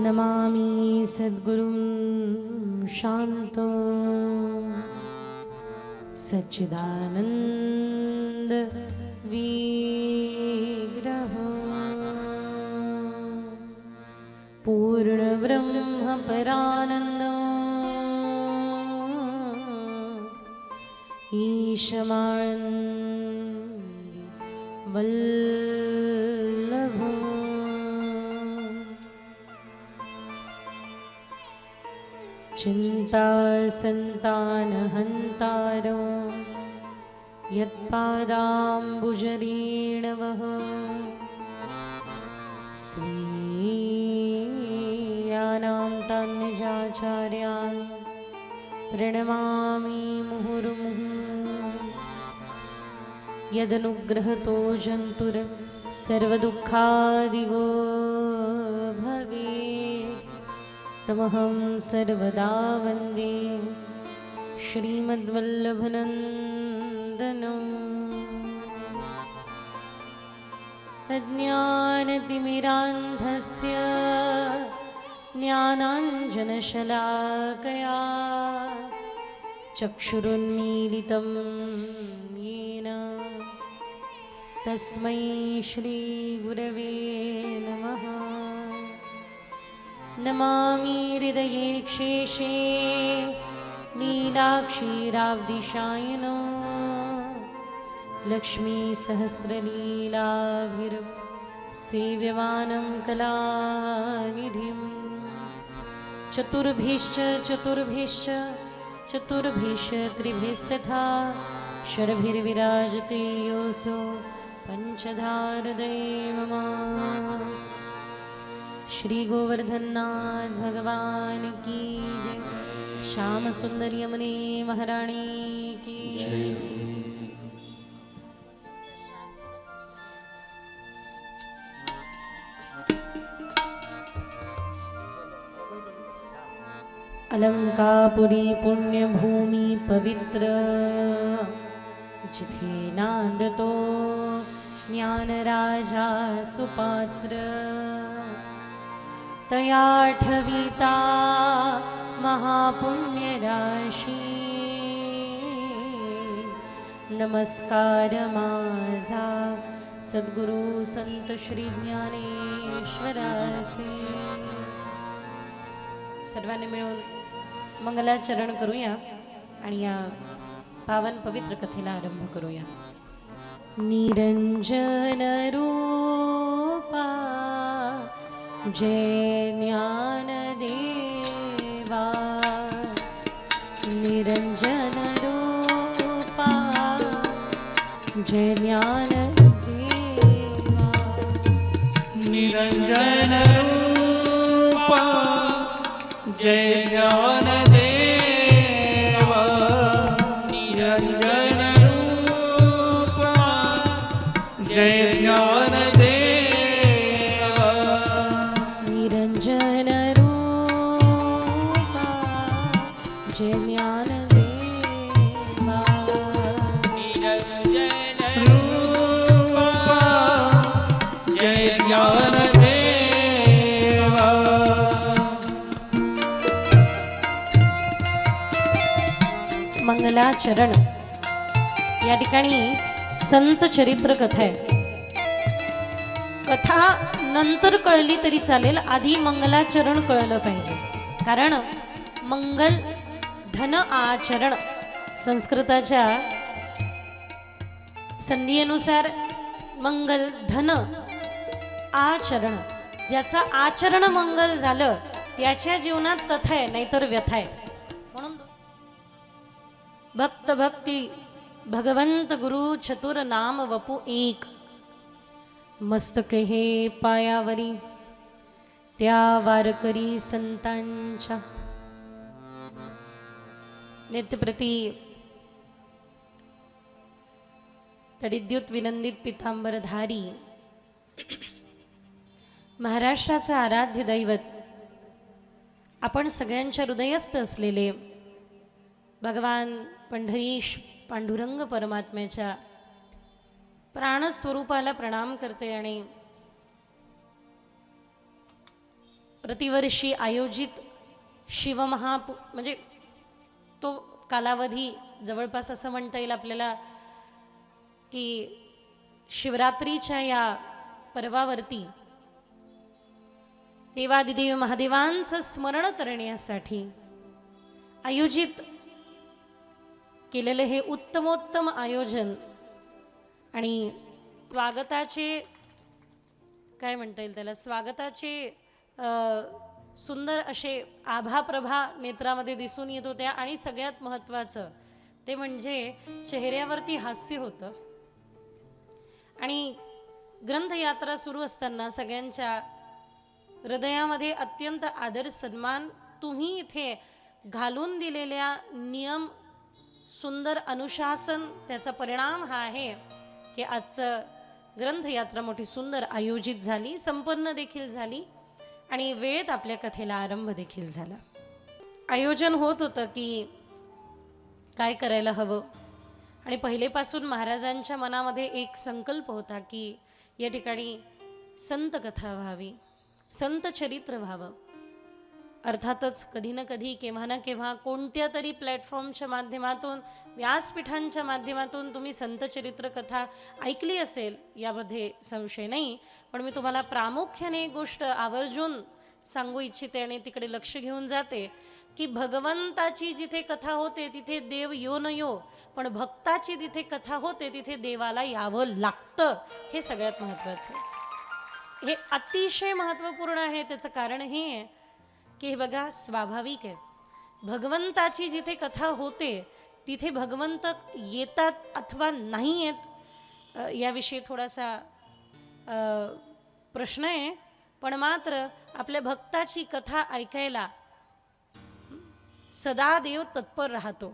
नमामि सद्गुरुं शान्तं सच्चिदानन्द विग्रहं पूर्णब्रह्म परानन्दम् ईशमानन्दि वल्लभम् चिन्तासन्तानहन्तारो यत्पादाम्बुजरेणवः स्वीयानां तान्निजाचार्यान् प्रणमामि मुहुर्मुहुः यदनुग्रहतो जन्तुर सर्वदुःखादिगो भवेत् तमहं सर्वदा वन्दे श्रीमद्वल्लभनन्दनम् अज्ञानतिमिरान्धस्य ज्ञानाञ्जनशलाकया चक्षुरुन्मीलितं येन तस्मै श्रीगुरवे नमः। नमामि हृदये क्षेशे नीलाक्षीराब्धिशायिनो लक्ष्मीसहस्रलीलाभिर्सेव्यमानं कलानिधिं चतुर्भिश्च त्रिभिस्तथा षड्भिर्विराजते योऽसो पञ्चधारदये मम। श्री गोवर्धननाथ भगवान की जय। श्याम सुंदर यमुने महारानी की जय। अलंकापुरी पुण्यभूमि पवित्र जिथे नांदतो ज्ञान राजा सुपात्र तया ठविता महापुण्य राशी नमस्कार माझा सद्गुरु संत श्री ज्ञानेश्वरासे। सर्वांनी मिळून मंगलाचरण करूया आणि या पावन पवित्र कथेला आरंभ करूया। निरंजन रूपा जय ज्ञानदेवा निरंजन रूपा जय ज्ञानदेवा निरंजन रूपा जय ज्ञानदेवा निरंजन रूपा जय ज्ञानदेवा निरंजन रूपा जय ज्ञानदेवा निरंजन रूपा जय ज्ञानदेवा। मंगलाचरण या ठिकाणी संत चरित्र कथा आहे। कथा नंतर कळली तरी चालेल, आधी मंगलाचरण कळलं पाहिजे। कारण मंगल धन आचरण संस्कृताच्या संधीनुसार मंगल धन आचरण, ज्याचं आचरण मंगल झालं त्याच्या जीवनात कथा आहे, नाहीतर व्यथा आहे। म्हणून भक्त भक्ती भगवंत गुरु चतुर नाम वपू एक मस्तक हे पायावरी त्या वारकरी संतांच्या नित्यप्रती तडिद्युत विनंदित पितांबरधारी महाराष्ट्राचे आराध्य दैवत आपण सगळ्यांच्या हृदयस्थ असलेले भगवान पंढरीश पांडुरंग परमात्म्याच्या प्राणस्वरूपाला प्रणाम करते आणि प्रतिवर्षी आयोजित म्हणजे तो कालावधी जवळपास असं म्हणता येईल आपल्याला की शिवरात्रीच्या या पर्वावरती देवादिदेव महादेवांचं स्मरण करण्यासाठी आयोजित केलेलं हे उत्तमोत्तम आयोजन आणि स्वागताचे काय म्हणता येईल त्याला स्वागताचे सुंदर असे आभाप्रभा नेत्रामध्ये दिसून येत होत्या आणि सगळ्यात महत्त्वाचं ते म्हणजे चेहऱ्यावरती हास्य होतं. आणि ग्रंथयात्रा सुरू असताना सगळ्यांच्या हृदयामध्ये अत्यंत आदर सन्मान, तुम्ही इथे घालून दिलेल्या नियम, सुंदर अनुशासन, त्याचा परिणाम हा आहे की आजचं ग्रंथयात्रा मोठी सुंदर आयोजित झाली, संपन्न देखील झाली आणि वेळेत आपल्या कथेला आरंभ देखील झाला. आयोजन होत होतं की काय करायला हवं आणि पहिलेपासून महाराजांच्या मनामध्ये एक संकल्प होता की या ठिकाणी संत कथा व्हावी, संत चरित्र व्हावं. अर्थातच कधी ना कधी, केव्हा ना केव्हा, कोणत्या तरी प्लॅटफॉर्मच्या माध्यमातून, व्यासपीठांच्या माध्यमातून तुम्ही संत चरित्र कथा ऐकली असेल, यामध्ये संशय नाही. पण मी तुम्हाला प्रामुख्याने एक गोष्ट आवर्जून सांगू इच्छिते आणि तिकडे लक्ष घेऊन जाते की भगवंताची जिथे कथा होते तिथे देव यो न यो, पण भक्ताची जिथे कथा होते तिथे देवाला यावं लागतं. हे सगळ्यात महत्त्वाचं आहे. हे अतिशय महत्त्वपूर्ण आहे. त्याचं कारण हे आहे की हे बघा, स्वाभाविक आहे, भगवंताची जिथे कथा होते तिथे भगवंत येतात अथवा नाही येत याविषयी थोडासा प्रश्न आहे. पण मात्र आपल्या भक्ताची कथा ऐकायला सदा देव तत्पर राहतो.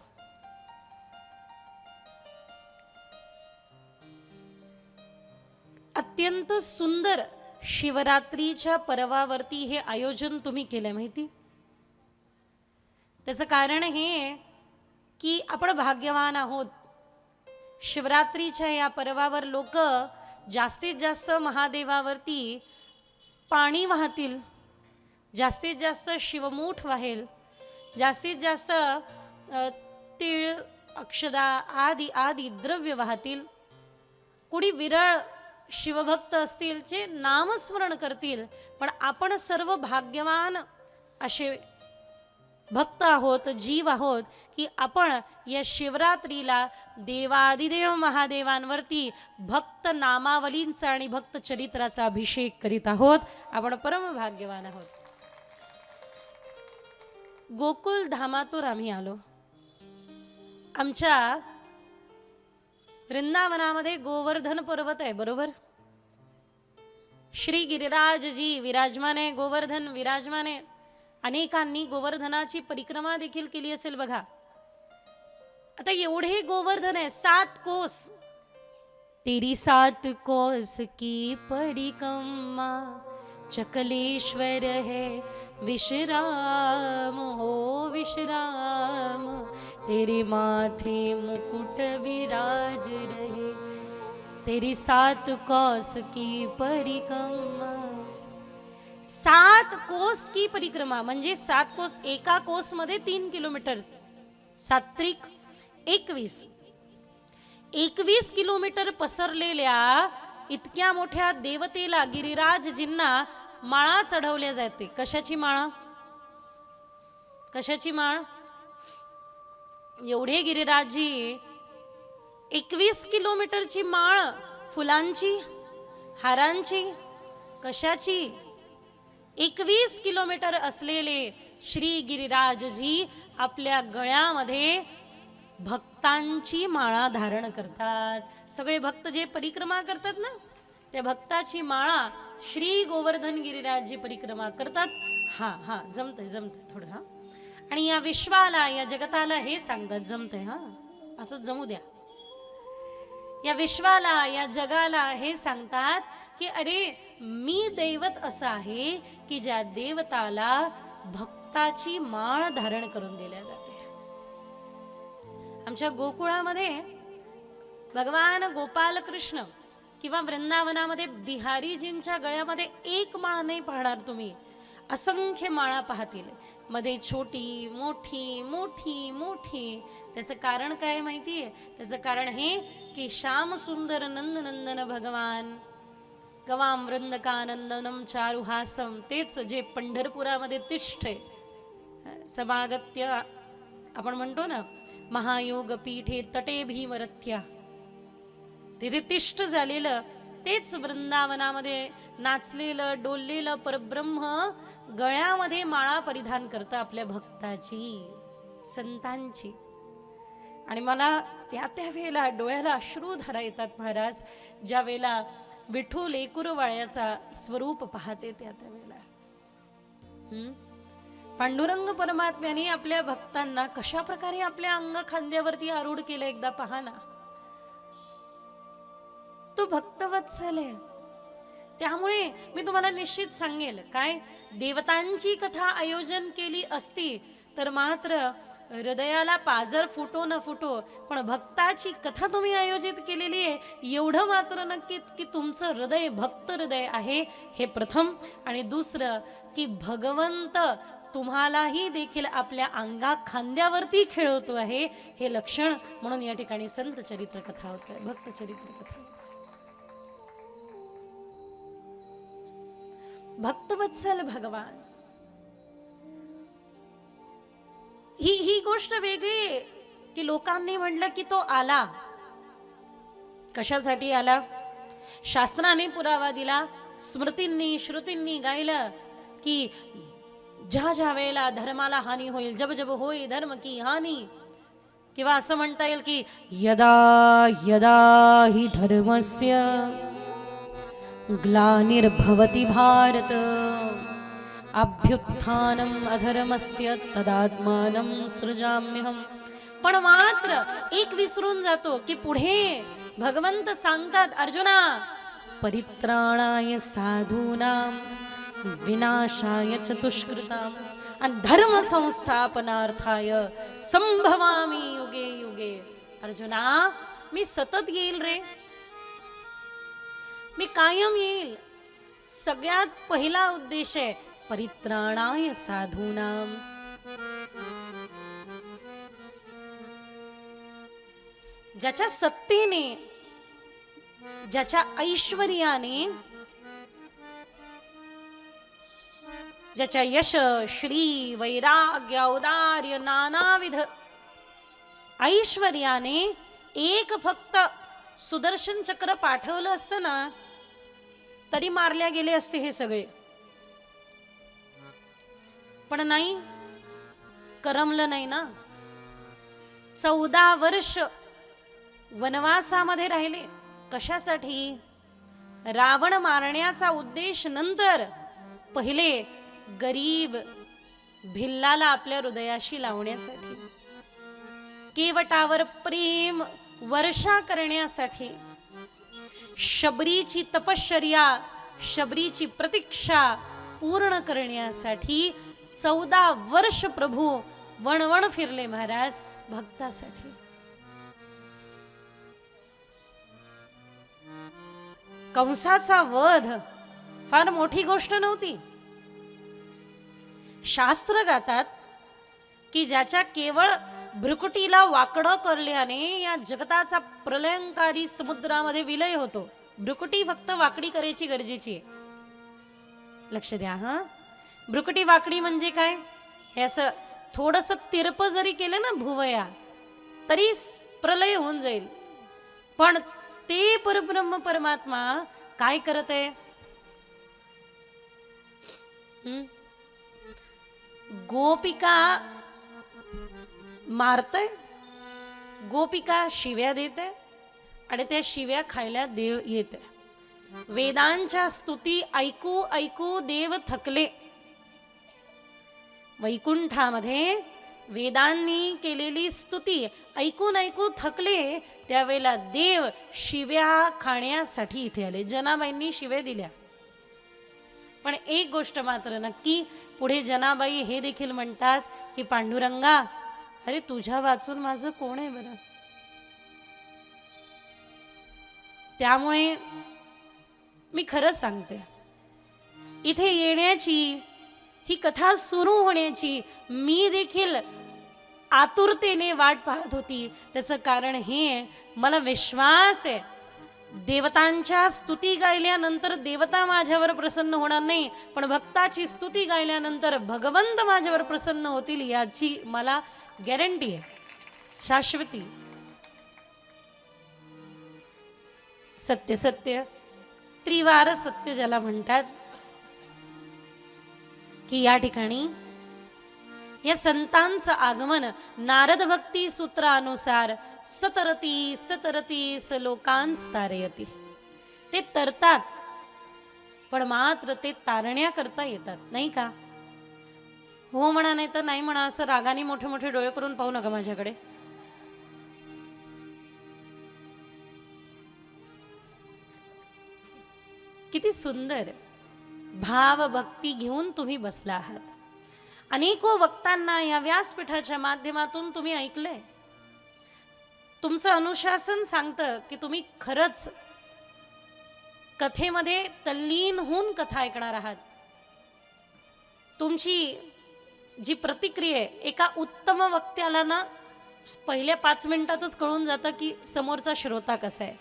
अत्यंत सुंदर शिवरात्रीच्या पर्वावरती हे आयोजन तुम्ही केलं माहिती. त्याचं कारण हे की आपण भाग्यवान आहोत. शिवरात्रीच्या या पर्वावर लोक जास्तीत जास्त महादेवावरती पाणी वाहतील, जास्तीत जास्त शिवमूठ वाहेल, जास्तीत जास्त तीळ, अक्षदा आदी आदी द्रव्य वाहतील. कुणी विरळ शिवभक्त असतील जे नामस्मरण करतील. पण आपण सर्व भाग्यवान असे भक्त आहोत, जीव आहोत की आपण या शिवरात्रीला देवादिदेव महादेवांवरती भक्त नामावलींचा आणि भक्त चरित्राचा अभिषेक करीत आहोत. आपण परम भाग्यवान आहोत. गोकुळ धामातून आम्ही आलो. आमच्या वृंदावनामध्ये गोवर्धन पर्वत आहे, बरोबर. श्री गिरिराजजी विराजमान आहे, गोवर्धन विराजमान आहे. अनेकांनी गोवर्धनाची परिक्रमा देखील केली असेल बघा. आता एवढे गोवर्धन आहे, 7 कोस. तेरी 7 कोस की परिक्रमा चकलेश्वर है विश्राम हो विश्राम, तेरे माथे मुकुट विराज रहे, तेरी 7 कोस की परिक्रमा. 7 कोस की परिक्रमा म्हणजे 7 कोस, एका कोस मध्ये 3 किलोमीटर, 7 21 किलोमीटर पसरलेल्या इतक्या मोठ्या देवतेला, गिरिराजजींना माळा चढवल्या जाते. कशाची माळा? कशाची माळ? एवढे गिरिराजजी 21 किलोमीटरची माळ, फुलांची, हारांची, कशाची? 21 किलोमीटर असलेले श्री गिरिराजजी आपल्या गळ्यामध्ये भक्तांची माळा धारण करतात. सगळे भक्त जे परिक्रमा करतात ना, त्या भक्ताची माळा श्री गोवर्धन गिरिराजजी परिक्रमा करतात. हा जमतंय थोडं. हा, आणि या विश्वाला, या जगताला हे सांगतात जमतंय, हा असं जमू द्या. या विश्वाला, या जगाला हे सांगतात की अरे, मी दैवत असं आहे की ज्या देवताला भक्ताची माळ धारण करून दिल्या जाते. आमच्या गोकुळामध्ये भगवान गोपाल कृष्ण किंवा वृंदावनामध्ये बिहारीजींच्या गळ्यामध्ये एक माळ नाही पाहणार तुम्ही. असंख्य माळा पाहतील, मध्ये छोटी मोठी मोठी मोठी. त्याचं कारण काय माहिती आहे? त्याचं कारण हे की श्याम सुंदर नंदनंदन भगवान गवाम वृंदकानंदनम चारुहासम, तेच जे पंढरपुरामध्ये तिष्ठे समागत्य आपण म्हणतो ना, महायोग पीठे तटे भीमरथ्या, तिथे तिष्ठ झालेलं तेच वृंदावनामध्ये नाचलेलं डोललेलं परब्रह्म गळ्यामध्ये माळा परिधान करतं आपल्या भक्ताची, संतांची. आणि मला त्या वेळेला डोळ्याला अश्रुधारा येतात महाराज, ज्या वेळेला विठू लेकुरवाळ्याचा स्वरूप पाहते त्या वेळेला. पांडुरंग परमात्म्याने आपल्या भक्तांना कशा प्रकारे आपल्या अंग खांद्यावरती आरूढ केलं एकदा पहा ना. तो भक्तवत्सल आहे. त्यामुळे मी तुम्हाला निश्चित सांगेल, काय देवतांची कथा आयोजन केली असती तर मात्र हृदयाला पाजर फुटो न फुटो, पण भक्ताची कथा तुम्ही आयोजित केलेली आहे एवढं मात्र नक्की की तुमचं हृदय भक्त हृदय आहे, हे प्रथम. आणि दुसरं की भगवंत तुम्हालाही देखील आपल्या अंगा खांद्यावरती खेळवतो आहे, हे लक्षण. म्हणून या ठिकाणी संत चरित्र कथा होत, भक्त चरित्र कथा. भक्तवत्सल भगवान, ही गोष्ट वेगळी आहे की लोकांनी म्हटलं की तो आला. कशासाठी आला? शास्त्राने पुरावा दिला, स्मृतींनी श्रुतींनी गायलं की ज्या ज्या वेळेला धर्माला हानी होईल, जब जब होई धर्म की हानी, किंवा असं म्हणता येईल की यदा यदा हि धर्मस्य ग्लानिर्भवति भारत अभ्युत्थानम अधर्मस्य तदात्मानं सृजाम्यहम्. पण मात्र एक विसरून जातो की पुढे भगवंत सांगतात, अर्जुना परित्राणाय साधूनां विनाशाय च दुष्कृताम् आणि धर्म संस्थापनार्थाय संभवामी युगे युगे. अर्जुना, मी सतत येईल रे, मी कायम येईल. सगळ्यात पहिला उद्देश आहे परित्राणाय साधूनां. ज्याच्या सत्तेने, ज्याच्या ऐश्वर्याने, ज्याच्या यश श्री वैराग्य औदार्य नानाविध ऐश्वर्याने एक फक्त सुदर्शन चक्र पाठवलं असतं ना तरी मारल्या गेले असते हे सगळे. पण नाही, करमलं नाही ना. 14 वर्ष वनवासामध्ये राहिले. कशासाठी? रावण मारण्याचा उद्देश नंतर पहिले गरीब भिल्लाला आपल्या हृदयाशी लावण्यासाठी, केवटावर प्रेम वर्षा करण्यासाठी, शबरीची तपश्चर्या, शबरीची प्रतीक्षा पूर्ण करण्यासाठी 14 वर्ष प्रभू वणवण फिरले महाराज भक्तासाठी. कंसाचा वध फार मोठी गोष्ट नव्हती. शास्त्र गातात की ज्याच्या केवळ भ्रुकुटीला वाकडं करल्याने या जगताचा प्रलयंकारी समुद्रामध्ये विलय होतो. भ्रुकुटी फक्त वाकडी करायची गरजेची आहे. लक्ष द्या हा. भ्रुकुटी वाकडी म्हणजे काय? हे असं थोडंसं तिरप जरी केलं ना भुवया तरी प्रलय होऊन जाईल. पण ते परब्रह्म परमात्मा काय करत आहे? गोपिका मारतय, गोपिका शिव्या देते आणि त्या शिव्या खायला देव येते. वेदांच्या स्तुती ऐकू ऐकू देव थकले. वैकुंठामध्ये वेदांनी केलेली स्तुती ऐकून ऐकू थकले. त्यावेळेला देव शिव्या खाण्यासाठी इथे आले. जनाबाईंनी शिव्या दिल्या. पण एक गोष्ट मात्र नक्की, पुढे जनाबाई हे देखील म्हणतात की पांडुरंगा, अरे तुझ्या वाचून माझं कोण आहे बरं? त्यामुळे मी खरं सांगते, इथे येण्याची ही कथा सुरू होण्याची मी देखील आतुरतेने वाट पाहत होती. त्याचं कारण हे आहे, मला विश्वास आहे देवतांच्या स्तुती गायल्यानंतर देवता माझ्यावर प्रसन्न होणार नाही, पण भक्ताची स्तुती गायल्यानंतर भगवंत माझ्यावर प्रसन्न होतील याची मला गॅरंटी आहे, शाश्वती. सत्य सत्य त्रिवार सत्य ज्याला म्हणतात, की या ठिकाणी या संतांचं आगमन नारद भक्ती सूत्रानुसार सतरती सतरती सलोकांस तारयती. ते तरतात पण मात्र ते तारण्या करता येतात, नाही का? हो म्हणा नाही तर नाही म्हणा, असं रागाने मोठे मोठे डोळे करून पाहू नका माझ्याकडे. किती सुंदर भाव भक्ती घेऊन तुम्ही बसला आहात. अनेको वक्तांना या व्यासपीठाच्या माध्यमातून तुम्ही ऐकलंय. तुमचं अनुशासन सांगतं की तुम्ही खरंच कथेमध्ये तल्लीन होऊन कथा ऐकणार आहात. तुमची जी प्रतिक्रिया आहे, एका उत्तम वक्त्याला ना पहिल्या 5 मिनिटातच कळून जातं की समोरचा श्रोता कसा आहे.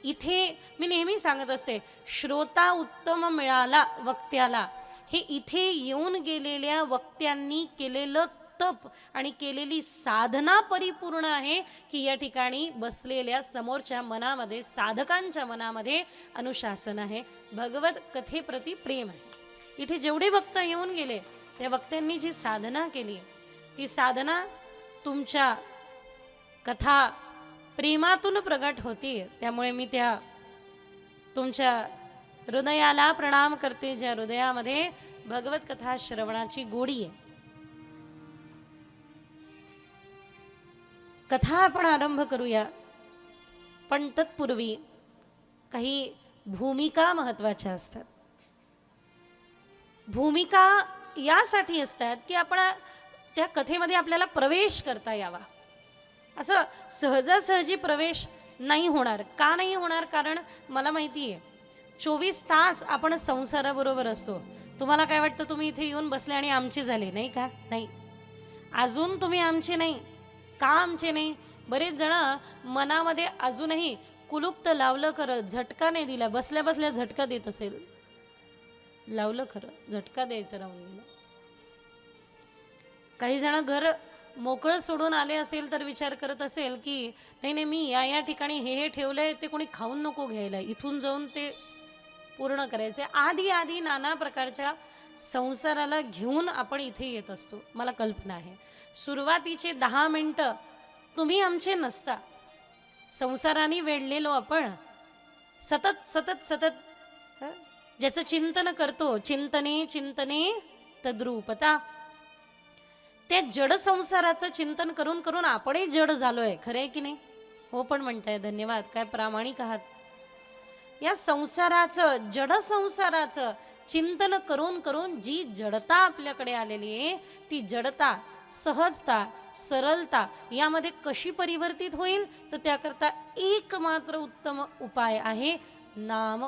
इथे मी नेहमी सांगत असते, श्रोता उत्तम मिळाला वक्त्याला, हे इथे येऊन गेलेल्या वक्त्यांनी केलेलं तप आणि केलेली साधना परिपूर्ण आहे, की या ठिकाणी बसलेल्या समोरच्या मनामध्ये, साधकांच्या मनामध्ये अनुशासन आहे, भगवत कथेप्रती प्रेम आहे. इथे जेवढे वक्ता येऊन गेले त्या वक्त्यांनी जी साधना केली, ती साधना तुमच्या कथा प्रेमातून प्रगट होती. त्यामुळे मी त्या तुमच्या हृदयाला प्रणाम करते, ज्या हृदयामध्ये भगवत कथा श्रवणाची गोडी आहे. कथा आपण आरंभ करूया, पण तत्पूर्वी काही भूमिका महत्वाच्या असतात. भूमिका यासाठी असतात की आपण त्या कथेमध्ये आपल्याला प्रवेश करता यावा. असं सहजासहजी प्रवेश नाही होणार. का नाही होणार? कारण मला माहिती आहे 24 तास आपण संसाराबरोबर असतो. तुम्हाला काय वाटतं, तुम्ही इथे येऊन बसले आणि आमचे झाले, नाही का? नाही, अजून तुम्ही आमचे नाही. का आमचे नाही? बरेच जण मनामध्ये अजूनही कुलूप तर लावलं खरं, झटका नाही दिला. बसल्या बसल्या झटका देत असेल. लावलं खरं, झटका द्यायचं राहून गेलं. काही जण घर मोकळं सोडून आले असेल तर विचार करत असेल की नाही नाही, मी या ठिकाणी हे ठेवलंय, ते कोणी खाऊन नको घ्यायला, इथून जाऊन ते पूर्ण करायचे. आधी आधी नाना प्रकारच्या संसाराला घेऊन आपण इथे येत असतो. मला कल्पना आहे सुरुवातीचे 10 मिनिटं तुम्ही आमचे नसता. संसाराने वेढलेलो आपण सतत सतत सतत ज्याचं चिंतन करतो, चिंतने चिंतने तद्रूपता, त्या जड संसाराचं चिंतन करून करून आपणही जड झालोय. खरं आहे की नाही? हो पण म्हणताय, धन्यवाद, काय प्रामाणिक आहात. या संसाराचं, जड संसाराचं चिंतन करून करून जी जडता आपल्याकडे आलेली आहे, ती जडता सहजता सरलता यामध्ये कशी परिवर्तित होईल, तर त्याकरता एकमात्र उत्तम उपाय आहे नाम.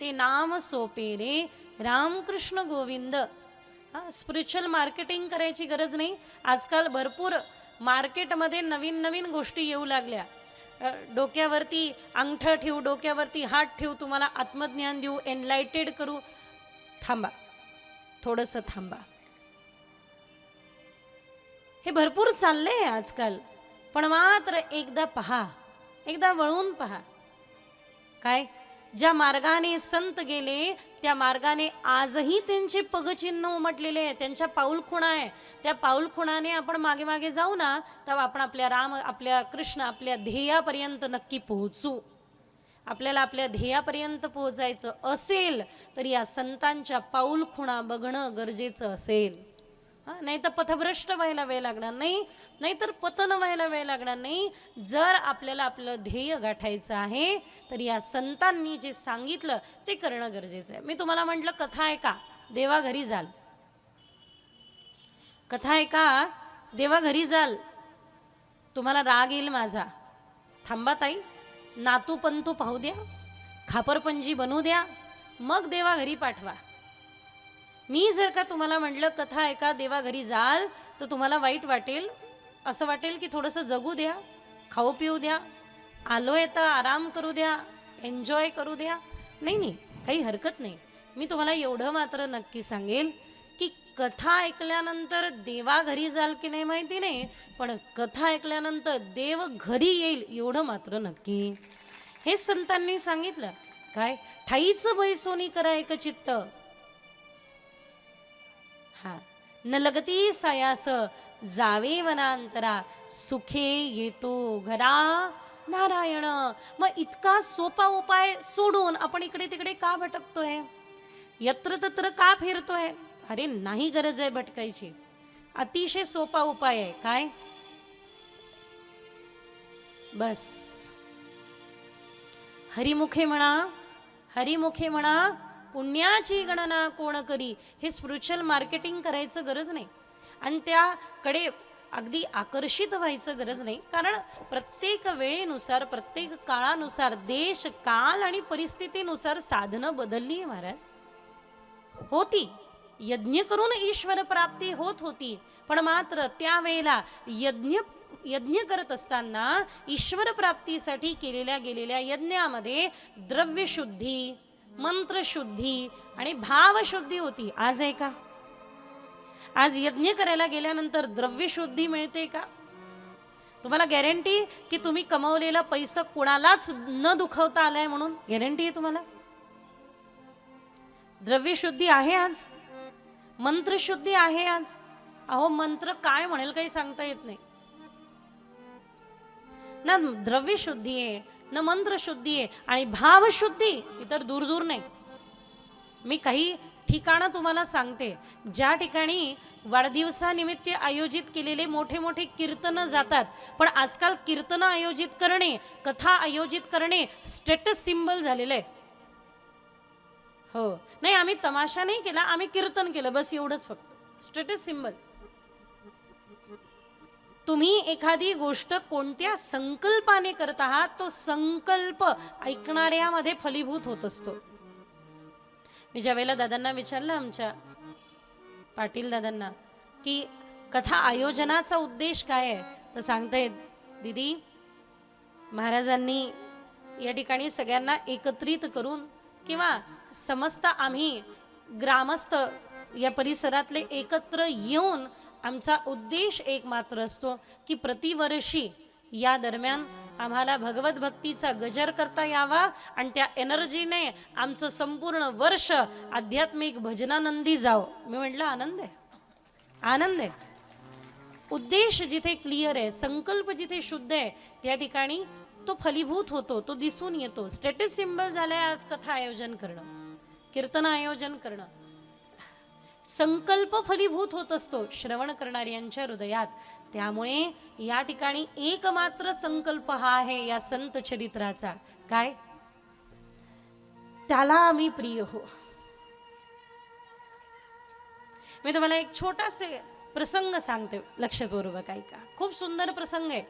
ते नाम सोपे रे रामकृष्ण गोविंद. स्पिरिच्युअल मार्केटिंग करायची गरज नाही. आजकाल भरपूर मार्केटमध्ये नवीन नवीन गोष्टी येऊ लागल्या. डोक्यावरती अंगठा ठेवू, डोक्यावरती हात ठेवू, तुम्हाला आत्मज्ञान देऊ, एनलाइटेड करू. थांबा, थोडंसं थांबा. हे भरपूर चाललंय आजकाल, पण मात्र एकदा पहा, एकदा वळून पहा. काय ज्या मार्गाने संत गेले त्या मार्गाने आजही त्यांचे पगचिन्ह उमटलेले आहे, त्यांच्या पाऊलखुणा आहे. त्या पाऊलखुणाने आपण मागे मागे जाऊ ना, तेव्हा आपण आपल्या राम, आपल्या कृष्ण, आपल्या ध्येयापर्यंत नक्की पोहोचू. आपल्याला आपल्या ध्येयापर्यंत पोहोचायचं असेल तर या संतांच्या पाऊलखुणा बघणं गरजेचं असेल. नाही तर पथभ्रष्ट व्हायला वेळ लागणार नाही, नाहीतर पतन व्हायला वेळ लागणार नाही. जर आपल्याला आपलं ध्येय गाठायचं आहे तर या संतांनी जे सांगितलं ते करणं गरजेचं आहे. मी तुम्हाला म्हटलं कथा ऐका, देवा घरी जाल. कथा ऐका, देवा घरी जाल. तुम्हाला राग येईल माझा. थांबा ताई, नातू पंतू पाहू द्या, खापरपंजी बनवू द्या, मग देवा घरी पाठवा. मी जर का तुम्हाला म्हटलं कथा ऐका देवा घरी जाल तर तुम्हाला वाईट वाटेल, असं वाटेल की थोडंसं जगू द्या, खाऊ पिऊ द्या, आलोय तर आराम करू द्या, एन्जॉय करू द्या. नाही नाही, काही हरकत नाही. मी तुम्हाला एवढं मात्र नक्की सांगेल की कथा ऐकल्यानंतर देवा घरी जाल की नाही माहिती नाही, पण कथा ऐकल्यानंतर देव घरी येईल एवढं मात्र नक्की. हे संतांनी सांगितलं. काय? ठाईच बैसोनी करा एक चित्त, हा न लगती सायास जावे वनांतरा, सुखे येतो घरा नारायण. मग इतका सोपा उपाय सोडून आपण इकडे तिकडे का भटकतोय, यत्र तत्र का फिरतोय? अरे नाही गरज आहे भटकायची. अतिशय सोपा उपाय आहे. काय? बस हरिमुखे म्हणा, हरिमुखे म्हणा, पुण्याची गणना कोण करी. हे स्पिरिच्युअल मार्केटिंग करायचं गरज नाही आणि त्याकडे अगदी आकर्षित व्हायचं गरज नाही. कारण प्रत्येक वेळेनुसार, प्रत्येक काळानुसार, देश काल आणि परिस्थितीनुसार साधनं बदलली आहे महाराज. होती, यज्ञ करून ईश्वर प्राप्ती होत होती, पण मात्र त्यावेळेला यज्ञ करत असताना ईश्वर प्राप्तीसाठी केलेल्या गेलेल्या यज्ञामध्ये द्रव्यशुद्धी, मंत्रशुद्धी आणि भावशुद्धी होती. आज आहे का? आज यज्ञ करायला गेल्यानंतर द्रव्यशुद्धी मिळते का? तुम्हाला गॅरंटी की तुम्ही कमवलेला पैसा कोणालाच न दुखवता आलाय म्हणून गॅरंटी आहे तुम्हाला? द्रव्यशुद्धी आहे आज, मंत्रशुद्धी आहे आज. अहो मंत्र काय म्हणेल काही सांगता येत नाही ना. द्रव्यशुद्धी आहे न मंत्रशुद्धी आहे आणि भावशुद्धी ती तर दूर दूर नाही. मी काही ठिकाणं तुम्हाला सांगते ज्या ठिकाणी वाढदिवसानिमित्त आयोजित केलेले मोठे मोठे कीर्तन जातात, पण आजकाल कीर्तन आयोजित करणे, कथा आयोजित करणे स्टेटस सिम्बल झालेलं आहे. हो, नाही आम्ही तमाशा नाही केला, आम्ही कीर्तन केलं, बस एवढंच फक्त स्टेटस सिम्बल. तुम्ही एखादी गोष्ट कोणत्या संकल्पाने करत आहात, तो संकल्प ऐकणाऱ्यामध्ये फलीभूत होत असतो. मी ज्या वेळेला दादांना विचारलं, आमच्या पाटील दादांना, की कथा आयोजनाचा उद्देश काय आहे, तर सांगतायत दीदी महाराजांनी या ठिकाणी सगळ्यांना एकत्रित करून किंवा समस्त आम्ही ग्रामस्थ या परिसरातले एकत्र येऊन आमचा उद्देश एक मात्र असतो की प्रतिवर्षी या दरम्यान आम्हाला भगवत भक्तीचा गजर करता यावा आणि त्या एनर्जीने आमचं संपूर्ण वर्ष आध्यात्मिक भजनानंदी जावं. मी म्हटलं आनंद आहे, आनंद आहे. उद्देश जिथे क्लिअर आहे, संकल्प जिथे शुद्ध आहे, त्या ठिकाणी तो फलीभूत होतो, तो दिसून येतो. स्टेटस सिम्बल झालंय आज कथा आयोजन करणं, कीर्तन आयोजन करणं. संकल्प फलीभूत होत असतो श्रवण करणाऱ्यांच्या हृदयात. त्यामुळे या ठिकाणी एकमात्र संकल्प हा आहे या संत चरित्राचा. काय? त्याला आम्ही प्रिय हो. मी तुम्हाला एक छोटासे प्रसंग सांगते, लक्षपूर्वक ऐका. खूप सुंदर प्रसंग आहे,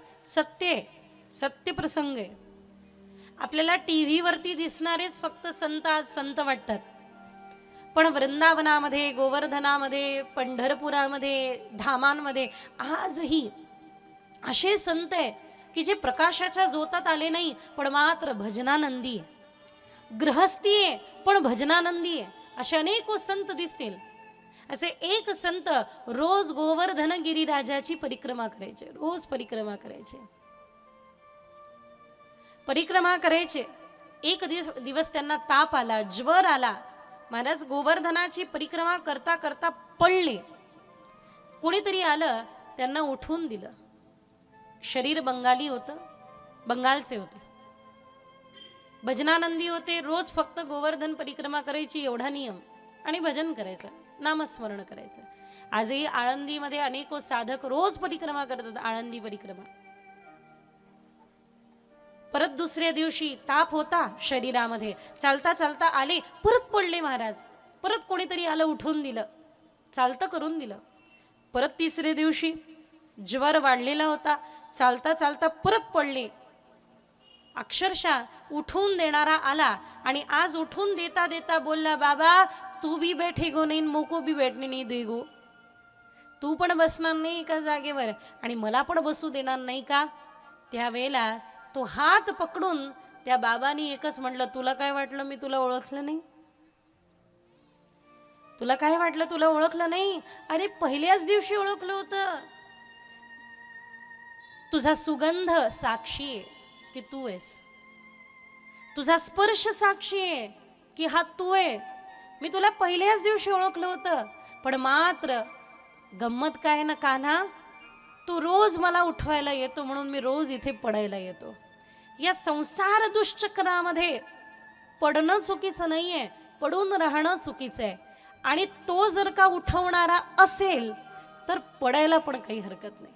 सत्य प्रसंग आहे. आपल्याला टीव्ही वरती दिसणारेच फक्त संत आज संत वाटतात, पण वृंदावनामध्ये, गोवर्धनामध्ये, पंढरपुरामध्ये, धामांमध्ये आजही असे संत आहे की जे प्रकाशाच्या जोतात आले नाही, पण मात्र भजनानंदी आहे. गृहस्थी आहे पण भजनानंदी आहे. असे अनेक संत दिसतील. असे एक संत रोज गोवर्धन गिरिराजाची परिक्रमा करायचे, रोज परिक्रमा करायचे, परिक्रमा करायचे. एक दिवस त्यांना ताप आला, ज्वर आला. महाराज गोवर्धनाची परिक्रमा करता करता पडले. कोणीतरी आलं, त्यांना उठवून दिलं. शरीर बंगाली होतं, बंगालचे होते, भजनानंदी होते. रोज फक्त गोवर्धन परिक्रमा करायची एवढा नियम, आणि भजन करायचं, नामस्मरण करायचं. आजही आळंदीमध्ये अनेक साधक रोज परिक्रमा करतात, आळंदी परिक्रमा. परत दुसऱ्या दिवशी ताप होता शरीरामध्ये, चालता चालता आले, परत पडले महाराज. परत कोणीतरी आलं, उठवून दिलं, चालतं करून दिलं. परत तिसऱ्या दिवशी ज्वर वाढलेला होता, चालता चालता परत पडले. अक्षरशः उठून देणारा आला आणि आज उठून देता देता बोलला, बाबा तू भी बैठेगो नाही, मोको भी बैठने नाही देगो. तू पण बसणार नाही एका जागेवर आणि मला पण बसू देणार नाही का. त्यावेळेला तो हात पकडून त्या बाबांनी एकच म्हटलं, तुला काय वाटलं मी तुला ओळखलं नाही? तुला काय वाटलं तुला ओळखलं नाही? अरे पहिल्याच दिवशी ओळखलं होतं. तुझा सुगंध साक्षी आहे की तू आहेस. तुझा स्पर्श साक्षी आहे की हा तू आहे. मी तुला पहिल्याच दिवशी ओळखलं होतं. पण मात्र गंमत काय ना कान्हा, तू रोज मला उठवायला येतो म्हणून मी रोज इथे पडायला येतो. या संसार दुष्चक्रामध्ये पडणं चुकीचं नाहीये, पडून राहणं चुकीचं आहे. आणि तो जर का उठवणारा असेल तर पडायला पण काही हरकत नाही.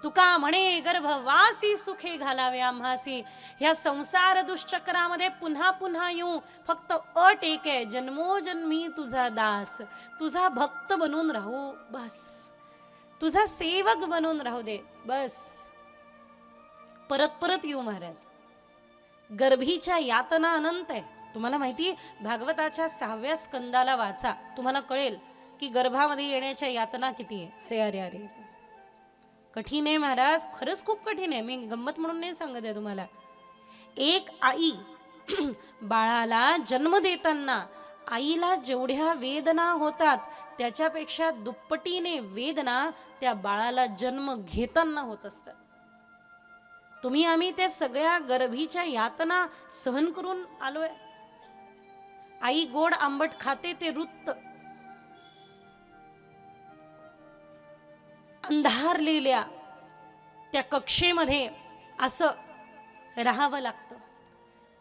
तुका म्हणे गर्भवासी सुखे घालावे आम्हासी. ह्या संसार दुष्चक्रामध्ये पुन्हा पुन्हा येऊ, फक्त अट एक आहे, जन्मोजन्मी तुझा दास, तुझा भक्त बनून राहू बस, तुझा सेवक बनून राहू दे बस. परत परत येऊ महाराज. गर्भीच्या यातना अनंत आहे. तुम्हाला माहिती, भागवताच्या 6व्या स्कंदाला वाचा, तुम्हाला कळेल की गर्भामध्ये येण्याच्या यातना किती आहे. अरे अरे अरे कठीण आहे महाराज, खरंच खूप कठीण आहे. मी गंमत म्हणून नाही सांगत आहे तुम्हाला. एक आई बाळाला जन्म देताना आईला जेवढ्या वेदना होतात त्याच्यापेक्षा दुप्पटीने वेदना त्या बाळाला जन्म घेताना होत असतात. तुम्ही आम्ही त्या सगळ्या गर्भीच्या यातना सहन करून आलोय. आई गोड आंबट खाते ते वृत्त, अंधारलेल्या त्या कक्षेमध्ये असं राहावं लागतं.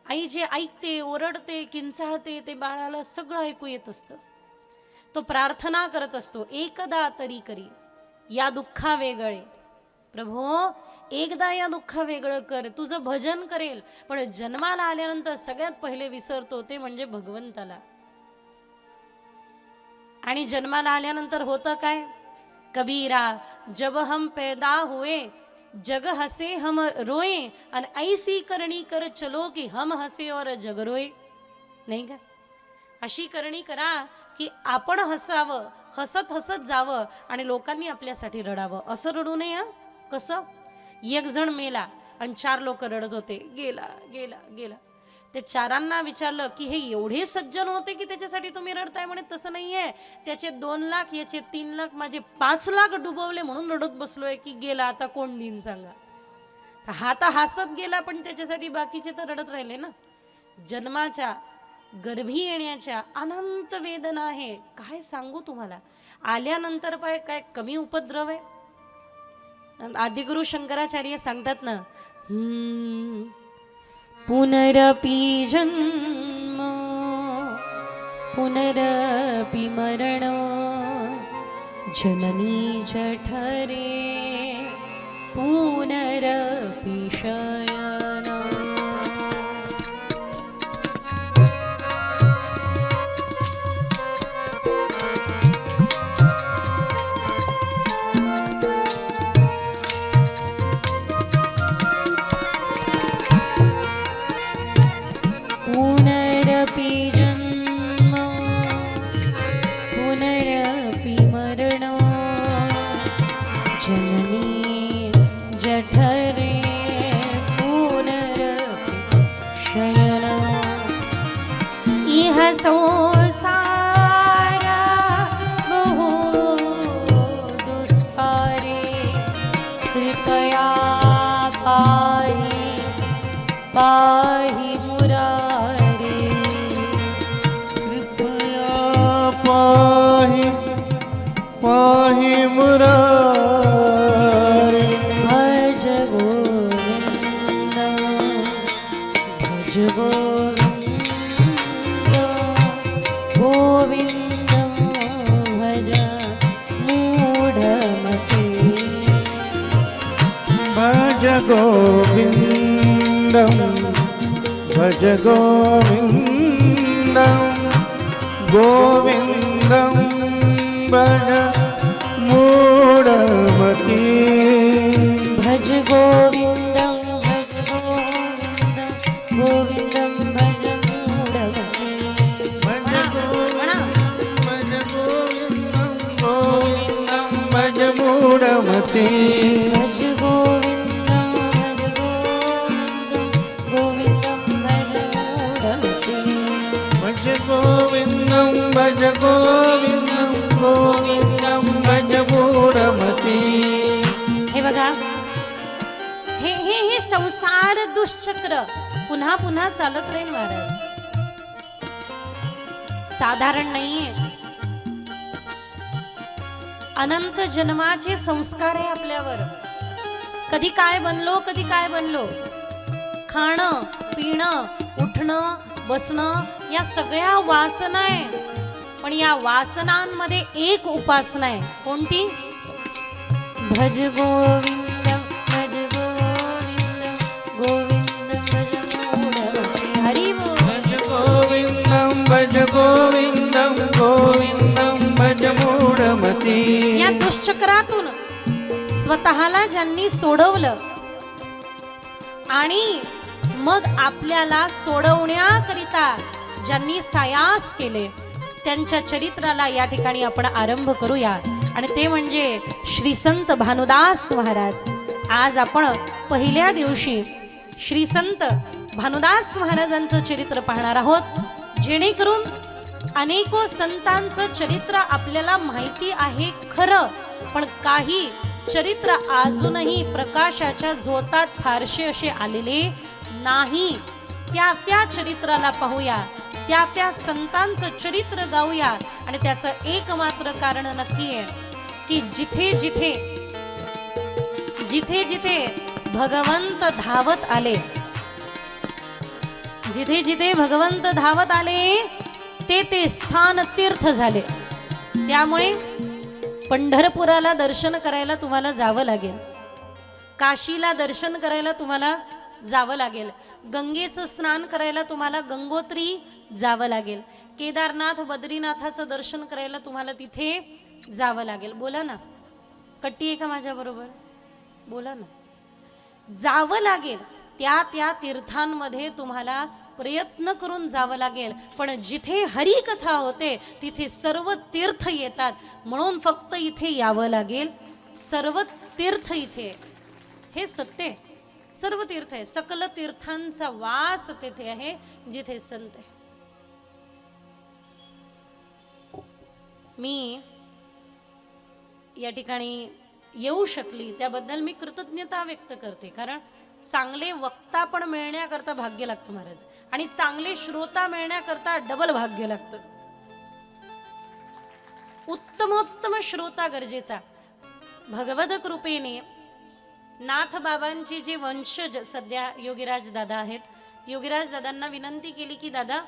आई जे ऐकते, ओरडते, किंचाळते ते बाळाला सगळं ऐकू येत असतं. तो प्रार्थना करत असतो, एकदा तरी करी या दुःखा वेगळे. प्रभो एकदा या दुःख वेगळं कर. तुझं भजन करेल, पण जन्माला आल्यानंतर सगळ्यात पहिले विसरतो ते म्हणजे भगवंताला. आणि जन्माला आल्यानंतर होतं काय? कबीरा जब हम पैदा हुए जग हसे हम रोए, आणि ऐसी करणी कर चलो की हम हसे और जग रोए. नाही का? अशी करणी करा की आपण हसावं, हसत हसत जावं आणि लोकांनी आपल्यासाठी रडावं. असं रडू नये. कसं? एक जण मेला आणि 4 लोक रडत होते, गेला गेला गेला. ते 4 विचारलं की हे एवढे सज्जन होते की त्याच्यासाठी तुम्ही रडताय? म्हणे तसं नाहीये, त्याचे 2 लाख, याचे 3 लाख, माझे 5 लाख डुबवले म्हणून रडत बसलोय की गेला, आता कोण देईन सांगा. हा तर हसत गेला पण त्याच्यासाठी बाकीचे तर रडत राहिले ना. जन्माच्या गर्भी येण्याच्या अनंत वेदना आहे, काय सांगू तुम्हाला. आल्यानंतर पाय काय कमी उपद्रव आहे. आदिगुरु शंकराचार्य सांगतात ना, पुनरपि जन्म पुनरपि मरण जननी जठरे पुनरपि शयन. पुनरपि जन्म पुनरपि मरण जननी जठरे पुनरपि शयन. इह संसार बहु दुस्तारे कृपया पाहि पाहि मुरारे. कृपया पाहि पाहि मुरारे. भज गोविंद भज गोविंद गोविंद भज मूढमते. भज गोविन्दं भज गोविन्दं गोविन्दं भज मूढमती. भज गोविंद भज गोविंद मूढमती भज गोविंदं भज गोविंदं भज गोविंदं गोविंदं भज भज गोविंदं भज मूढमती गोविंदं भज मूढमती हे बघा, हे संसार दुष्चक्र पुन्हा पुन्हा चालत राहील महाराज, साधारण नाहीये. अनंत जन्माचे संस्कार आहे आपल्यावर. कधी काय बनलो, कधी काय बनलो. खाणं पिणं उठणं बसणं या सगळ्या वासना आहे. पण या वासनांमध्ये एक उपासना आहे. कोणती? भज गोविंदं भज गोविंदं गोविंदं भज मूढमती. हरी बोल. भज गोविंदं भज गोविंदं गोविंदं भज मूढमती या दुष्चक्रातून स्वतःला ज्यांनी सोडवलं आणि मग आपल्याला सोडवण्याकरिता ज्यांनी सायास केले त्यांच्या चरित्राला या ठिकाणी आपण आरंभ करूया. आणि ते म्हणजे श्री संत भानुदास महाराज. आज आपण पहिल्या दिवशी श्री संत भानुदास महाराजांचं चरित्र पाहणार आहोत. जेणेकरून अनेको संतांचं चरित्र आपल्याला माहिती आहे खरं, पण काही चरित्र अजूनही प्रकाशाच्या झोतात फारसे असे आलेले नाही. त्या चरित्राला पाहूया, त्या संतांचं चरित्र गाऊया. आणि त्याचं एकमात्र कारण नक्की आहे की जिथे जिथे भगवंत धावत आले, जिथे जिथे भगवंत धावत आले ते स्थान तीर्थ झाले. त्यामुळे पंढरपुराला दर्शन करायला तुम्हाला जावं लागेल, काशीला दर्शन करायला तुम्हाला जावं लागेल, गंगेचं स्नान करायला तुम्हाला गंगोत्री जावं लागेल, केदारनाथ बद्रीनाथाचं दर्शन करायला तुम्हाला तिथे जावं लागेल. बोला ना, कट्टी आहे का माझ्या बरोबर? बोला ना. जावं लागेल. त्या तीर्थांमध्ये तुम्हाला प्रयत्न करून जावं लागेल. पण जिथे हरिकथा होते तिथे सर्व तीर्थ येतात, म्हणून फक्त इथे यावं लागेल. सर्व तीर्थ इथे, हे सत्य. सर्व तीर्थ आहे, सकल तीर्थांचा वास तेथे आहे जिथे संत आहे. मी या ठिकाणी येऊ शकली त्याबद्दल मी कृतज्ञता व्यक्त करते. कारण चांगले वक्ता पण मिळण्याकरता भाग्य लागतं महाराज, आणि चांगले श्रोता मिळण्याकरता डबल भाग्य लागतं. उत्तमोत्तम श्रोता गरजेचा. भगवद कृपेने नाथ बाबांचे जे वंशज सध्या योगीराज दादा आहेत, योगीराज दादांना विनंती केली की दादा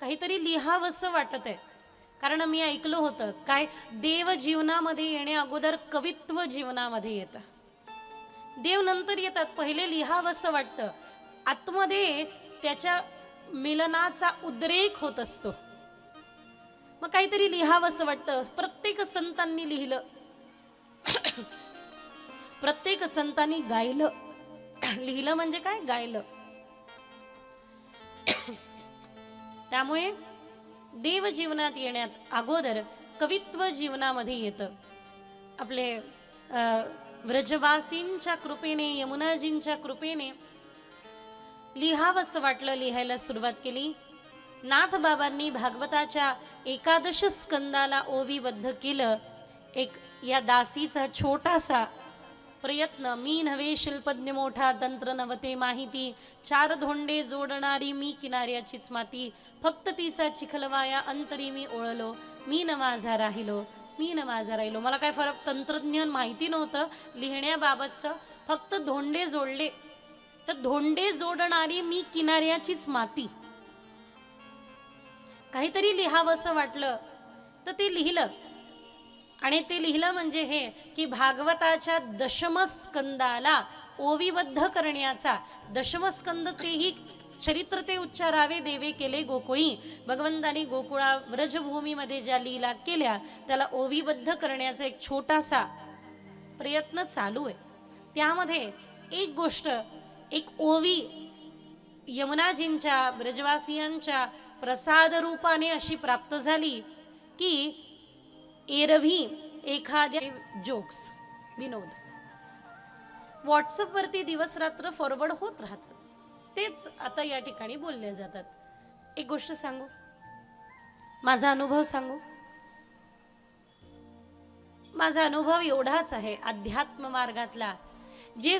काहीतरी लिहावंसं वाटत आहे. कारण मी ऐकलं होतं काय, देव जीवनामध्ये येण्या अगोदर कवित्व जीवनामध्ये येतं. देव नंतर येतात, पहिले लिहावंसं वाटतं. आतमध्ये त्याच्या मिलनाचा उद्रेक होत असतो, मग काहीतरी लिहावंसं वाटतं. प्रत्येक संतांनी लिहिलं, प्रत्येक संतांनी गायलं. लिहिलं म्हणजे काय, गायलं. त्यामुळे देव जीवनात येण्यात अगोदर कवित्व जीवनामध्ये येतं. आपले व्रजवासींच्या कृपेने, यमुनाजींच्या कृपेने लिहावंसं वाटलं, लिहायला सुरुवात केली. नाथ बाबांनी भागवताच्या 11 स्कंदाला ओवीबद्ध केलं. एक या दासीचा छोटासा प्रयत्न. मी नव्हे शिल्पज्ञ मोठा, तंत्र नवते माहिती, 4 धोंडे जोडणारी मी किनाऱ्याचीच माती, फक्त तिचा चिखलवाया अंतरी मी ओळलो, मी न माझा राहिलो, मी न माझा राहिलो. मला काय फरक, तंत्रज्ञान माहिती नव्हतं लिहिण्याबाबतचं, फक्त धोंडे जोडले. तर धोंडे जोडणारी मी किनाऱ्याचीच माती. काहीतरी लिहावंसं वाटलं तर ते लिहिलं. आणि ते लिहिलं म्हणजे हे की भागवताच्या 10 स्कंदाला ओवीबद्ध करण्याचा. 10 स्कंद तेही चरित्र ते उच्चारावे देवे केले गोकुळी. भगवंतानी गोकुळा व्रजभूमीमध्ये ज्या लीला केल्या त्याला ओवीबद्ध करण्याचा एक छोटासा प्रयत्न चालू आहे. त्यामध्ये एक गोष्ट, एक ओवी यमुनाजींच्या ब्रजवासियांच्या प्रसाद रूपाने अशी प्राप्त झाली की एरवी एखाद्या जोक्स, विनोद व्हॉट्सअपवरती दिवस रात्र फॉरवर्ड होत राहतात. तेच आता या ठिकाणी बोलले जातात. एक गोष्ट सांगू, माझा अनुभव सांगू. माझा अनुभव एवढाच आहे अध्यात्म मार्गातला. जे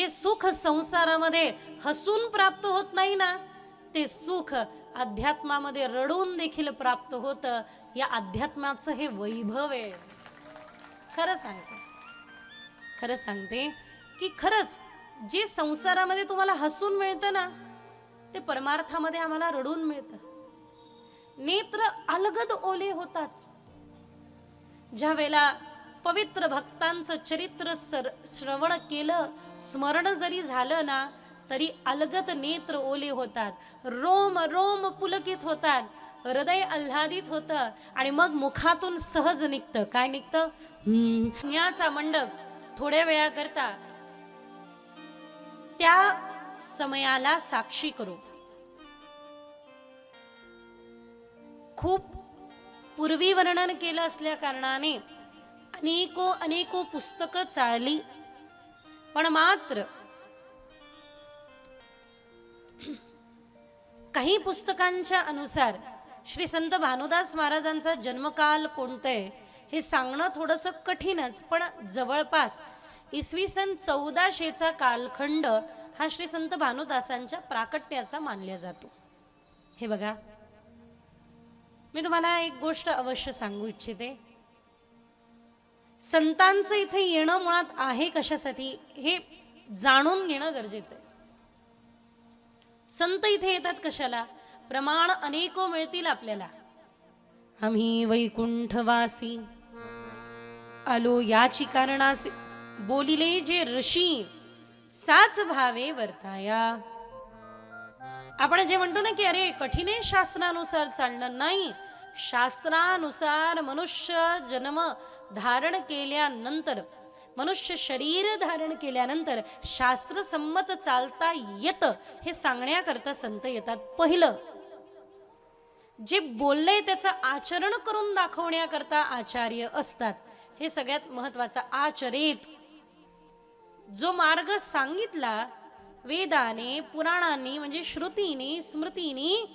सुख संसारामध्ये हसून प्राप्त होत नाही ना, ते सुख अध्यात्मामध्ये रडून देखील प्राप्त होतं. या अध्यात्माचं हे वैभव आहे. खरं सांगते की खरंच जे संसारामध्ये तुम्हाला हसून मिळतं ना, ते परमार्थामध्ये आम्हाला रडून मिळतं. नेत्र अलगद ओले होतात. ज्या वेळेला पवित्र भक्तांचं चरित्र श्रवण केलं, स्मरण जरी झालं ना, तरी अलगद नेत्र ओले होतात. रोम रोम पुलकित होतात. हृदय आल्हादित होतं. आणि मग मुखातून सहज निघतं. काय निघतं? याचा मंडप थोड्या वेळाकरता त्या समयाला साक्षी करू. खूप पूर्वी वर्णन केलं असल्या कारणाने अनेको पुस्तकं चाळली. पण मात्र काही पुस्तकांच्या अनुसार श्री संत भानुदास महाराजांचा जन्मकाल कोणता आहे हे सांगणं थोडंसं कठीणच, पण जवळपास इसवी सन 1400चा कालखंड हा श्री संत भानुदासांच्या प्राकट्याचा मानला जातो. हे बघा, मी तुम्हाला एक गोष्ट अवश्य सांगू इच्छिते. संतांचं इथे येणं मुळात आहे कशासाठी हे जाणून घेणं गरजेचं आहे. संत इथे येतात कशाला? प्रमाण अनेको मिळतील आपल्याला. आम्ही वैकुंठवासी आलो याची कारणासी, बोलिले जे ऋषी साच भावे वर्ताया. आपण जे म्हणतो ना की अरे कठीण आहे शास्त्रानुसार चालणं, नाही. शास्त्रानुसार मनुष्य जन्म धारण केल्यानंतर, मनुष्य शरीर धारण केल्यानंतर शास्त्रसंमत चालता येतं हे सांगण्याकरता संत येतात. पहिलं जे बोलले त्याचं आचरण करून दाखवण्याकरता आचार्य असतात. हे सगळ्यात महत्वाचं. आचरित जो मार्ग सांगितला वेदाने, पुराणांनी म्हणजे श्रुतीने, स्मृतीने,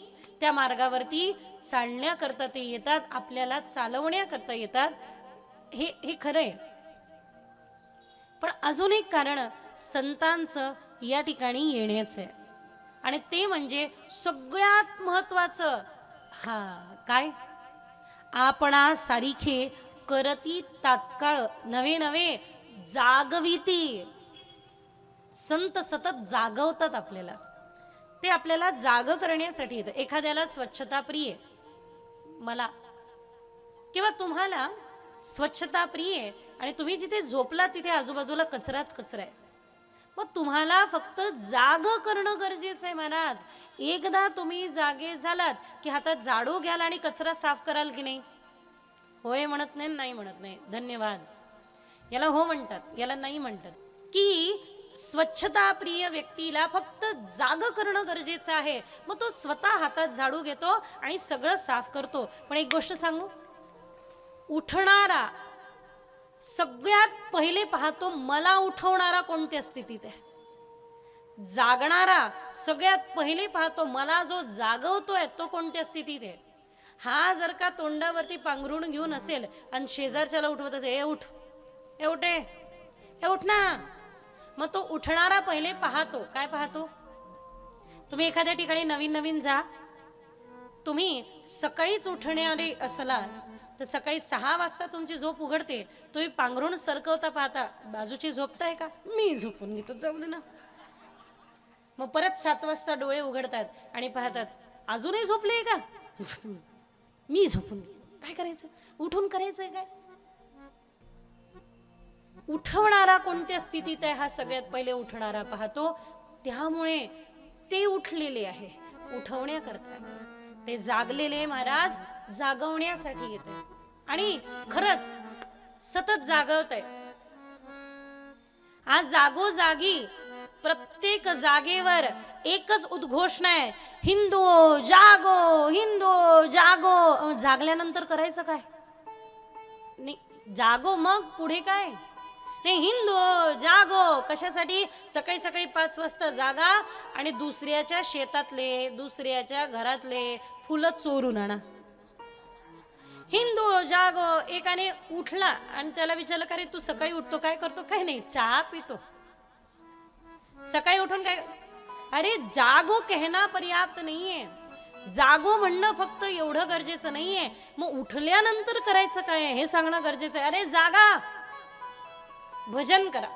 त्या मार्गावरती चालण्याकरता ते येतात. आपल्याला चालवण्याकरता येतात. हे खरं आहे. पण अजून एक कारण संतांचं या ठिकाणी येण्याचं आहे, आणि ते म्हणजे सगळ्यात महत्वाचं. काय? आपणा सारिखे करती तात्काळ नवे नवे जागविती. संत सतत जागवतात आपल्याला. ते आपल्याला जाग करण्यासाठी येतं. एखाद्याला स्वच्छता प्रिय, मला किंवा तुम्हाला स्वच्छता प्रिय आहे, आणि तुम्ही जिथे झोपला तिथे आजूबाजूला कचराच कचरा आहे. मग तुम्हाला फक्त जाग करणं गरजेचं आहे महाराज. एकदा तुम्ही जागे झालात की हातात झाडू घ्याल आणि कचरा साफ कराल की नाही? होय म्हणत नाही, नाही म्हणत नाही. धन्यवाद. याला हो म्हणतात, याला नाही म्हणतात. की स्वच्छता प्रिय व्यक्तीला फक्त जाग करणं गरजेचं आहे. मग तो स्वतः हातात झाडू घेतो आणि सगळं साफ करतो. पण एक गोष्ट सांगू, उठणारा सगळ्यात पहिले पाहतो मला उठवणारा कोणत्या स्थितीत आहे. जागणारा सगळ्यात पहिले पाहतो मला जो जागवतोय तो कोणत्या स्थितीत आहे. हा जर का तोंडावरती पांघरून घेऊन असेल आणि शेजारच्याला उठवत असेल, ए उठ, ए उठे, ए उठ ना, मग तो उठणारा पहिले पाहतो. काय पाहतो? तुम्ही एखाद्या ठिकाणी नवीन नवीन जा, तुम्ही सकाळीच उठणारे असला तर सकाळी 6 वाजता तुमची झोप उघडते. तुम्ही पांघरून सरकवता पाहता बाजूची झोपताय का? मी झोपून घेतो, जाऊ दे ना. मग परत 7 वाजता डोळे उघडतात आणि पाहतात अजूनही झोपले का? मी झोपून घेतो. काय करायचं? उठून करायचंय काय? उठवणारा कोणत्या स्थितीत आहे हा सगळ्यात पहिले उठणारा पाहतो. त्यामुळे ते उठलेले आहे उठवण्याकरता. ते जागलेले महाराज जागवण्यासाठी येत आहे. आणि खरंच सतत जागवत आहे. आज जागोजागी प्रत्येक जागेवर एकच उद्घोषणा आहे, हिंदू जागो, हिंदू जागो. जागल्यानंतर करायचं काय? नाही, जागो मग पुढे काय? हे हिंदू जागो. कशासाठी? सकाळी सकाळी 5 वाजता जागा आणि दुसऱ्याच्या शेतातले दुसऱ्याच्या घरातले फुलं चोरून आणा. हिंदू जागो. एकाने उठला आणि त्याला विचारलं का रे तू सकाळी उठतो काय करतो? काय नाही, चहा पितो. सकाळी उठून काय? अरे जागो कहना पर्याप्त नाहीये. जागो म्हणणं फक्त एवढं गरजेचं नाहीये. मग उठल्यानंतर करायचं काय हे सांगणं गरजेचं आहे. अरे जागा, भजन करा.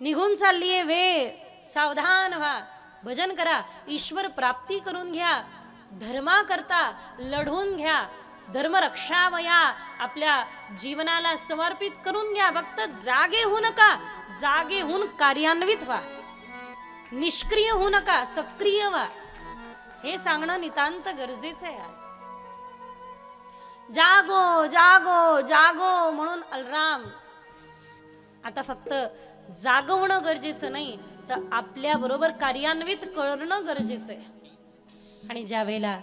निघून चाललीये वेळ, सावधान व्हा, भजन करा, ईश्वर प्राप्ती करून घ्या, धर्मा करता लढून घ्या, धर्म रक्षावया आपल्या जीवनाला समर्पित करून घ्या. फक्त जागे होऊ नका, जागे होऊन कार्यान्वित व्हा, निष्क्रिय होऊ नका, सक्रिय व्हा. हे सांगणं नितांत गरजेचं आहे आज. जागो जागो जागो म्हणून अल्राम. आता फक्त जागवणं गरजेचं नाही तर आपल्या बरोबर कार्यान्वित करणं गरजेचं आहे. आणि ज्या वेळेला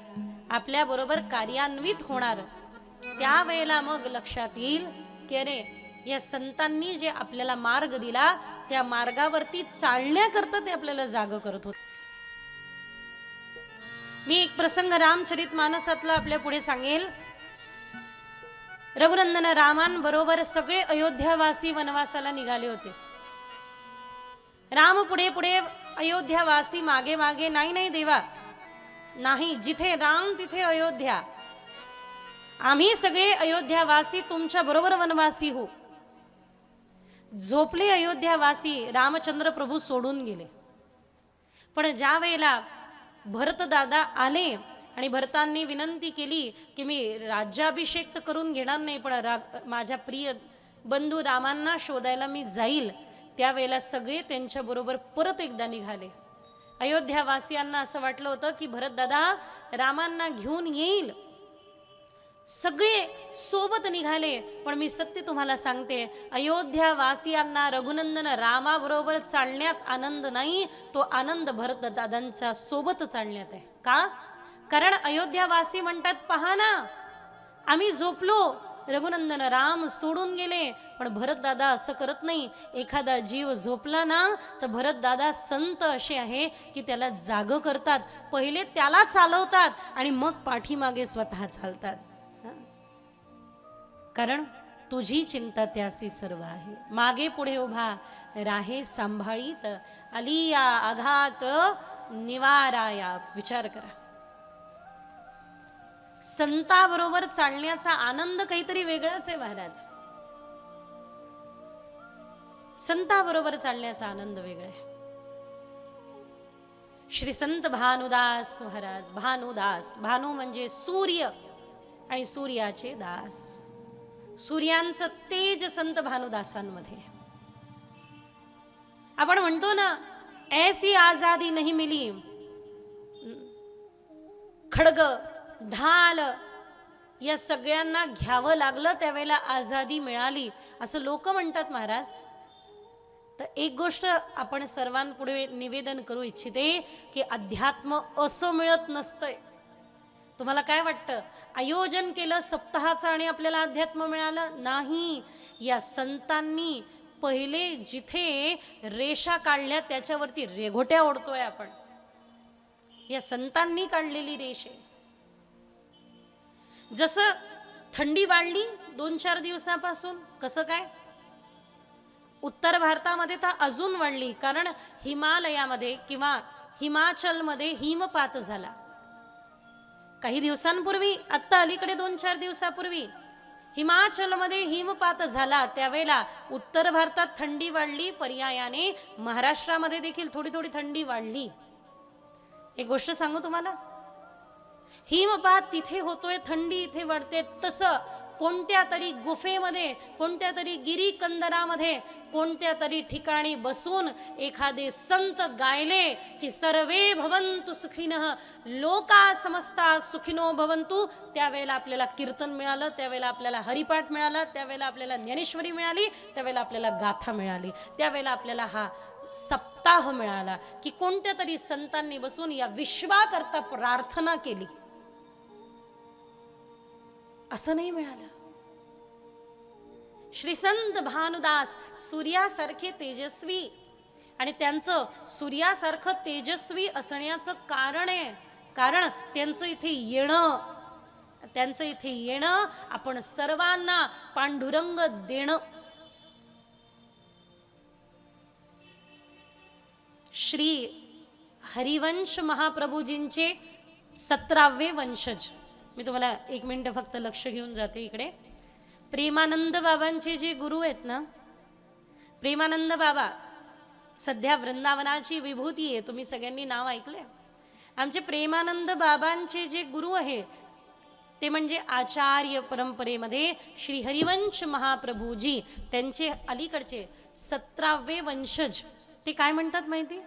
आपल्या बरोबर कार्यान्वित होणार त्यावेळेला मग लक्षात येईल की अरे या संतांनी जे आपल्याला मार्ग दिला त्या मार्गावरती चालण्याकरता ते आपल्याला जाग करत होते. मी एक प्रसंग रामचरित मानसातला आपल्या पुढे सांगेल. रघुनंदन रामांबरोबर सगळे अयोध्यावासी वनवासाला निघाले होते. राम पुढे पुढे, अयोध्यावासी मागे मागे. नाही नाही देवा, नाही, जिथे राम तिथे अयोध्या. आम्ही सगळे अयोध्यावासी तुमच्या बरोबर वनवासी हो. झोपले अयोध्यावासी, रामचंद्र प्रभू सोडून गेले. पण ज्या वेळेला भरत दादा आले आणि भरतांनी विनंती केली की मी राज्याभिषेक तर करून घेणार नाही पण माझ्या प्रिय बंधू रामांना शोधायला मी जाईल, त्यावेळेला सगळे त्यांच्या बरोबर परत एकदा निघाले. अयोध्यावासियांना असं वाटलं होतं की भरत दादा रामांना घेऊन येईल, सगळे सोबत निघाले. पण मी सत्य तुम्हाला सांगते, अयोध्यावासियांना रघुनंदन रामाबरोबर चालण्यात आनंद नाही, तो आनंद भरत दादांच्या सोबत चालण्यात आहे. का? कारण अयोध्यावासी म्हणतात पहा ना, आम्ही झोपलो, रघुनंदन राम सोडून गेले. पण भरत दादा असं करत नाही. एखादा जीव झोपला ना तर भरत दादा संत असे आहे की त्याला जाग करतात, पहिले त्याला चालवतात आणि मग पाठीमागे स्वतः चालतात. कारण तुझी चिंता त्यासी सर्व आहे, मागे पुढे उभा राहे सांभाळीत, आलिया आघात निवाराया. विचार करा, संताबरोबर चालण्याचा आनंद काहीतरी वेगळाच आहे महाराज. संताबरोबर चालण्याचा आनंद वेगळा आहे. श्री संत भानुदास महाराज. भानुदास, भानू म्हणजे सूर्य आणि सूर्याचे दास. सूर्यांचं तेज संत भानुदासांमध्ये. आपण म्हणतो ना, ऐसी आजादी नहीं मिली, खडग ढाल या सगळ्यांना घ्यावं लागलं त्यावेळेला आझादी मिळाली, असं लोक म्हणतात महाराज. तर एक गोष्ट आपण सर्वांपुढे निवेदन करू इच्छिते की अध्यात्म असं मिळत नसतंय. तुम्हाला काय वाटतं, आयोजन केलं सप्ताहाचं आणि आपल्याला अध्यात्म मिळालं? नाही. या संतांनी पहिले जिथे रेषा काढल्या त्याच्यावरती रेघोट्या ओढतोय आपण. या संतांनी काढलेली रेष आहे. जसं थंडी वाढली 2-4 दिवसापासून, कसं काय? उत्तर भारतामध्ये तर अजून वाढली, कारण हिमालयामध्ये किंवा हिमाचलमध्ये हिमपात झाला काही दिवसांपूर्वी. आत्ता अलीकडे 2-4 दिवसापूर्वी हिमाचलमध्ये हिमपात झाला, त्यावेळेला उत्तर भारतात थंडी वाढली, पर्यायाने महाराष्ट्रामध्ये देखील थोडी थोडी थंडी वाढली. एक गोष्ट सांगू तुम्हाला, हिमपात तिथे होतोय, थंडी इथे वाढते. तसं कोणत्या तरी गुफेमध्ये, कोणत्या तरी गिरी कंदरामध्ये, कोणत्या तरी ठिकाणी बसून एखादे संत गायले की सर्वे भवन्तु सुखिनः लोका समस्ता सुखिनो भवन्तु, त्यावेळेला आपल्याला कीर्तन मिळालं, त्यावेळेला आपल्याला हरिपाठ मिळाला, त्यावेळेला आपल्याला ज्ञानेश्वरी मिळाली, त्यावेळेला आपल्याला गाथा मिळाली, त्यावेळेला आपल्याला हा सप्ताह मिळाला की कोणत्या तरी संतांनी बसून या विश्वाकरता प्रार्थना केली. असं नाही मिळालं. श्री संत भानुदास सूर्यासारखे तेजस्वी, आणि त्यांचं सूर्यासारखं तेजस्वी असण्याचं कारण आहे, कारण त्यांचं इथे येणं आपण सर्वांना पांडुरंग देणं. श्री हरिवंश महाप्रभूजींचे 17वे वंशज. मी तुम्हाला 1 मिनिट फक्त लक्ष घेऊन जाते इकडे. प्रेमानंद बाबांचे जे गुरु आहेत ना, प्रेमानंद बाबा सध्या वृंदावनाची विभूती आहे, तुम्ही सगळ्यांनी नाव ऐकलंय. आमचे प्रेमानंद बाबांचे जे गुरु आहे ते म्हणजे आचार्य परंपरेमध्ये श्री हरिवंश महाप्रभूजी, त्यांचे अलीकडचे 17वे वंशज. ते काय म्हणतात माहिती?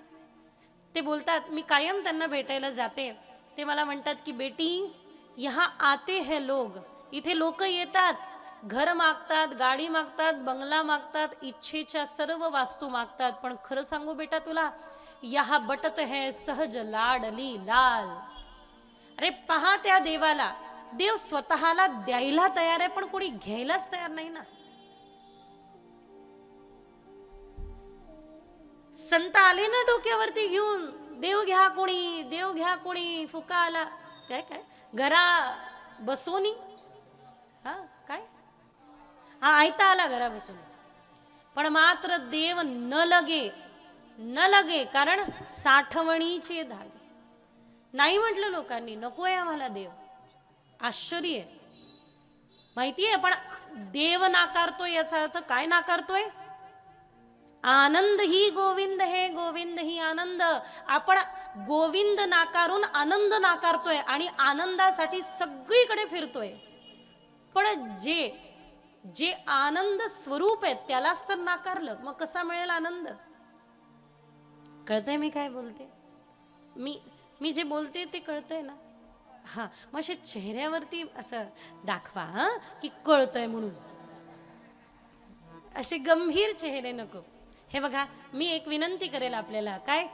ते बोलतात, मी कायम त्यांना भेटायला जाते, ते मला म्हणतात की बेटी यहाँ आते हैं लोग, इथे लोक येतात, घर मागतात, गाडी मागतात, बंगला मागतात, इच्छेच्या सर्व वास्तू मागतात, पण खरं सांगू बेटा तुला, यहाँ बटत है सहज लाडली लाल. अरे पहा त्या देवाला, देव स्वतःला द्यायला तयार आहे, पण कोणी घ्यायलाच तयार नाही ना. संत आले ना डोक्यावरती घेऊन, देव घ्या कोणी, देव घ्या कोणी, फुका आला काय काय घरा बसवणी, हा काय हा आयता आला घरा बसून, पण मात्र देव न लगे, कारण साठवणीचे धागे. नाही म्हटलं लोकांनी, नकोय आम्हाला देव. आश्चर्य माहितीये, पण देव नाकारतोय याचा अर्थ काय नाकारतोय? आनंद ही गोविंद हे, गोविंद ही आनंद. आपण गोविंद नाकारून आनंद नाकारतोय आणि आनंदासाठी सगळीकडे फिरतोय. पण जे आनंद स्वरूप आहे त्यालाच तर नाकारलं, मग कसा मिळेल आनंद? कळतंय मी काय बोलते? मी जे बोलते ते कळतंय ना? हा, मग असे चेहऱ्यावरती असं दाखवा हा की कळतंय म्हणून, असे गंभीर चेहरे नको. हे बघा, मी एक विनंती करेल आपल्याला, काय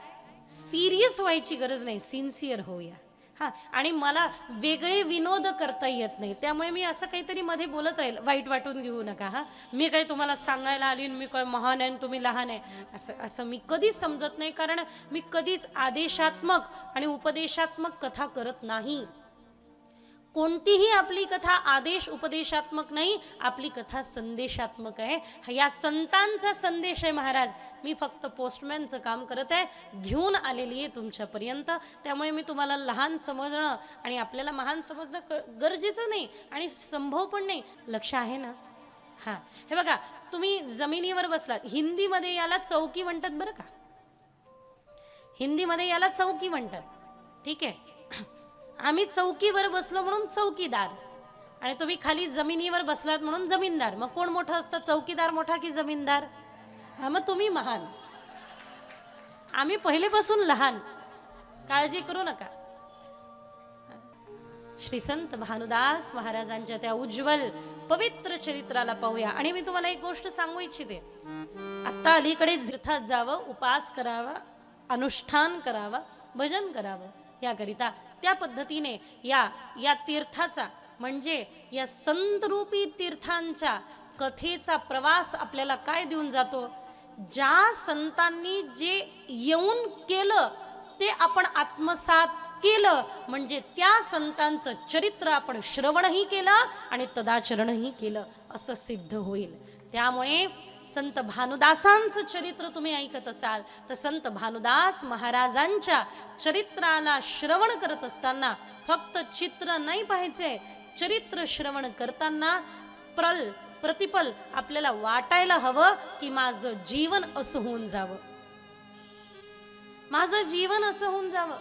सिरियस व्हायची गरज नाही, सिन्सिअर होऊया. हा, आणि मला वेगळे विनोद करता येत नाही, त्यामुळे मी असं काहीतरी मध्ये बोलत राहील, वाईट वाटून घेऊ नका. हा, मी काही तुम्हाला सांगायला आली, मी काय महान आहे तुम्ही लहान आहे असं मी कधीच समजत नाही, कारण मी कधीच आदेशात्मक आणि उपदेशात्मक कथा करत नाही. कोणतीही आपली कथा आदेश उपदेशात्मक नाही, आपली कथा संदेशात्मक आहे. या संतांचा संदेश आहे महाराज. मी फक्त पोस्टमॅनचं काम करत आहे, घेऊन आलेली आहे तुमच्यापर्यंत. त्यामुळे मी तुम्हाला लहान समजणं आणि आपल्याला महान समजणं गरजेचं नाही आणि संभव पण नाही. लक्ष आहे ना? हां, हे बघा, तुम्ही जमिनीवर बसलात, हिंदीमध्ये याला चौकी म्हणतात बरं का, हिंदीमध्ये याला चौकी म्हणतात. ठीक आहे, आम्ही चौकीवर बसलो म्हणून चौकीदार, आणि तुम्ही खाली जमिनीवर बसलात म्हणून जमीनदार. मग कोण मोठं असतं, चौकीदार मोठा की जमीनदार? हा, मग तुम्ही महान, आम्ही पहिलेपासून लहान, काळजी करू नका. श्री संत भानुदास महाराजांच्या त्या उज्ज्वल पवित्र चरित्राला पाहूया. आणि मी तुम्हाला एक गोष्ट सांगू इच्छिते, आता अलीकडे तीर्थात जावं, उपास करावा, अनुष्ठान करावा, भजन करावं, याकरिता त्या पद्धतीने या तीर्थाचा म्हणजे या संतरूपी तीर्थांच्या कथेचा प्रवास आपल्याला काय देऊन जातो? ज्या संतांनी जे येऊन केलं ते आपण आत्मसात केलं, म्हणजे त्या संतांचं चरित्र आपण श्रवणही केलं आणि तदाचरणही केलं असं सिद्ध होईल. त्यामुळे संत भानुदासांचं चरित्र तुम्ही ऐकत असाल तर संत भानुदास महाराजांच्या चरित्राला श्रवण करत असताना फक्त चित्र नाही पाहायचे, चरित्र श्रवण करताना प्रतिपल आपल्याला वाटायला हवं की माझं जीवन असं होऊन जावं, माझं जीवन असं होऊन जावं,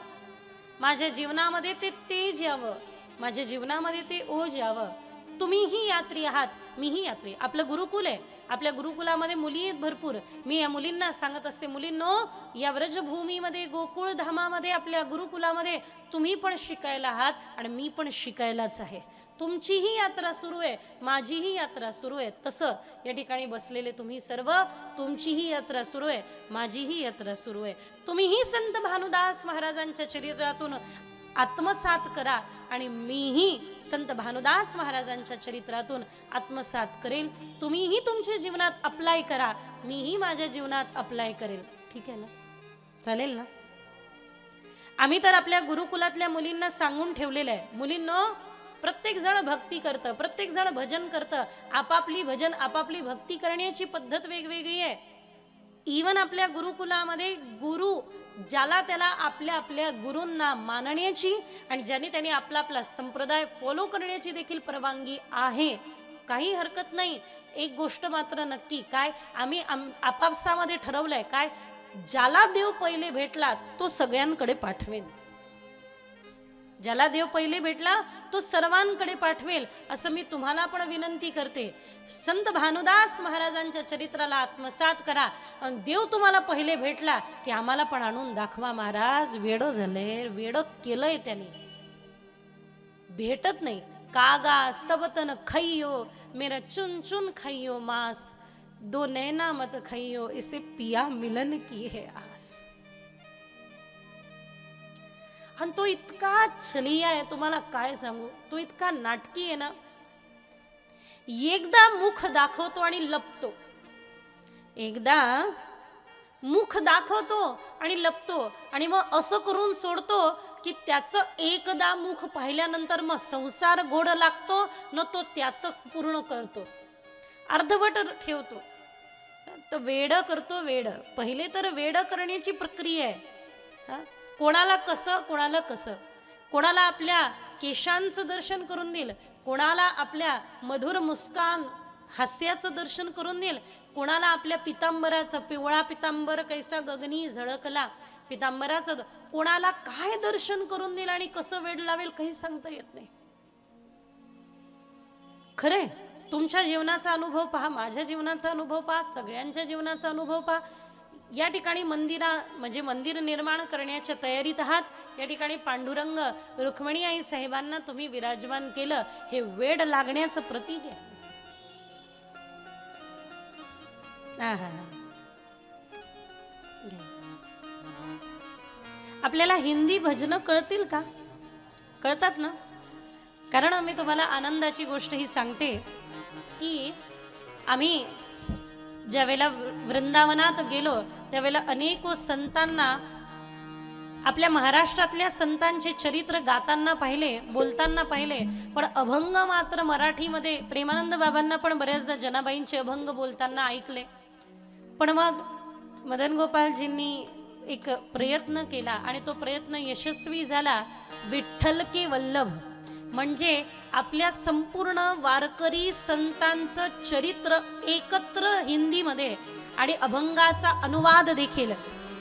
माझ्या जीवनामध्ये ते तेज यावं, माझ्या जीवनामध्ये ते ओज यावं. तुम्हीही यात्री आहात, मीही यात्री. आपलं गुरुकुल आहे, आपल्या गुरुकुलामध्ये मुली आहेत भरपूर. मी या मुलींना सांगत असते, मुलींनो, या व्रजभूमीमध्ये गोकुळ धामामध्ये आपल्या गुरुकुलामध्ये तुम्ही पण शिकायला आहात आणि मी पण शिकायलाच आहे. तुमचीही यात्रा सुरू आहे, माझीही यात्रा सुरू आहे. तसं या ठिकाणी बसलेले तुम्ही सर्व, तुमचीही यात्रा सुरू आहे, माझीही यात्रा सुरू आहे. तुम्हीही संत भानुदास महाराजांच्या चरित्रातून आत्मसात करा आणि मीही संत भानुदास महाराजांच्या चरित्रातून आत्मसात करेन. तुम्हीही तुमच्या जीवनात अप्लाय करा, मीही माझ्या जीवनात अप्लाय करेल. ठीक आहे ना? चालेल ना? आम्ही तर आपल्या गुरुकुलातल्या मुलींना सांगून ठेवलेलं आहे, मुलींनो प्रत्येक जण भक्ती करतं, प्रत्येक जण भजन करतं, आपापली भजन आपापली भक्ती करण्याची पद्धत वेगवेगळी आहे. इवन आपल्या गुरुकुलामध्ये गुरु ज्याला त्याला आपल्या आपल्या गुरूंना मानण्याची आणि ज्याने त्याने आपला आपला संप्रदाय फॉलो करण्याची देखील परवानगी आहे, काही हरकत नाही. एक गोष्ट मात्र नक्की, काय आम्ही आपापसामध्ये ठरवलंय, काय ज्याला देव पहिले भेटला तो सगळ्यांकडे पाठवेल, ज्याला देव पहिले भेटला तो सर्वांकडे पाठवेल, असं मी तुम्हाला पण विनंती करते. संत भानुदास महाराजांच्या चरित्राला आत्मसात करा आणि देव तुम्हाला पहिले भेटला की आम्हाला पण आणून दाखवा. महाराज वेडो झाले, वेडो केलंय त्यांनी, भेटत नाही. कागा सबतन खइयो मेरा चुन चुन खइयो मांस, दो नैना मत खइयो इसे पिया मिलन की है आस. आणि तो इतका छलिया आहे, तुम्हाला काय सांगू, तो इतका नाटकी आहे ना. एकदा मुख दाखवतो आणि लपतो, एकदा मुख दाखवतो आणि लपतो आणि मग असं करून सोडतो की त्याचं एकदा मुख पाहिल्यानंतर मग संसार गोड लागतो न तो त्याचं पूर्ण करतो, अर्धवट ठेवतो. तर वेड करतो वेड. पहिले तर वेड करण्याची प्रक्रिया आहे. कोणाला कसं, कोणाला कसं, कोणाला आपल्या केशांचं दर्शन करून देईल, कोणाला आपल्या मधुर मुस्कान हास्याचं दर्शन करून देईल, कोणाला आपल्या पितांबराचं, पिवळा पितांबर कैसा गगनी झळकला पितांबराचं, कोणाला काय दर्शन करून देईल आणि कसं वेड लावेल काही सांगता येत नाही. खरे तुमच्या जीवनाचा अनुभव पहा, माझ्या जीवनाचा अनुभव पहा, सगळ्यांच्या जीवनाचा अनुभव पहा. या ठिकाणी म्हणजे मंदिर निर्माण करण्याच्या तयारीत आहात. या ठिकाणी पांडुरंग रुक्मिणी आई साहेबांना तुम्ही विराजमान केलं, हे वेड लागण्याचं प्रतीक आहे. आपल्याला हिंदी भजनं कळतील का? कळतात ना? कारण मी तुम्हाला आनंदाची गोष्ट ही सांगते की आम्ही ज्यावेळेला वृंदावनात गेलो त्यावेळेला अनेक संतांना, आपल्या महाराष्ट्रातल्या संतांचे चरित्र गाताना पाहिले, बोलताना पाहिले, पण अभंग मात्र मराठीमध्ये प्रेमानंद बाबांना पण बऱ्याचदा जनाबाईंचे अभंग बोलताना ऐकले. पण मग मदन गोपालजींनी एक प्रयत्न केला आणि तो प्रयत्न यशस्वी झाला. विठ्ठल के वल्लभ म्हणजे आपल्या संपूर्ण वारकरी संतांचं चरित्र एकत्र हिंदीमध्ये आणि अभंगाचा अनुवाद देखील,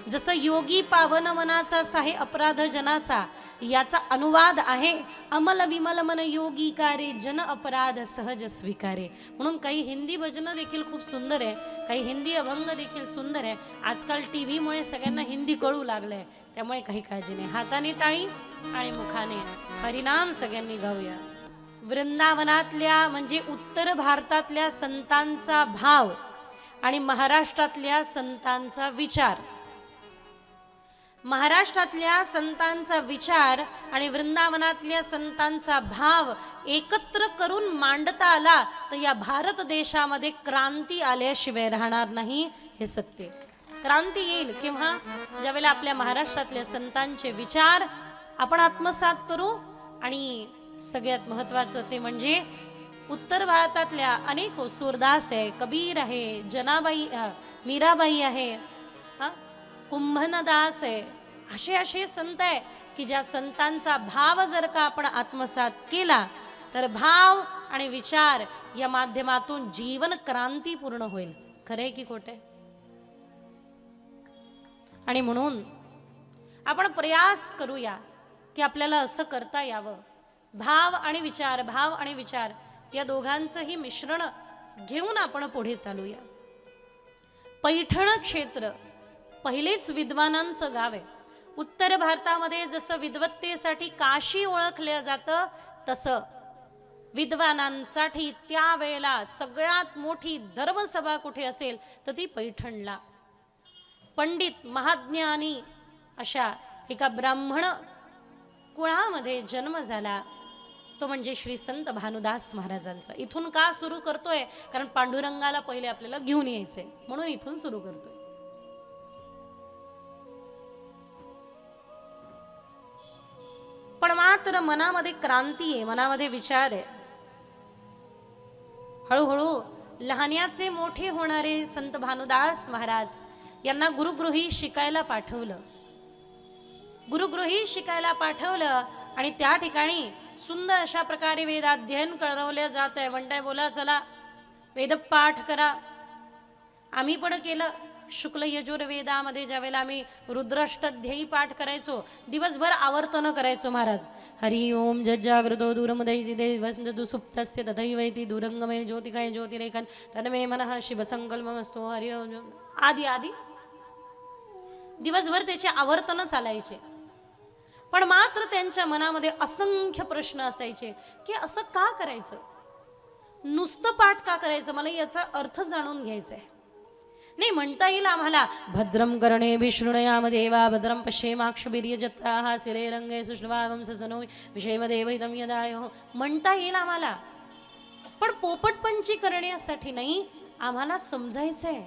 जसं योगी पावन मनाचा साहे अपराध जनाचा, याचा अनुवाद आहे अमल विमल मन योगी कारे जन अपराध सहज स्वीकारे. म्हणून काही हिंदी भजनं देखील खूप सुंदर आहे, काही हिंदी अभंग देखील सुंदर आहे. आजकाल TV मुळे सगळ्यांना हिंदी कळू लागलंय, त्यामुळे काही काळजी नाही. हाताने टाळी आणि मुखाने हरिनाम सगळ्यांनी गाऊया. वृंदावनातल्या म्हणजे उत्तर भारतातल्या संतांचा भाव आणि महाराष्ट्रातल्या संतांचा विचार, महाराष्ट्रातल्या संतांचा विचार आणि वृंदावनातल्या संतांचा भाव एकत्र करून मांडता आला तर या भारत देशामध्ये क्रांती आल्याशिवाय राहणार नाही, हे सत्य. क्रांती येईल केव्हा? ज्यावेळेला आपल्या महाराष्ट्रातल्या संतांचे विचार आपण आत्मसात करू. आणि सगळ्यात महत्त्वाचं ते म्हणजे उत्तर भारतातल्या अनेक, सूरदास आहे, कबीर आहे, जनाबाई, मीराबाई आहे, कुंभनदास आहे, असे संत आहे की ज्या संतांचा भाव जर का आपण आत्मसात केला तर भाव आणि विचार या माध्यमातून जीवन क्रांती पूर्ण होईल. खरे की खोटे? आणि म्हणून आपण प्रयास करूया की आपल्याला असं करता यावं. भाव आणि विचार, भाव आणि विचार या दोघांचंही मिश्रण घेऊन आपण पुढे चालूया. पैठण क्षेत्र पहिलेच विद्वानांचं गाव आहे. उत्तर भारतामध्ये जसं विद्वत्तेसाठी काशी ओळखलं जातं तसं विद्वानांसाठी त्यावेळेला सगळ्यात मोठी धर्मसभा कुठे असेल तर ती पैठणला. पंडित महाज्ञानी अशा एका ब्राह्मण कुळामध्ये जन्म झाला तो म्हणजे श्री संत भानुदास महाराजांचा. इथून का सुरू करतोय? कारण पांडुरंगाला पहिले आपल्याला घेऊन यायचंय, म्हणून इथून सुरू करतोय. पण मात्र मनामध्ये क्रांती आहे, मनामध्ये विचार आहे. हळूहळू लहान्याचे मोठे होणारे संत भानुदास महाराज यांना गुरुगृही शिकायला पाठवलं. गुरुगृही शिकायला पाठवलं आणि त्या ठिकाणी सुंदर अशा प्रकारे वेदाध्ययन करवले जात आहे. म्हणताय बोला चला वेदपाठ करा. आम्ही पण केलं. शुक्ल यजुर्वेदामध्ये ज्यावेळेला आम्ही रुद्राष्टध्यायी पाठ करायचो, दिवसभर आवर्तन करायचो. महाराज हरि ओम जज्जागृतो दूरमुदैसी देवस्तु सुप्तस्य तथैवैति दूरंगमय ज्योतिकाय ज्योतिरेकन तन्मे मनः शिवसंकल्पमस्तु हरि ओम आदि आदि दिवसभर त्याचे आवर्तन चालायचे. पण मात्र त्यांच्या मनामध्ये असंख्य प्रश्न असायचे की असं का करायचं, नुसतं पाठ का करायचं, मला याचा अर्थ जाणून घ्यायचा आहे. नाही म्हणता येईल आम्हाला भद्रम कर्णे विष्णुयाम देवा भद्रम पश्येमाक्षभिर्यजत्राः शिरे रंगे सुष्णवागम ससनो विषयमदेव इदं यदायो म्हणता येईल आम्हाला. पण पोपटपंची करण्यासाठी नाही, आम्हाला समजायचंय,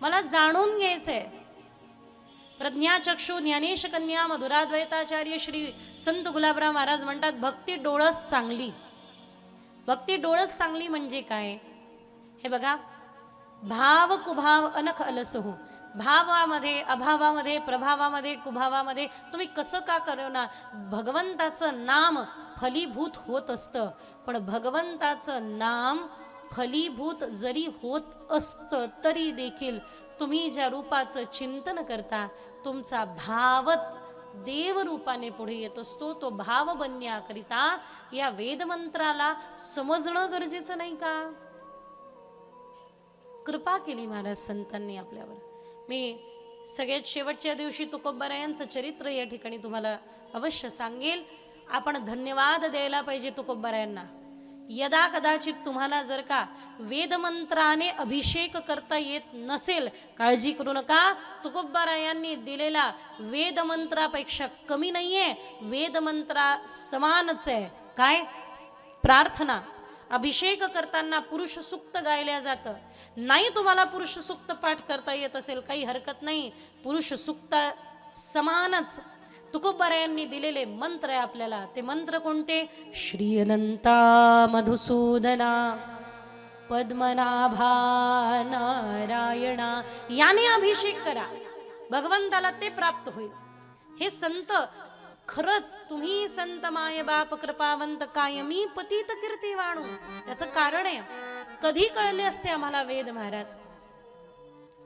मला जाणून घ्यायचंय. प्रज्ञाचक्षु ज्ञानेश कन्या मधुराद्वैताचार्य श्री संत गुलाबराव महाराज म्हणतात भक्ती डोळस चांगली. भक्ती डोळस चांगली म्हणजे काय? हे बघा, भाव कुभाव अनख अलसहू. भावामध्ये अभावामध्ये प्रभावामध्ये कुभावामध्ये तुम्ही कसं का करो ना, भगवंताचं नाम फलीभूत होत असतं. पण भगवंताचं नाम फलीभूत जरी होत असतं तरी देखील तुम्ही ज्या रूपाचं चिंतन करता तुमचा भावच देवरूपाने पुढे येत असतो. तो भाव बनण्याकरिता या वेदमंत्राला समजणं गरजेचं नाही का? कृपा केली महाराज संतांनी आपल्यावर. मी सगळ्यात शेवटच्या दिवशी तुकोबारायांचं चरित्र या ठिकाणी तुम्हाला अवश्य सांगेल. आपण धन्यवाद द्यायला पाहिजे तुकोबारायांना. यदा कदाचित तुम्हाला जर का वेदमंत्राने अभिषेक करता येत नसेल, काळजी करू नका. तुकोबारायांनी दिलेला वेदमंत्रापेक्षा कमी नाहीये, वेदमंत्रा समानच आहे. काय? प्रार्थना. अभिषेक करताना पुरुष सूक्त गायल्या जातं. नाही तुम्हाला पुरुष सूक्त पाठ करता येत असेल काही हरकत नाही, पुरुष सूक्त समानच तुकोबारायांनी दिलेले मंत्र आहे आपल्याला. ते मंत्र कोणते? श्री अनंता मधुसूदना पद्मनाभा नारायणा. याने अभिषेक करा, भगवंताला ते प्राप्त होईल. हे संत खरंच तुम्ही संत माय बाप कृपावंत कायमी पतित कीर्ती वाणू. त्याचं कारण आहे, कधी कळले असते आम्हाला वेद महाराज,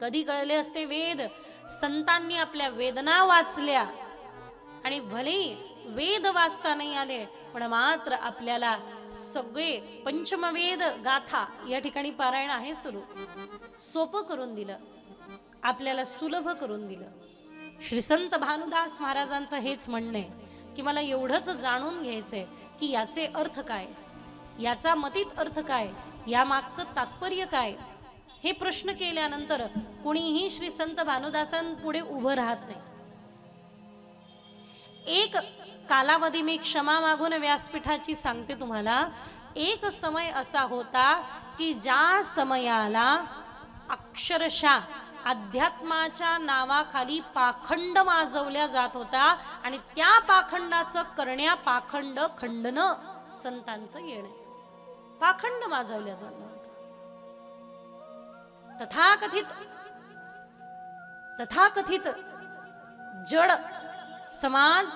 कधी कळले असते वेद. संतांनी आपल्या वेदना वाचल्या आणि भले वेद वाचता नाही आले पण मात्र आपल्याला सगळे पंचमवेद गाथा या ठिकाणी पारायण आहे सुरू, सोपं करून दिलं, आपल्याला सुलभ करून दिलं. श्री संत भानुदास महाराजांचं हेच म्हणणं आहे की मला एवढंच जाणून घ्यायचंय की याचे अर्थ काय, याचा मतीत अर्थ काय, या मागचं तात्पर्य काय. हे प्रश्न केल्यानंतर कोणीही श्री संत भानुदासांपुढे उभं राहत नाही. एक कालावधी मी क्षमा मागून व्यासपीठाची सांगते तुम्हाला. एक समय असा होता की ज्या समयाला अक्षरशः अध्यात्माच्या नावाखाली पाखंड माजवल्या जात होता आणि त्या पाखंडाचं करण्या पाखंड खंडन संतांचं येणं. पाखंड माजवल्या जात होता. तथाकथित जड समाज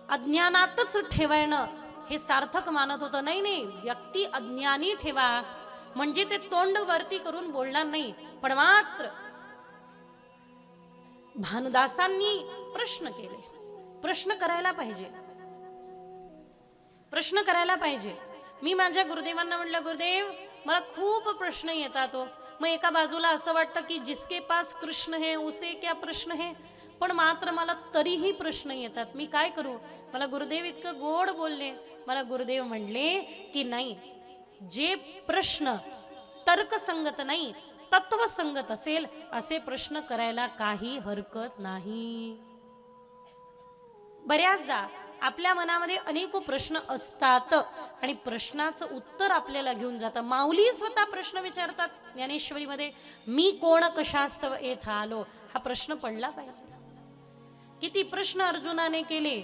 अज्ञानातच ठेवणं हे सार्थक मानत होतं. नाही, व्यक्ती अज्ञानी ठेवा म्हणजे ते तोंड वरती करून बोलणार नाही. पण मात्र भानुदासांनी प्रश्न केले. प्रश्न करायला पाहिजे, प्रश्न करायला पाहिजे. मी माझ्या गुरुदेवांना म्हटलं, गुरुदेव मला खूप प्रश्न येतात हो. मग एका बाजूला असं वाटतं की जिसके पास कृष्ण है उसे क्या प्रश्न है, पण मात्र मला तरीही प्रश्न येतात. मी काय करू? मला गुरुदेव इतकं गोड बोलले. मला गुरुदेव म्हणले की नाही, जे प्रश्न तर्कसंगत नाही तत्वसंगत असेल असे प्रश्न करायला काही हरकत नाही. बऱ्याचदा आपल्या मनामध्ये अनेक प्रश्न असतात आणि प्रश्नाचं उत्तर आपल्याला घेऊन जातं. माऊली स्वतः प्रश्न विचारतात ज्ञानेश्वरीमध्ये, मी कोण कशास्तव येथ आलो. हा प्रश्न पडला पाहिजे. किती प्रश्न अर्जुनाने केले.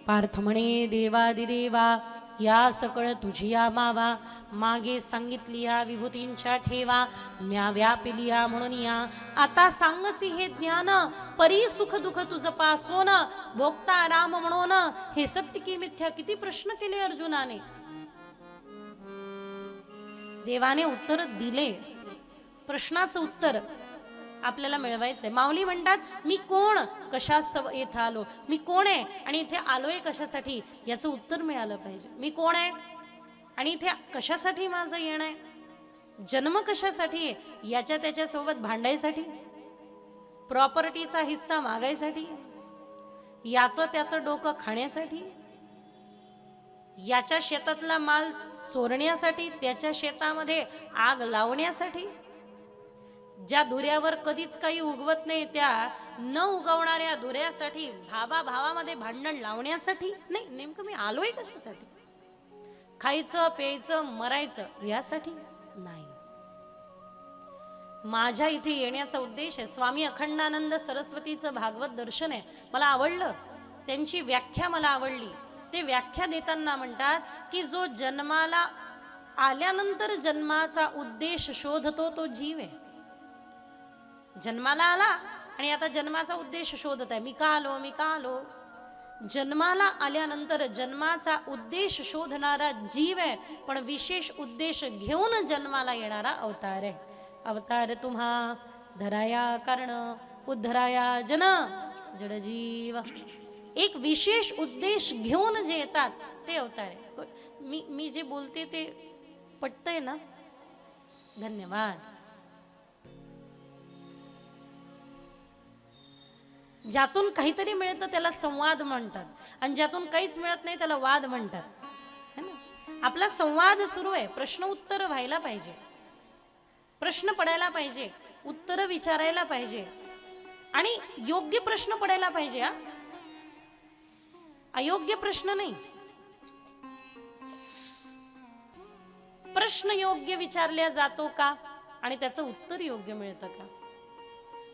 पार्थ म्हणे, देवादिदेवा या सकळ तुझी या मावा, मागे सांगितली या विभूतींच्या ठेवा, म्या व्यापिली या म्हणून या, आता सांगसी हे ज्ञान, परी सुख दुःख तुझ पासोन, भोगता राम म्हणून, हे सत्य की मिथ्या. किती प्रश्न केले अर्जुनाने. देवाने उत्तर दिले. प्रश्नाचं उत्तर आपल्याला मिळवायचंय. माऊली म्हणतात, मी कोण कशास्तव येथे आलो. मी कोण आहे आणि इथे आलोय कशासाठी, याचं उत्तर मिळालं पाहिजे. मी कोण आहे आणि इथे कशासाठी माझं येणं आहे, जन्म कशासाठी आहे, याच्या त्याच्यासोबत भांडायसाठी, प्रॉपर्टीचा हिस्सा मागायसाठी, याचं त्याचं डोकं खाण्यासाठी, याच्या शेतातला माल चोरण्यासाठी, त्याच्या शेतामध्ये आग लावण्यासाठी, ज्या धुऱ्यावर कधीच काही उगवत नाही त्या न उगवणाऱ्या धुऱ्यासाठी, भावामध्ये भांडण लावण्यासाठी नाही. नेमकं मी आलोय कशासाठी, खायचं प्यायचं मरायचं यासाठी नाही. माझ्या इथे येण्याचा उद्देश आहे. स्वामी अखंडानंद सरस्वतीचं भागवत दर्शन आहे, मला आवडलं. त्यांची व्याख्या मला आवडली. ते व्याख्या देताना म्हणतात की जो जन्माला आल्यानंतर जन्माचा उद्देश शोधतो तो जीव आहे. जन्माला आला आणि आता जन्माचा उद्देश शोधत आहे. मी का आलो, मी का आलो. जन्माला आल्यानंतर जन्माचा उद्देश शोधणारा जीव आहे, पण विशेष उद्देश घेऊन जन्माला येणारा अवतार आहे. अवतार तुम्हा धराया कारण उद्धराया जन जडजीव. एक विशेष उद्देश घेऊन जे येतात ते अवतार आहे. मी जे बोलते ते पटतंय ना. धन्यवाद. ज्यातून काहीतरी मिळतं त्याला संवाद म्हणतात आणि ज्यातून काहीच मिळत नाही त्याला वाद म्हणतात, है ना. आपला संवाद सुरू आहे. प्रश्न उत्तर व्हायला पाहिजे, प्रश्न पडायला पाहिजे, उत्तर विचारायला पाहिजे आणि योग्य प्रश्न पडायला पाहिजे. अयोग्य प्रश्न नाही. प्रश्न योग्य विचारला जातो का आणि त्याचं उत्तर योग्य मिळतं का.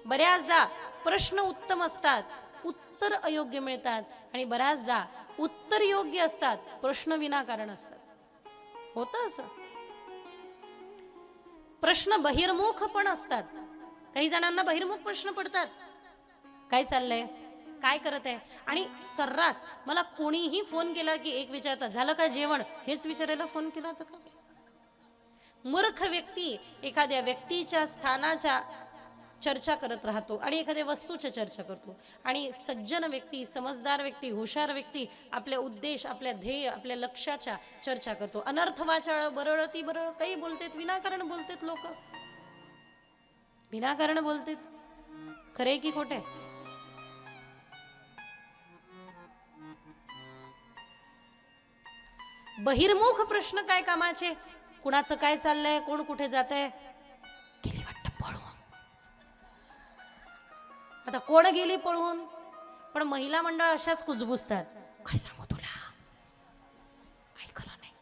बऱ्याचदा प्रश्न उत्तम असतात, उत्तर अयोग्य मिळतात आणि बऱ्याचदा उत्तर योग्य असतात, प्रश्न विनाकारण असतात. होतं असं. प्रश्न बहिर्मुख पण असतात. काही जणांना बहिर्मुख प्रश्न पडतात. काय चाललंय, काय करत आहे. आणि सर्रास मला कोणीही फोन केला की एक विचारतात, झालं का जेवण, हेच विचारायला फोन केला होता का. मूर्ख व्यक्ती एखाद्या व्यक्तीच्या स्थानाच्या चर्चा करत राहतो आणि एखाद्या वस्तूची चर्चा करतो. आणि सज्जन व्यक्ती, समजदार व्यक्ती, हुशार व्यक्ती आपले उद्देश, आपल्या ध्येय, आपल्या लक्ष्याच्या चर्चा करतो. अनर्थवाचाळ बरळती बरळ काही बोलतेत, विनाकारण बोलतेत लोक, विनाकारण बोलतेत. खरे की खोटे. बहिर्मुख प्रश्न काय कामाचे. कुणाचं काय चाललंय, कोण कुठे जात आहे, गेली वाटतं पळून. आता कोण गेली पळून. पण महिला मंडळ अशाच कुजबुजतात, काय सांगू तुला, काही खरं नाही.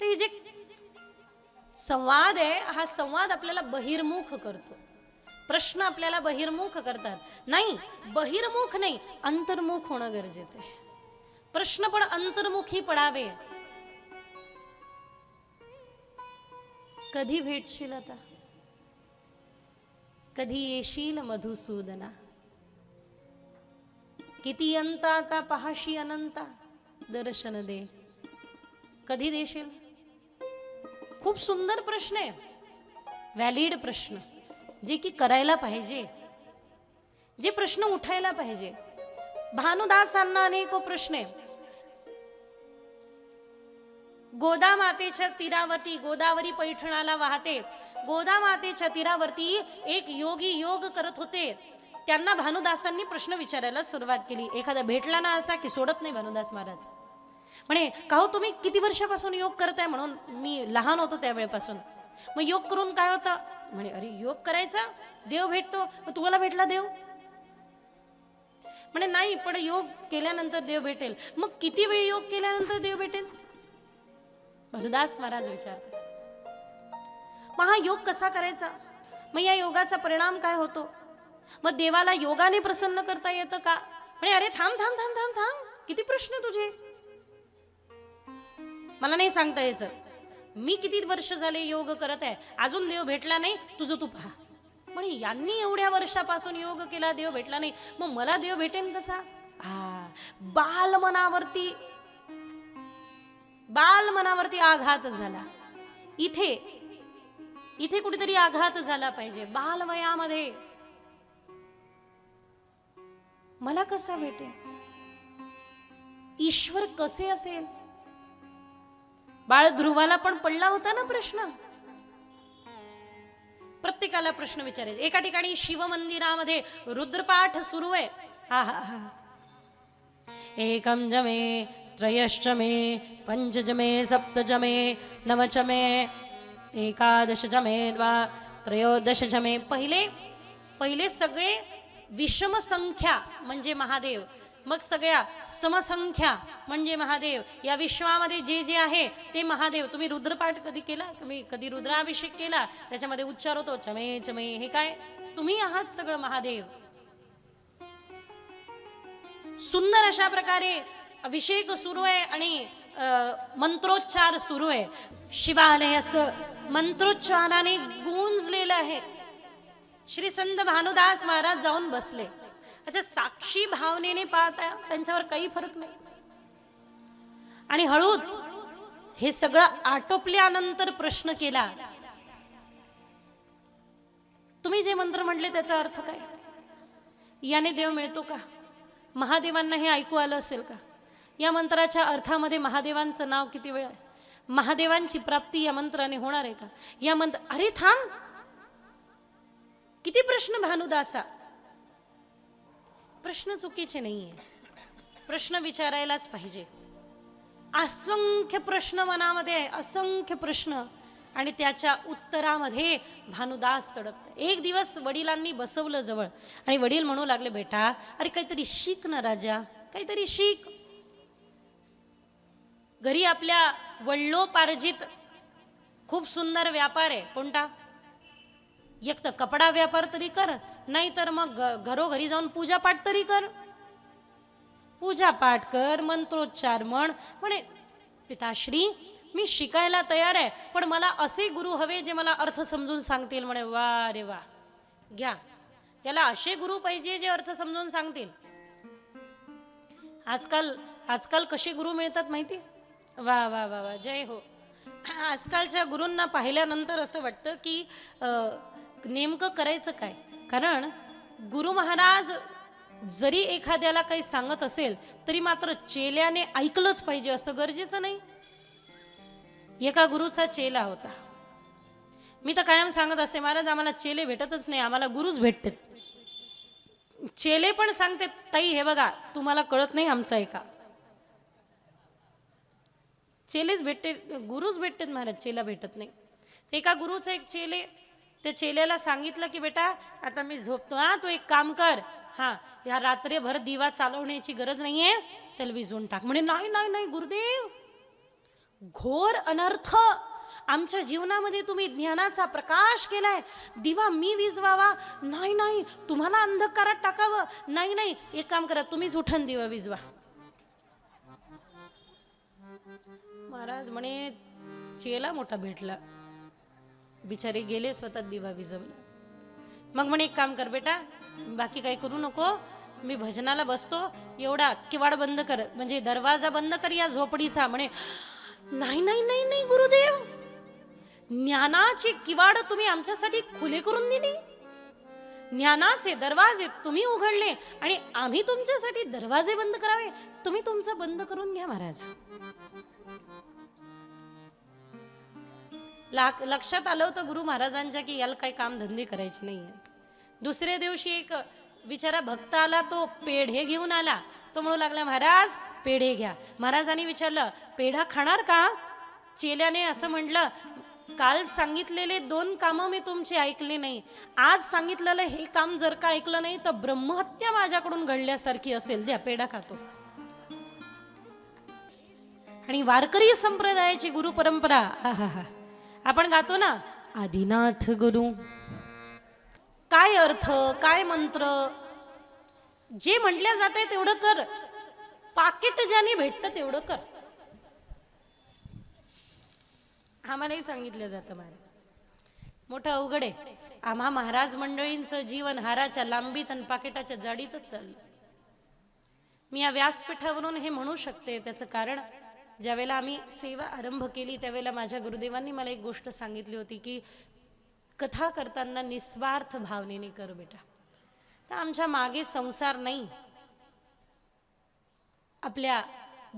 ते जे संवाद आहे हा संवाद आपल्याला बहिर्मुख करतो. प्रश्न आपल्याला बहिर्मुख करतात. नाही, बहिर्मुख नाही, अंतर्मुख होणं गरजेचं आहे. प्रश्न पण अंतर्मुखी पडावे. कधी भेटशील आता, कधी येशील मधुसूदना, किती अंत आता पाहाशी अनंता, दर्शन दे, कधी देशील. खूप सुंदर प्रश्न आहे, व्हॅलिड प्रश्न, जे की करायला पाहिजे, जे प्रश्न उठायला पाहिजे. भानुदासांना अनेक प्रश्न आहे. गोदा मातेच्या तीरावरती, गोदावरी पैठणाला वाहते, गोदा मातेच्या तीरावरती एक योगी योग करत होते. त्यांना भानुदासांनी प्रश्न विचारायला सुरुवात केली. एखादा भेटला ना असा की सोडत नाही भानुदास महाराज. म्हणे, का हो तुम्ही किती वर्षापासून योग करताय. म्हणून मी लहान होतो त्यावेळेपासून. मग योग करून काय होतं. म्हणे, अरे योग करायचा देव भेटतो. मग तुम्हाला भेटला देव. म्हणे नाही, पण योग केल्यानंतर देव भेटेल. मग किती वेळ योग केल्यानंतर देव भेटेल? भानुदास महाराज विचारतात. मग हा योग कसा करायचा? मग या योगाचा परिणाम काय होतो? मग देवाला योगाने प्रसन्न करता येतं का? म्हणे अरे थांब थांब थांब थांब थांब, किती प्रश्न तुझे, मला नाही सांगता यायचं. मी किती वर्ष झाले योग करत आहे, अजून देव भेटला नाही, तुझं तू पहा. म्हणे यांनी एवढ्या वर्षापासून योग केला, देव भेटला नाही, मग मला देव भेटेन कसा? बाल मनावरती आघात झाला. इथे कुठेतरी आघात झाला पाहिजे. बालवयामध्ये मला कसा भेटेल? ईश्वर कसे असेल? बाळ ध्रुवाला पण पडला होता ना प्रश्न. प्रत्येकाला प्रश्न विचारायचे. एका ठिकाणी शिवमंदिरामध्ये रुद्रपाठ सुरू आहे. एकम जमे त्रयश्चमे पंचजमे सप्तजमे नवचमे एकादशजमे द्वा त्रयोदशजमे. पहिले सगळे विषम संख्या म्हणजे महादेव, मग सगळ्या समसंख्या म्हणजे महादेव. या विश्वामध्ये जे जे आहे ते महादेव. तुम्ही रुद्रपाठ कधी केला? तुम्ही कधी रुद्राभिषेक केला? त्याच्यामध्ये उच्चार होतो चमे चमे. हे काय? तुम्ही आहात सगळं महादेव. सुंदर अशा प्रकारे अभिषेक सुरू आहे आणि मंत्रोच्चार सुरू आहे. शिवालय असं मंत्रोच्चाराने गुंजलेलं आहे. श्री संत भानुदास महाराज जाऊन बसले. अच्छा, साक्षी भावनेने पाहता त्यांच्यावर काही फरक नाही. आणि हळूच हे सगळं आटोपल्यानंतर प्रश्न केला, तुम्ही जे मंत्र म्हटले त्याचा अर्थ काय? याने देव मिळतो का? महादेवांना हे ऐकू आलं असेल का? या मंत्राच्या अर्थामध्ये महादेवांचं नाव किती वेळ आहे? महादेवांची प्राप्ती या मंत्राने होणार आहे का? या मंत्र अरे थांब, किती प्रश्न भानुदासा. प्रश्न चुकीचे नाहीये, प्रश्न विचारायलाच पाहिजे. असंख्य प्रश्न मनामध्ये आहे, असंख्य प्रश्न, आणि त्याच्या उत्तरामध्ये भानुदास तडपते. एक दिवस वडिलांनी बसवलं जवळ आणि वडील म्हणू लागले, बेटा अरे काहीतरी शिक ना राजा, काहीतरी शिक. घरी आपल्या वडिलोपार्जित खूप सुंदर व्यापार आहे. कोणता? एक तर कपडा व्यापार तरी कर, नाही तर मग घरोघरी जाऊन पूजापाठ तरी कर. पूजापाठ कर, मंत्रोच्चार म्हणे पिताश्री मी शिकायला तयार आहे, पण मला असे गुरु हवे जे मला अर्थ समजून सांगतील. म्हणे वा रे वा, घ्या, याला असे गुरु पाहिजे जे अर्थ समजून सांगतील. आजकाल कसे गुरु मिळतात माहिती? वा वा वा वा, जय हो. आजकालच्या गुरूंना पाहिल्यानंतर असं वाटतं की नेमकं करायचं काय. कारण गुरु महाराज जरी एखाद्याला काही सांगत असेल तरी मात्र चेल्याने ऐकलंच पाहिजे असं गरजेचं नाही. एका गुरुचा चेला होता. मी तर कायम सांगत असते, महाराज आम्हाला चेले भेटतच नाही, आम्हाला गुरुच भेटतात. चेले पण सांगते, ताई हे बघा तुम्हाला कळत नाही आमचं ऐका. चेलेच भेटते, गुरुच भेटतात महाराज, चेला भेटत नाही. एका गुरुचा एक चेले, त्या चेल्याला सांगितलं की बेटा आता मी झोपतो, तू एक काम कर, या रात्रभर दिवा चालवण्याची गरज नाहीये, त्याला विझवून टाक. म्हणे नाही नाही नाही गुरुदेव, घोर अनर्थ, आमच्या जीवनामध्ये तुम्ही ज्ञानाचा प्रकाश केलाय, दिवा मी विझवावा? नाही नाही, तुम्हाला अंधकारात टाकावं? नाही नाही, एक काम करा, तुम्हीच उठून दिवा विझवा. महाराज म्हणे चेला मोठा भेटला, बिचारे गेले, स्वतः दिवा विझवला. मग म्हणे एक काम कर बेटा, बाकी काही करू नको, मी भजनाला बसतो, एवढा किवाड बंद कर, म्हणजे दरवाजा बंद कर या झोपडीचा. म्हणे नाही नाही नाही नाही गुरुदेव, ज्ञानाची किवाड तुम्ही आमच्यासाठी खुले करून दिली, ज्ञानाचे दरवाजे तुम्ही उघडले आणि आम्ही तुमच्यासाठी दरवाजे बंद करावे? तुम्ही तुमचं बंद करून घ्या महाराज. लक्षात आलं होतं गुरु महाराजांच्या की याला काही काम धंदे करायचे नाहीये. दुसऱ्या दिवशी एक बिचारा भक्त आला, तो पेढे घेऊन आला. तो म्हणू लागला, महाराज पेढे घ्या. महाराजांनी विचारलं, पेढा खाणार का? चेल्याने असं म्हटलं, काल सांगितलेले 2 कामं मी तुमची ऐकले नाही, आज सांगितलेलं हे काम जर का ऐकलं नाही तर ब्रह्महत्या माझ्याकडून घडल्यासारखी असेल. द्या पेढा खातो. आणि वारकरी संप्रदायाची गुरु परंपरा, आहा, आपण गातो ना, आदिनाथ गुरु. काय अर्थ, काय मंत्र, जे म्हटल्या जात आहे तेवढं कर. पाकिट ज्याने भेटतं तेवढं कर. आम्हालाही सांगितलं जातं महाराज. मोठं अवघड आहे. आम्हा महाराज मंडळींचं जीवन हाराच्या लांबीत आणि पाकिटाच्या जाडीतच चाललं. मी या व्यासपीठावरून हे म्हणू शकते. त्याचं कारण, ज्यावेळेला आम्ही सेवा आरंभ केली त्यावेळेला माझ्या गुरुदेवांनी मला एक गोष्ट सांगितली होती की कथा करताना निस्वार्थ भावनेने कर बेटा. तर आमच्या मागे संसार नाही. आपल्या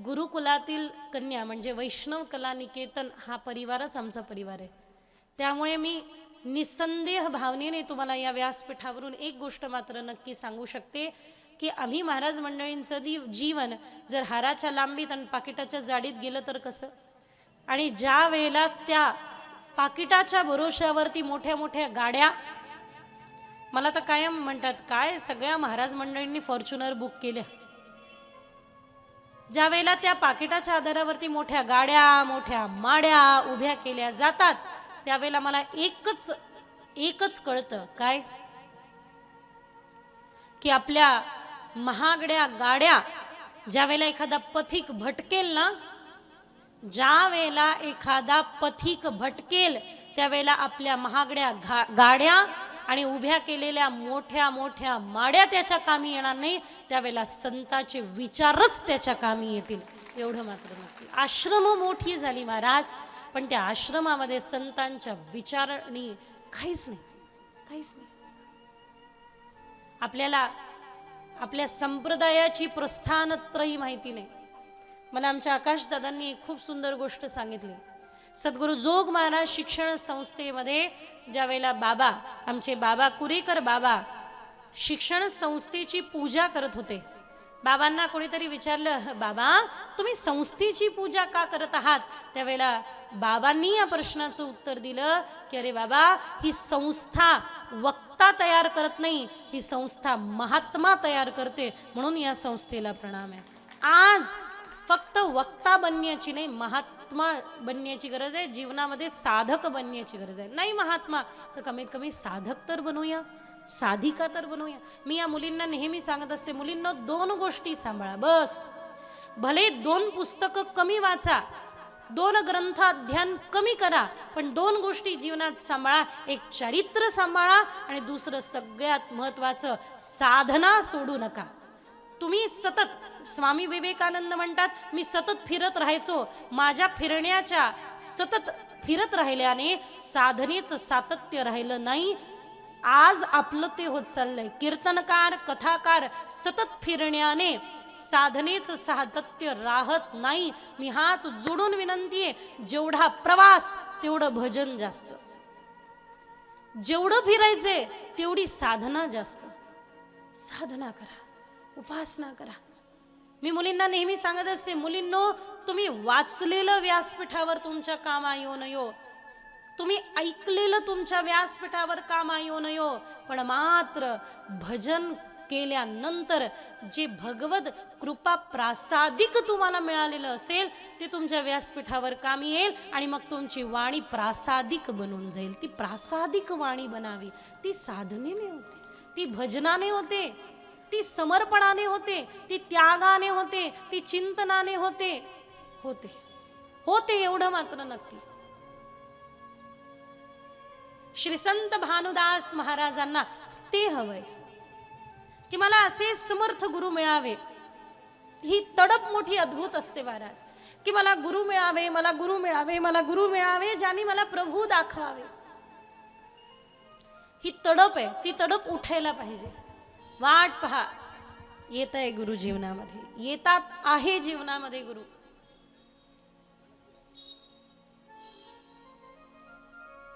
गुरुकुलातील कन्या म्हणजे वैष्णव कला निकेतन हा परिवारच आमचा परिवार आहे. त्यामुळे मी निसंदेह भावनेने तुम्हाला या व्यासपीठावरून एक गोष्ट मात्र नक्की सांगू शकते की आम्ही महाराज मंडळींचं जीवन जर हाराच्या लांबीत आणि पाकिटाच्या जाडीत गेलं तर कसं. आणि ज्या वेळेला त्या पाकिटाच्या भरोश्यावरती मोठ्या मोठ्या गाड्या, मला तर कायम म्हणतात काय सगळ्या महाराज मंडळींनी फॉर्च्युनर बुक केल्या. ज्या वेळेला त्या पाकिटाच्या आधारावरती मोठ्या गाड्या, मोठ्या माड्या उभ्या केल्या जातात त्यावेळेला मला एकच कळतं, काय की आपल्या महागड्या गाड्या ज्या वेळेला एखादा पथिक भटकेल ना, ज्या वेळेला एखादा पथिक भटकेल त्यावेळेला आपल्या महागड्या गाड्या आणि उभ्या केलेल्या मोठ्या मोठ्या माड्या त्याच्या कामी येणार नाही. त्यावेळेला संतांचे विचारच त्याच्या कामी येतील. एवढं मात्र नक्की. आश्रम मोठी झाली महाराज, पण त्या आश्रमामध्ये संतांच्या विचारणी काहीच नाही. आपल्याला आपल्या संप्रदायाची प्रस्थानत्रयी माहिती नाही. मला आमच्या आकाशदादांनी एक खूप सुंदर गोष्ट सांगितली. सद्गुरु जोग महाराज शिक्षण संस्थेमध्ये ज्यावेळेला बाबा, आमचे बाबा कुरेकर बाबा शिक्षण संस्थेची पूजा करत होते. बाबांना कोणीतरी विचारलं, बाबा तुम्ही संस्थेची पूजा का करत आहात? त्यावेळेला बाबांनी या प्रश्नाचं उत्तर दिलं की अरे बाबा, ही संस्था वक्ता तयार करत नाही, ही संस्था महात्मा तयार करते, म्हणून या संस्थेला प्रणाम आहे. आज फक्त वक्ता बनण्याची नाही, महात्मा बनण्याची गरज आहे. जीवनामध्ये साधक बनण्याची गरज आहे. नाही महात्मा तर कमीत कमी साधक तर बनूया, साधिका तर बनूया. मी या मुलींना नेहमी सांगत असते, मुलींना 2 गोष्टी सांभाळा बस. भले 2 पुस्तकं कमी वाचा, 2 ग्रंथ अध्ययन कमी करा, पण 2 गोष्टी जीवनात सांभाळा. एक चरित्र सांभाळा आणि दुसरं सगळ्यात महत्त्वाचं साधना सोडू नका. तुम्ही सतत, स्वामी विवेकानंद म्हणतात, मी सतत फिरत राहायचो. माझ्या फिरण्याच्या सतत फिरत राहिल्याने साधनेचं सातत्य राहिलं नाही. आज आपलं ते होत चाललंय. कीर्तनकार, कथाकार सतत फिरण्याने साधनेचं सातत्य राहत नाही. मी हात जोडून विनंती आहे, जेवढा प्रवास तेवढं भजन जास्त, जेवढं फिरायचंय तेवढी साधना जास्त. साधना करा, उपासना करा. मी मुलींना नेहमी सांगत असते, मुलींनो तुम्ही वाचलेलं व्यासपीठावर तुमच्या कामा येऊ नयो, तुम्ही ऐकलेलं तुमच्या व्यासपीठावर कामा येऊ नयो, पण मात्र भजन केल्यानंतर जे भगवत कृपा प्रासादिक तुम्हाला मिळालेलं असेल ते तुमच्या व्यासपीठावर कामी येईल आणि मग तुमची वाणी प्रासादिक बनून जाईल. ती प्रासादिक वाणी बनावी. ती साधनेने होते, ती भजनाने होते, ती समर्पणाने होते, ती त्यागाने होते, ती चिंतनाने होते. एवढं मात्र नक्की. श्री संत भानुदास महाराजांना ते हवंय की मला असे समर्थ गुरु मिळावे. ही तडप मोठी अद्भुत असते महाराज, की मला गुरु मिळावे, मला गुरु मिळावे, मला गुरु मिळावे, ज्यांनी मला प्रभू दाखवावे. ही तडप आहे, ती तडप उठायला पाहिजे. वाट पहा, येत आहे गुरु जीवनामध्ये, येतात आहे जीवनामध्ये गुरु.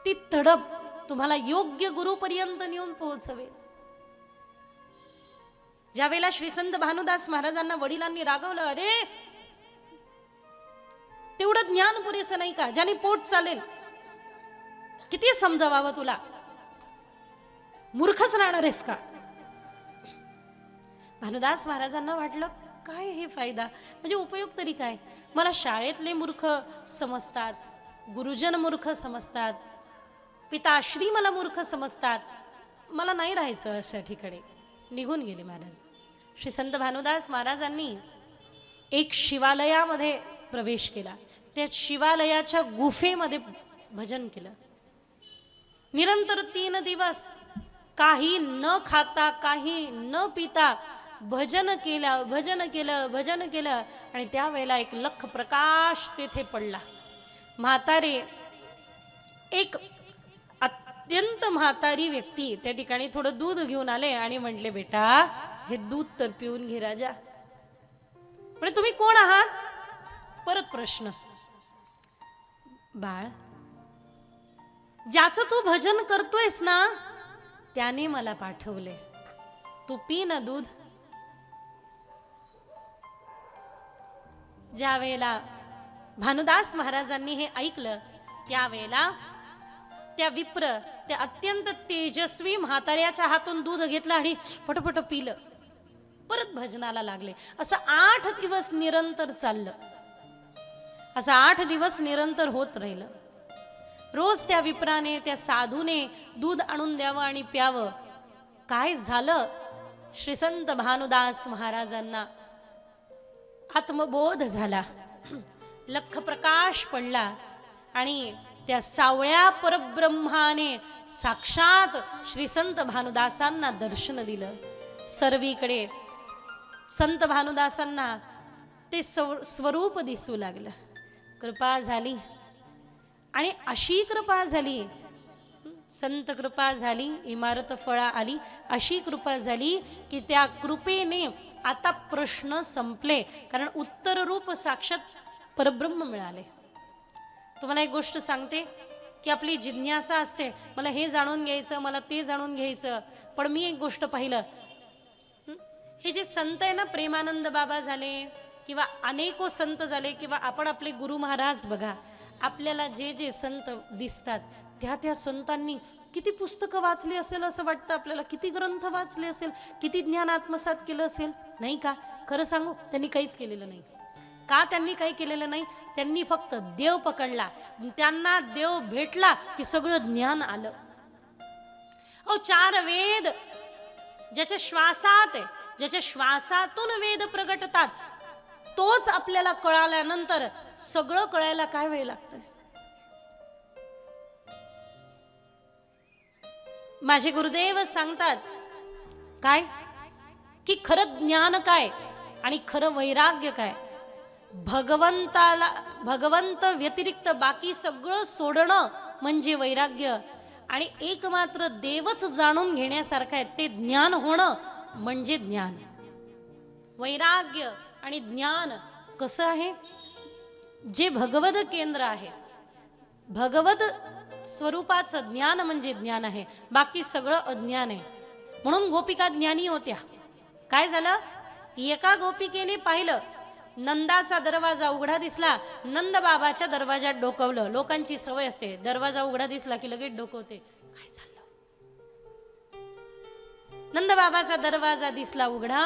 ती तडप तुम्हाला योग्य गुरुपर्यंत नेऊन पोहोचवेल. ज्यावेळेला श्री संत भानुदास महाराजांना वडिलांनी रागवलं, अरे तेवढं ज्ञान पुरेसं नाही का, ज्याने पोट चालेल, किती समजावावं तुला, मूर्खच राहणार आहेस का? भानुदास महाराजांना वाटलं काय हे फायदा, म्हणजे उपयोग तरी काय? मला शाळेतले मूर्ख समजतात, गुरुजन मूर्ख समजतात, पिताश्री मला मूर्ख समजतात, मला नाही राहायचं अशा ठिकाणी. निघून गेले महाराज. श्री संत भानुदास महाराजांनी एक शिवालयामध्ये प्रवेश केला. त्या शिवालयाच्या गुफेमध्ये भजन केलं. निरंतर 3 दिवस काही न खाता काही न पिता भजन केलं, भजन केलं, भजन केलं. आणि त्यावेळेला एक लख प्रकाश तेथे पडला. म्हातारे, एक अत्यंत म्हातारी व्यक्ती त्या ठिकाणी थोडं दूध घेऊन आले आणि म्हटले, बेटा हे दूध तर पिऊन घे राजा. म्हणजे तुम्ही कोण आहात? परत प्रश्न. बाळ, ज्याचं तू भजन करतोयस ना त्याने मला पाठवले, तू पी ना दूध. ज्या वेळेला भानुदास महाराजांनी हे ऐकलं त्यावेळेला त्या विप्र, त्या अत्यंत तेजस्वी म्हाताऱ्याच्या हातून दूध घेतलं आणि पटपट पिलं. परत भजनाला लागले. असं 8 दिवस निरंतर चाललं. असं 8 दिवस निरंतर होत राहिलं. रोज त्या विप्राने, त्या साधूने दूध आणून द्यावं आणि प्यावं. काय झालं? श्री संत भानुदास महाराजांना आत्मबोध झाला, लख प्रकाश पडला आणि त्या सावळ्या परब्रह्माने साक्षात श्री संत भानुदासांना दर्शन दिलं. सर्वीकडे संत भानुदासांना ते स्वरूप दिसू लागलं. कृपा झाली आणि अशी कृपा झाली, संत कृपा झाली, इमारत फळा आली. अशी कृपा झाली की त्या कृपेने आता प्रश्न संपले, कारण उत्तर रूप साक्षात परब्रह्म मिळाले. तुम्हाला एक गोष्ट सांगते की आपली जिज्ञासा असते, मला हे जाणून घ्यायचं, मला ते जाणून घ्यायचं. पण मी एक गोष्ट पाहिलं, हे जे संत आहे ना, प्रेमानंद बाबा झाले किंवा अनेको संत झाले किंवा आपण आपले गुरु महाराज बघा, आपल्याला जे जे संत दिसतात त्या संतांनी किती पुस्तकं वाचली असेल असं वाटतं आपल्याला, किती ग्रंथ वाचले असेल, किती ज्ञान आत्मसात केलं असेल. नाही का? खरं सांगू, त्यांनी काहीच केलेलं नाही. का त्यांनी काही केलेलं नाही? त्यांनी फक्त देव पकडला. त्यांना देव भेटला की सगळं ज्ञान आलं. 4 वेद ज्याच्या श्वासात आहे, ज्याच्या श्वासातून वेद प्रगटतात, तोच आपल्याला कळाल्यानंतर सगळं कळायला काय वेळ लागतंय? माझे गुरुदेव सांगतात काय की खरं ज्ञान काय आणि खरं वैराग्य काय. भगवंत व्यतिरिक्त बाकी सगळं सोडणं म्हणजे वैराग्य. आणि एकमात्र देवच जाणून घेण्यासारखं आहे, ते ज्ञान होणं म्हणजे ज्ञान. वैराग्य आणि ज्ञान कसं आहे? जे भगवद केंद्र आहे, भगवद स्वरूपाचं ज्ञान म्हणजे ज्ञान आहे, बाकी सगळं अज्ञान आहे. म्हणून गोपिका ज्ञानी होत्या. काय झालं? एका गोपिकेने पाहिलं, नंदाचा दरवाजा उघडा दिसला, नंद बाबाच्या दरवाजात डोकवलं. लोकांची सवय असते, दरवाजा उघडा दिसला की लगेच डोकवते, काय झालं? नंद बाबाचा दरवाजा दिसला उघडा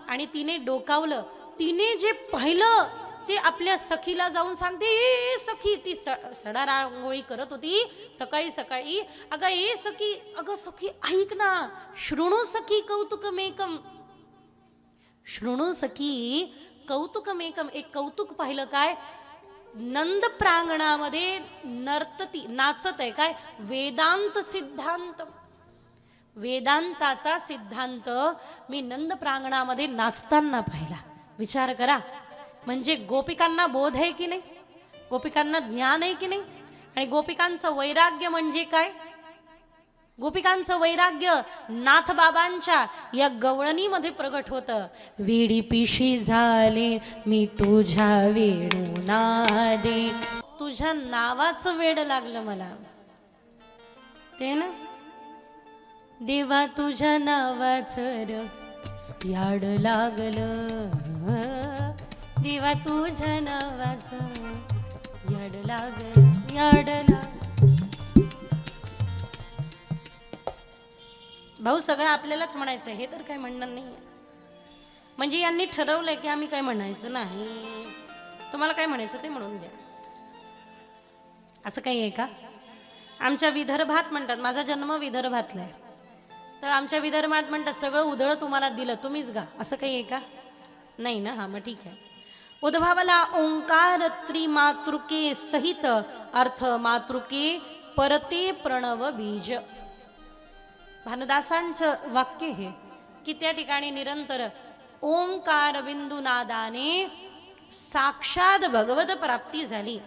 आणि तिने डोकावलं. तिने जे पाहिलं ते आपल्या सखीला जाऊन सांगते, ए सखी, ती सडा रांगोळी करत होती सकाळी सकाळी. अगं ए सखी, अगं सखी ऐक ना, शृणु सखी कौतुकमेकम, शृणु सखी कौतुकमेकम. एक कौतुक पाहिलं. काय? नंद प्रांगणामध्ये नर्तती, नाचत आहे. काय? वेदांत सिद्धांत, वेदांताचा सिद्धांत मी नंद प्रांगणामध्ये नाचताना पाहिला. विचार करा, म्हणजे गोपिकांना बोध आहे की नाही? गोपिकांना ज्ञान आहे की नाही? आणि गोपिकांचं वैराग्य म्हणजे काय? गोपिकांचं वैराग्य नाथबाबांच्या या गवळणीमध्ये प्रगट होतं. वेडी पिशी झाले मी तुझ्या वेणुनादे, तुझ्या नावाचं वेड लागलं मला. ते ना, देवा तुझ्या नावाचं याड लागलं, देवा तुझ्या नावाचं याड लागलं, याड लागलं. भाऊ सगळं आपल्यालाच म्हणायचं हे तर काय म्हणणार नाही. म्हणजे यांनी ठरवलंय की आम्ही काय म्हणायचं नाही, तुम्हाला काय म्हणायचं ते म्हणून द्या, असं काही आहे का? आमच्या विदर्भात म्हणतात, माझा जन्म विदर्भातला आहे, तर आमच्या विदर्भात म्हणतात सगळं उधळ तुम्हाला दिलं तुम्हीच गा, असं काही आहे का? नाही ना. हा मग ठीक आहे. उद्भवला ओंकार त्रिमातृके सहित अर्थ मातृके परते प्रणव बीज. भानुदासांचं वाक्य हे की त्या ठिकाणी निरंतर ओंकार बिंदुनादाने साक्षात भगवत प्राप्ती झाली.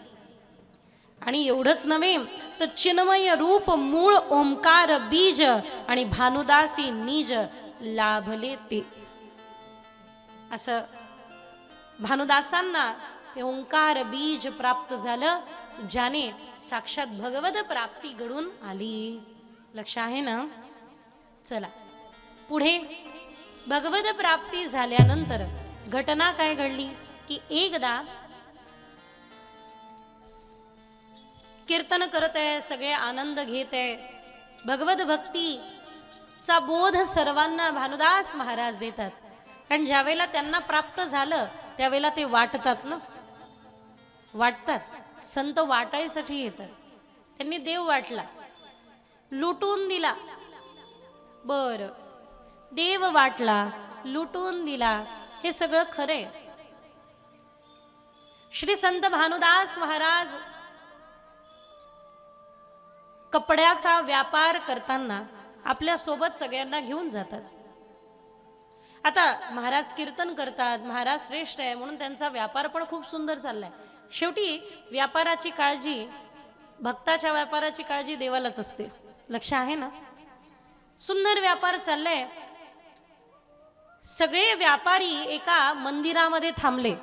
आणि एवढंच नव्हे तर चिन्मय रूप मूळ ओंकार बीज आणि भानुदासी निज लाभले ते. असं भानुदासांना ते ओंकार बीज प्राप्त झालं, ज्याने साक्षात भगवत प्राप्ती घडून आली. लक्ष आहे ना? चला पुढे. भगवत प्राप्ती झाल्यानंतर घटना काय घडली की एकदा कीर्तन करत आहे, सगळे आनंद घेत आहे, भगवत भक्तीचा बोध सर्वांना भानुदास महाराज देतात. कारण ज्यावेळेला त्यांना प्राप्त झालं त्यावेळेला ते वाटतात ना, वाटतात. संत वाटायसाठी येतात. त्यांनी देव वाटला, लुटून दिला. बर, देव वाटला, लुटून दिला, हे सगळं खरे. श्री संत भानुदास महाराज कपड्याचा व्यापार करताना आपल्या सोबत सगळ्यांना घेऊन जातात. आता महाराज कीर्तन करतात, महाराज श्रेष्ठ आहे म्हणून त्यांचा व्यापार पण खूप सुंदर चाललाय. शेवटी व्यापाराची काळजी, भक्ताच्या व्यापाराची काळजी देवालाच असते. लक्ष आहे ना? सुंदर व्यापार चाललाय. सगळे व्यापारी एका मंदिरामध्ये थांबले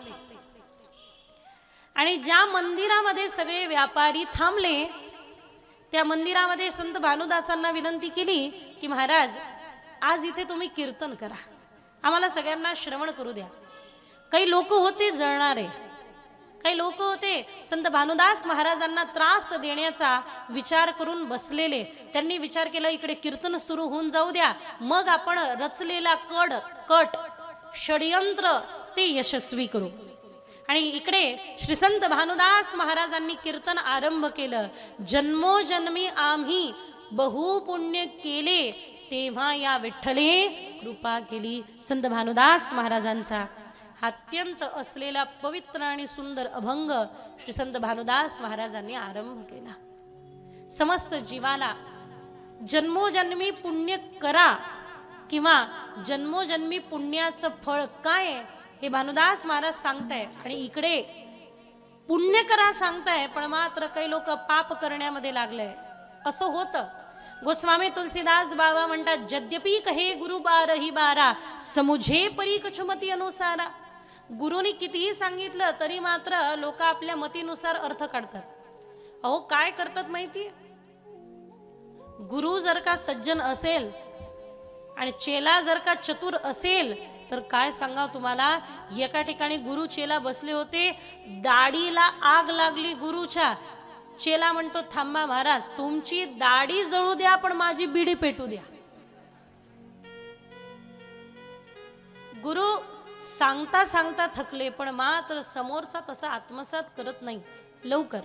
आणि ज्या मंदिरामध्ये सगळे व्यापारी थांबले त्या मंदिरामध्ये संत भानुदासांना विनंती केली की महाराज आज इथे तुम्ही कीर्तन करा, आम्हाला सगळ्यांना श्रवण करू द्या. काही लोक होते जळणारे, काही लोक होते संत भानुदास महाराजांना त्रास देण्याचा विचार करून बसलेले. त्यांनी विचार केला इकडे कीर्तन सुरू होऊन जाऊ द्या, मग आपण रचलेला कट षडयंत्र ते यशस्वी करू. आणि इकडे श्री संत भानुदास महाराजांनी कीर्तन आरंभ केलं. जन्मोजन्मी आम्ही बहुपुण्य केले, तेव्हा या विठ्ठले कृपा केली. संत भानुदास महाराजांचा अत्यंत असलेला पवित्र आणि सुंदर अभंग श्री संत भानुदास महाराजांनी आरंभ केला. समस्त जीवाला जन्मोजन्मी पुण्य करा किंवा जन्मोजन्मी पुण्याचं फळ काय हे भानुदास महाराज सांगताय. आणि इकडे पुण्य करा सांगताय, पण मात्र काही लोक पाप करण्यामध्ये लागले. असं होतं. गोस्वामी तुलसीदास बाबा म्हणतात, यद्यपि कहे गुरु बारही बारा समुझे परी कछुमती अनुसारा. गुरुनी कितीही सांगितलं तरी मात्र लोक आपल्या मतीनुसार अर्थ काढतात. अहो काय करतात माहिती? गुरु जर का सज्जन असेल आणि चेला जर का चतुर असेल तर काय सांगा तुम्हाला. एका ठिकाणी गुरु चेला बसले होते, दाढीला आग लागली गुरुच्या. चेला म्हणतो थांबा महाराज, तुमची दाढी जळू द्या पण माझी बीडी पेटू द्या. गुरु सांगता सांगता थकले, पण मात्र समोरचा तसा आत्मसात करत नाही लवकर.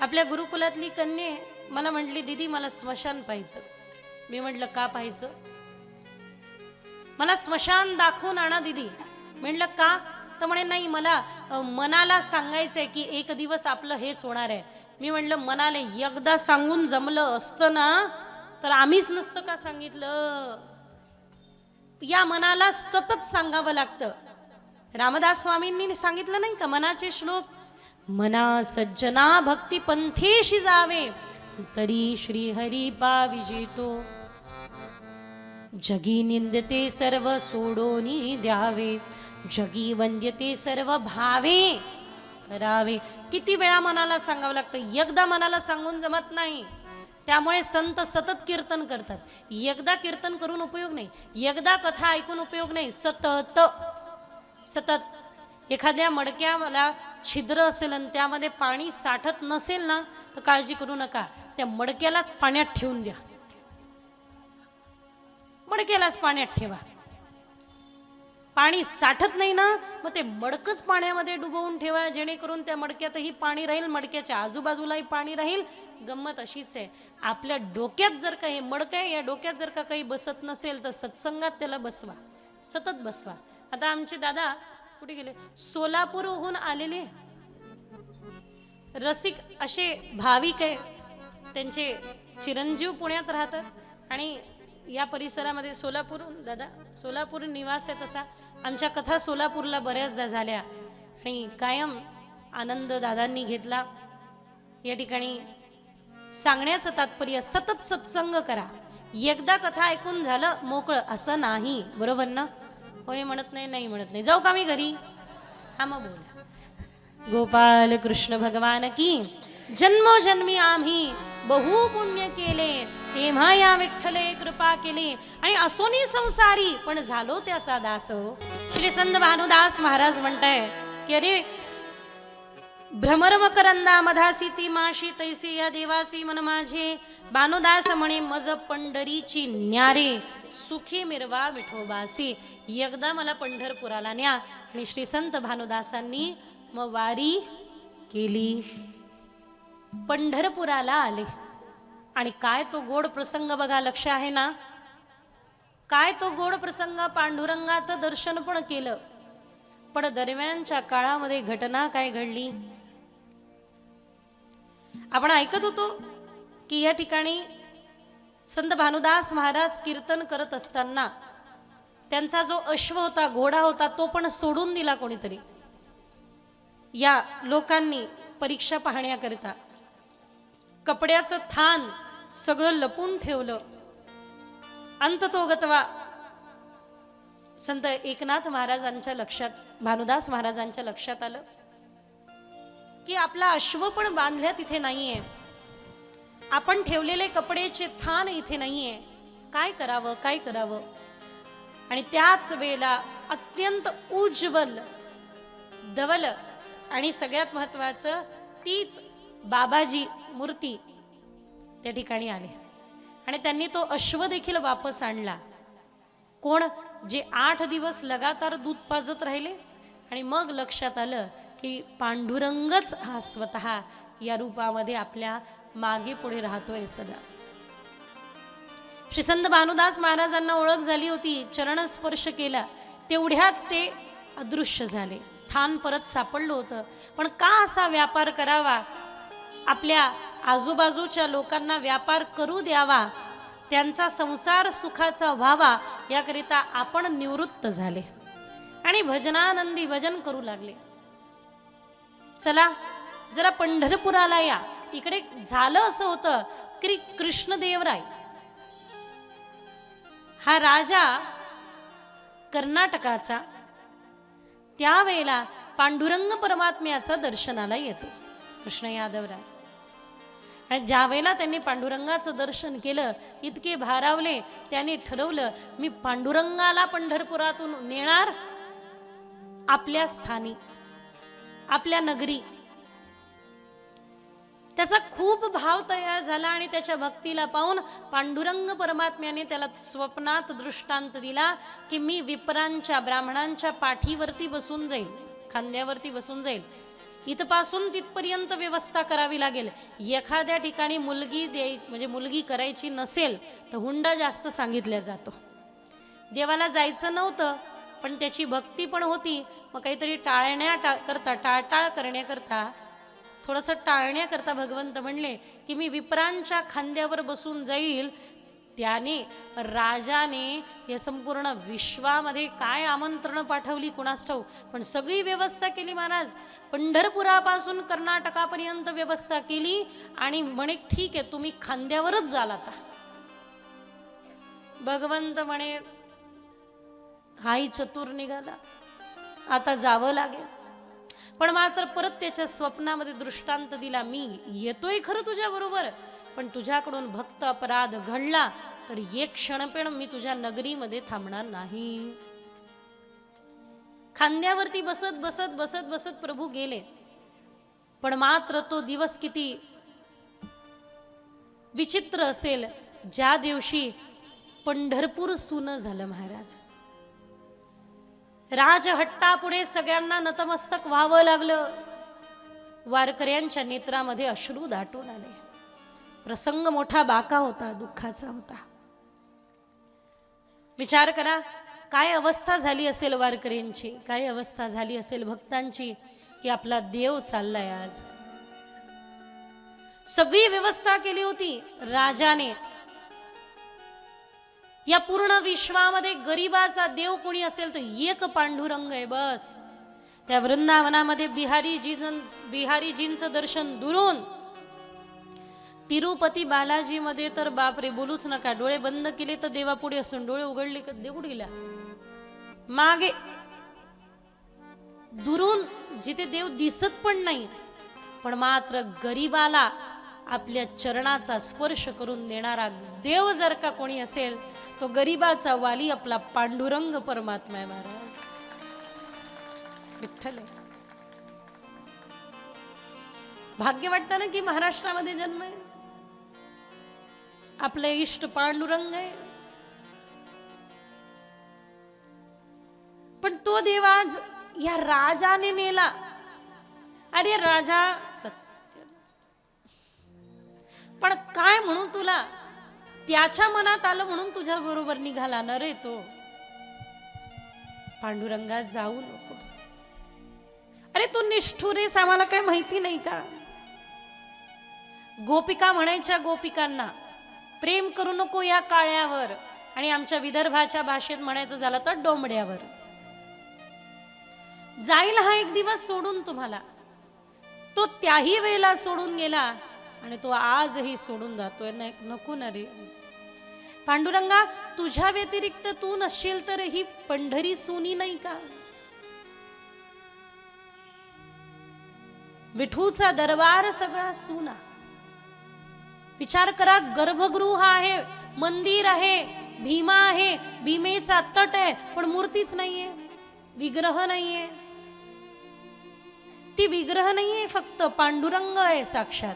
आपल्या गुरुकुलातली कन्या मला म्हटली दीदी मला स्मशान पाहायचं. मी म्हटलं का पाहायचं? मला स्मशान दाखवून आणा दीदी. म्हटलं का? तर म्हणे नाही मला मनाला सांगायचंय की एक दिवस आपलं हेच होणार आहे. मी म्हटलं मनाला एकदा सांगून जमलं असतं ना तर आम्हीच नसतं का सांगितलं. या मनाला सतत सांगावं लागतं. रामदास स्वामींनी सांगितलं नाही का मनाचे श्लोक, मना सज्जना भक्ती पंथेशी जावे तरी श्री हरी पाविजेतो. जगी निंदते सर्व सोडोनी द्यावे, जगी वंद्यते सर्व भावे करावे. किती वेळा मनाला सांगावं लागतं, एकदा मनाला सांगून जमत नाही. त्यामुळे संत सतत कीर्तन करतात. एकदा कीर्तन करून उपयोग नाही, एकदा कथा ऐकून उपयोग नाही. सतत सतत. एखाद्या मडक्याला छिद्र असेल आणि त्यामध्ये पाणी साठत नसेल ना तर काळजी करू नका, त्या मडक्यालाच पाण्यात ठेवून द्या. मडक्यालाच पाण्यात ठेवा. पाणी साठत नाही ना, मग ते मडकच पाण्यामध्ये डुबवून ठेवा, जेणेकरून त्या मडक्यातही पाणी राहील, मडक्याच्या आजूबाजूलाही पाणी राहील. गंमत अशीच आहे, आपल्या डोक्यात जर काही मडकं आहे, या डोक्यात जर का काही बसत नसेल तर सत्संगात त्याला बसवा, सतत बसवा. आता आमचे दादा कुठे गेले, सोलापूरहून आलेले रसिक असे भाविक आहे, त्यांचे चिरंजीव पुण्यात राहतात आणि या परिसरामध्ये सोलापूर निवास आहे. तसा आमच्या कथा सोलापूरला बऱ्याचदा झाल्या आणि कायम आनंद दादांनी घेतला. या ठिकाणी सांगण्याचं तात्पर्य, सतत सत्संग करा. एकदा कथा ऐकून झालं मोकळं असं नाही, बरोबर ना? होय म्हणत नाही, नाही म्हणत नाही, जाऊ का मी घरी? हा मग बोला. गोपाल कृष्ण भगवान की. जन्मोजन्मी आम्ही बहु पुण्य केले, तेव्हा या विठ्ठले कृपा केली आणि असोनी संसारी पण झालो त्याचा दास. श्री संत भानुदास महाराज म्हणताय की अरे भ्रमर मकरंदा मधासी ती माशी तैसी या देवासी मन माझे. भानुदास म्हणे मज पंढरीची न्यारे, सुखी मिरवा विठोबासी. एकदा मला पंढरपुराला न्या. आणि श्री संत भानुदासांनी मग वारी केली, पंढरपुराला आले. आणि काय तो गोड प्रसंग बघा, लक्ष आहे ना? काय तो गोड प्रसंग. पांडुरंगाचं दर्शन पण केलं, पण दरम्यानच्या काळामध्ये घटना काय घडली आपण ऐकत होतो की या ठिकाणी संत भानुदास महाराज कीर्तन करत असताना त्यांचा जो अश्व होता, घोडा होता, तो पण सोडून दिला कोणीतरी या लोकांनी परीक्षा पाहण्याकरिता. कपड्याचं थान सगळं लपून ठेवलं. अंततोगतवा संत एकनाथ महाराजांच्या लक्षात, भानुदास महाराजांच्या लक्षात आलं की आपला अश्व पण बांधल्या तिथे नाहीये, आपण ठेवलेले कपड्याचे थान इथे नाहीये, काय करावं काय करावं. आणि त्याच वेळेला अत्यंत उज्ज्वल धवल आणि सगळ्यात महत्वाचं तीच बाबाजी मूर्ती त्या ठिकाणी आले आणि त्यांनी तो अश्व देखील वापस आणला. कोण? जे 8 दिवस लगातार दूध पाजत राहिले आणि मग लक्षात आलं की पांडुरंगच हा स्वतः या रूपामध्ये आपल्या मागे पुढे राहतोय सदा. श्री संत भानुदास महाराजांना ओळख झाली होती, चरण स्पर्श केला, तेवढ्यात ते अदृश्य झाले. थान परत सापडलं होतं, पण का असा व्यापार करावा, आपल्या आजूबाजूच्या लोकांना व्यापार करू द्यावा, त्यांचा संसार सुखाचा व्हावा, याकरिता आपण निवृत्त झाले आणि भजनानंदी भजन करू लागले. चला जरा पंढरपुराला या. इकडे झालं असं होतं की कृष्णदेवराय हा राजा कर्नाटकाचा त्यावेळेला पांडुरंग परमात्म्याचा दर्शनाला येतो कृष्ण यादवराय. आणि ज्या वेळेला त्यांनी पांडुरंगाचं दर्शन केलं, इतके भारावले, त्यांनी ठरवलं मी पांडुरंगाला पंढरपुरातून नेणार आपल्या स्थानी, आपल्या नगरी. त्याचा खूप भाव तयार झाला आणि त्याच्या भक्तीला पाहून पांडुरंग परमात्म्याने त्याला स्वप्नात दृष्टांत दिला की मी विप्रांच्या ब्राह्मणांच्या पाठीवरती बसून जाईल, खांद्यावरती बसून जाईल. इथपासून तिथपर्यंत व्यवस्था करावी लागेल. एखाद्या ठिकाणी मुलगी द्यायची म्हणजे मुलगी करायची नसेल तर हुंडा जास्त सांगितला जातो. देवाला जायचं नव्हतं पण त्याची भक्ती पण होती, मग काहीतरी टाळटाळ करण्याकरता थोडंसं टाळण्याकरता भगवंत म्हणले की मी विप्रांच्या खांद्यावर बसून जाईल. त्याने राजाने या संपूर्ण विश्वामध्ये काय आमंत्रण पाठवली कुणास ठाऊक, पण सगळी व्यवस्था केली महाराज. पंढरपुरापासून कर्नाटकापर्यंत व्यवस्था केली आणि म्हणे ठीक आहे तुम्ही खांद्यावरच जाल. आता भगवंत म्हणे हाही चतुर निघाला, आता जावं लागेल. पण मात्र परत त्याच्या स्वप्नामध्ये दृष्टांत दिला, मी येतोय खरं तुझ्या बरोबर, पण तुझ्याकडून भक्त अपराध घडला तर एक क्षणपेण मी तुझ्या नगरीमध्ये थांबणार नाही. खांद्यावरती बसत बसत बसत बसत प्रभू गेले. पण मात्र तो दिवस किती विचित्र असेल, ज्या दिवशी पंढरपूर सुनं झालं महाराज. राजहट्टापुढे सगळ्यांना नतमस्तक व्हावं लागलं. वारकऱ्यांच्या नेत्रामध्ये अश्रू दाटून आले. प्रसंग मोठा बाका होता, दुःखाचा होता. विचार करा, काय अवस्था झाली असेल वारकऱ्यांची, काय अवस्था झाली असेल भक्तांची, की आपला देव चाललाय आज. सगळी व्यवस्था केली होती राजाने. या पूर्ण विश्वामध्ये गरीबाचा देव कोणी असेल तर एक पांडुरंग आहे बस. त्या वृंदावनामध्ये बिहारीजींचं दर्शन दुरून तिरुपती बालाजी मध्ये तर बापरे बोलूच नका. डोळे बंद केले तर देवापुढे असून, डोळे उघडले का देव कुठे गेला मागे. दुरून जिथे देव दिसत पण नाही, पण मात्र गरीबाला आपल्या चरणाचा स्पर्श करून देणारा देव जर का कोणी असेल तो गरीबाचा वाली आपला पांडुरंग परमात्मा आहे महाराज. विठ्ठल आहे. भाग्य वाटतं ना की महाराष्ट्रामध्ये जन्म आहे. आपले इष्ट पांडुरंग आहे. पण तो देव आज या राजाने नेला. अरे राजा सत्य, पण काय म्हणू तुला, त्याच्या मनात आलं म्हणून तुझ्या बरोबर निघाला ना रे तो. पांडुरंगा जाऊ नको. अरे तू निष्ठुरेस, आम्हाला काय माहिती नाही का. गोपिका म्हणायच्या गोपिकांना, प्रेम करू नको या काळ्यावर, आणि आमच्या विदर्भाच्या भाषेत म्हणायचं झालं तर डोंबड्यावर. जाईल हा एक दिवस सोडून तुम्हाला. तो त्याही वेळेला सोडून गेला आणि तो आजही सोडून जातोय. नाही नको ना रे पांडुरंगा, तुझ्या व्यतिरिक्त तू नसशील तर ही पंढरी सुनी नाही का. विठूचा दरबार सगळा सुना. विचार करा, गर्भगृह आहे, मंदिर आहे, भीमा आहे, भीमेचा तट आहे, पण मूर्तीच नाहीये, विग्रह नाहीये. ती विग्रह नाहीये, फक्त पांडुरंग आहे साक्षात.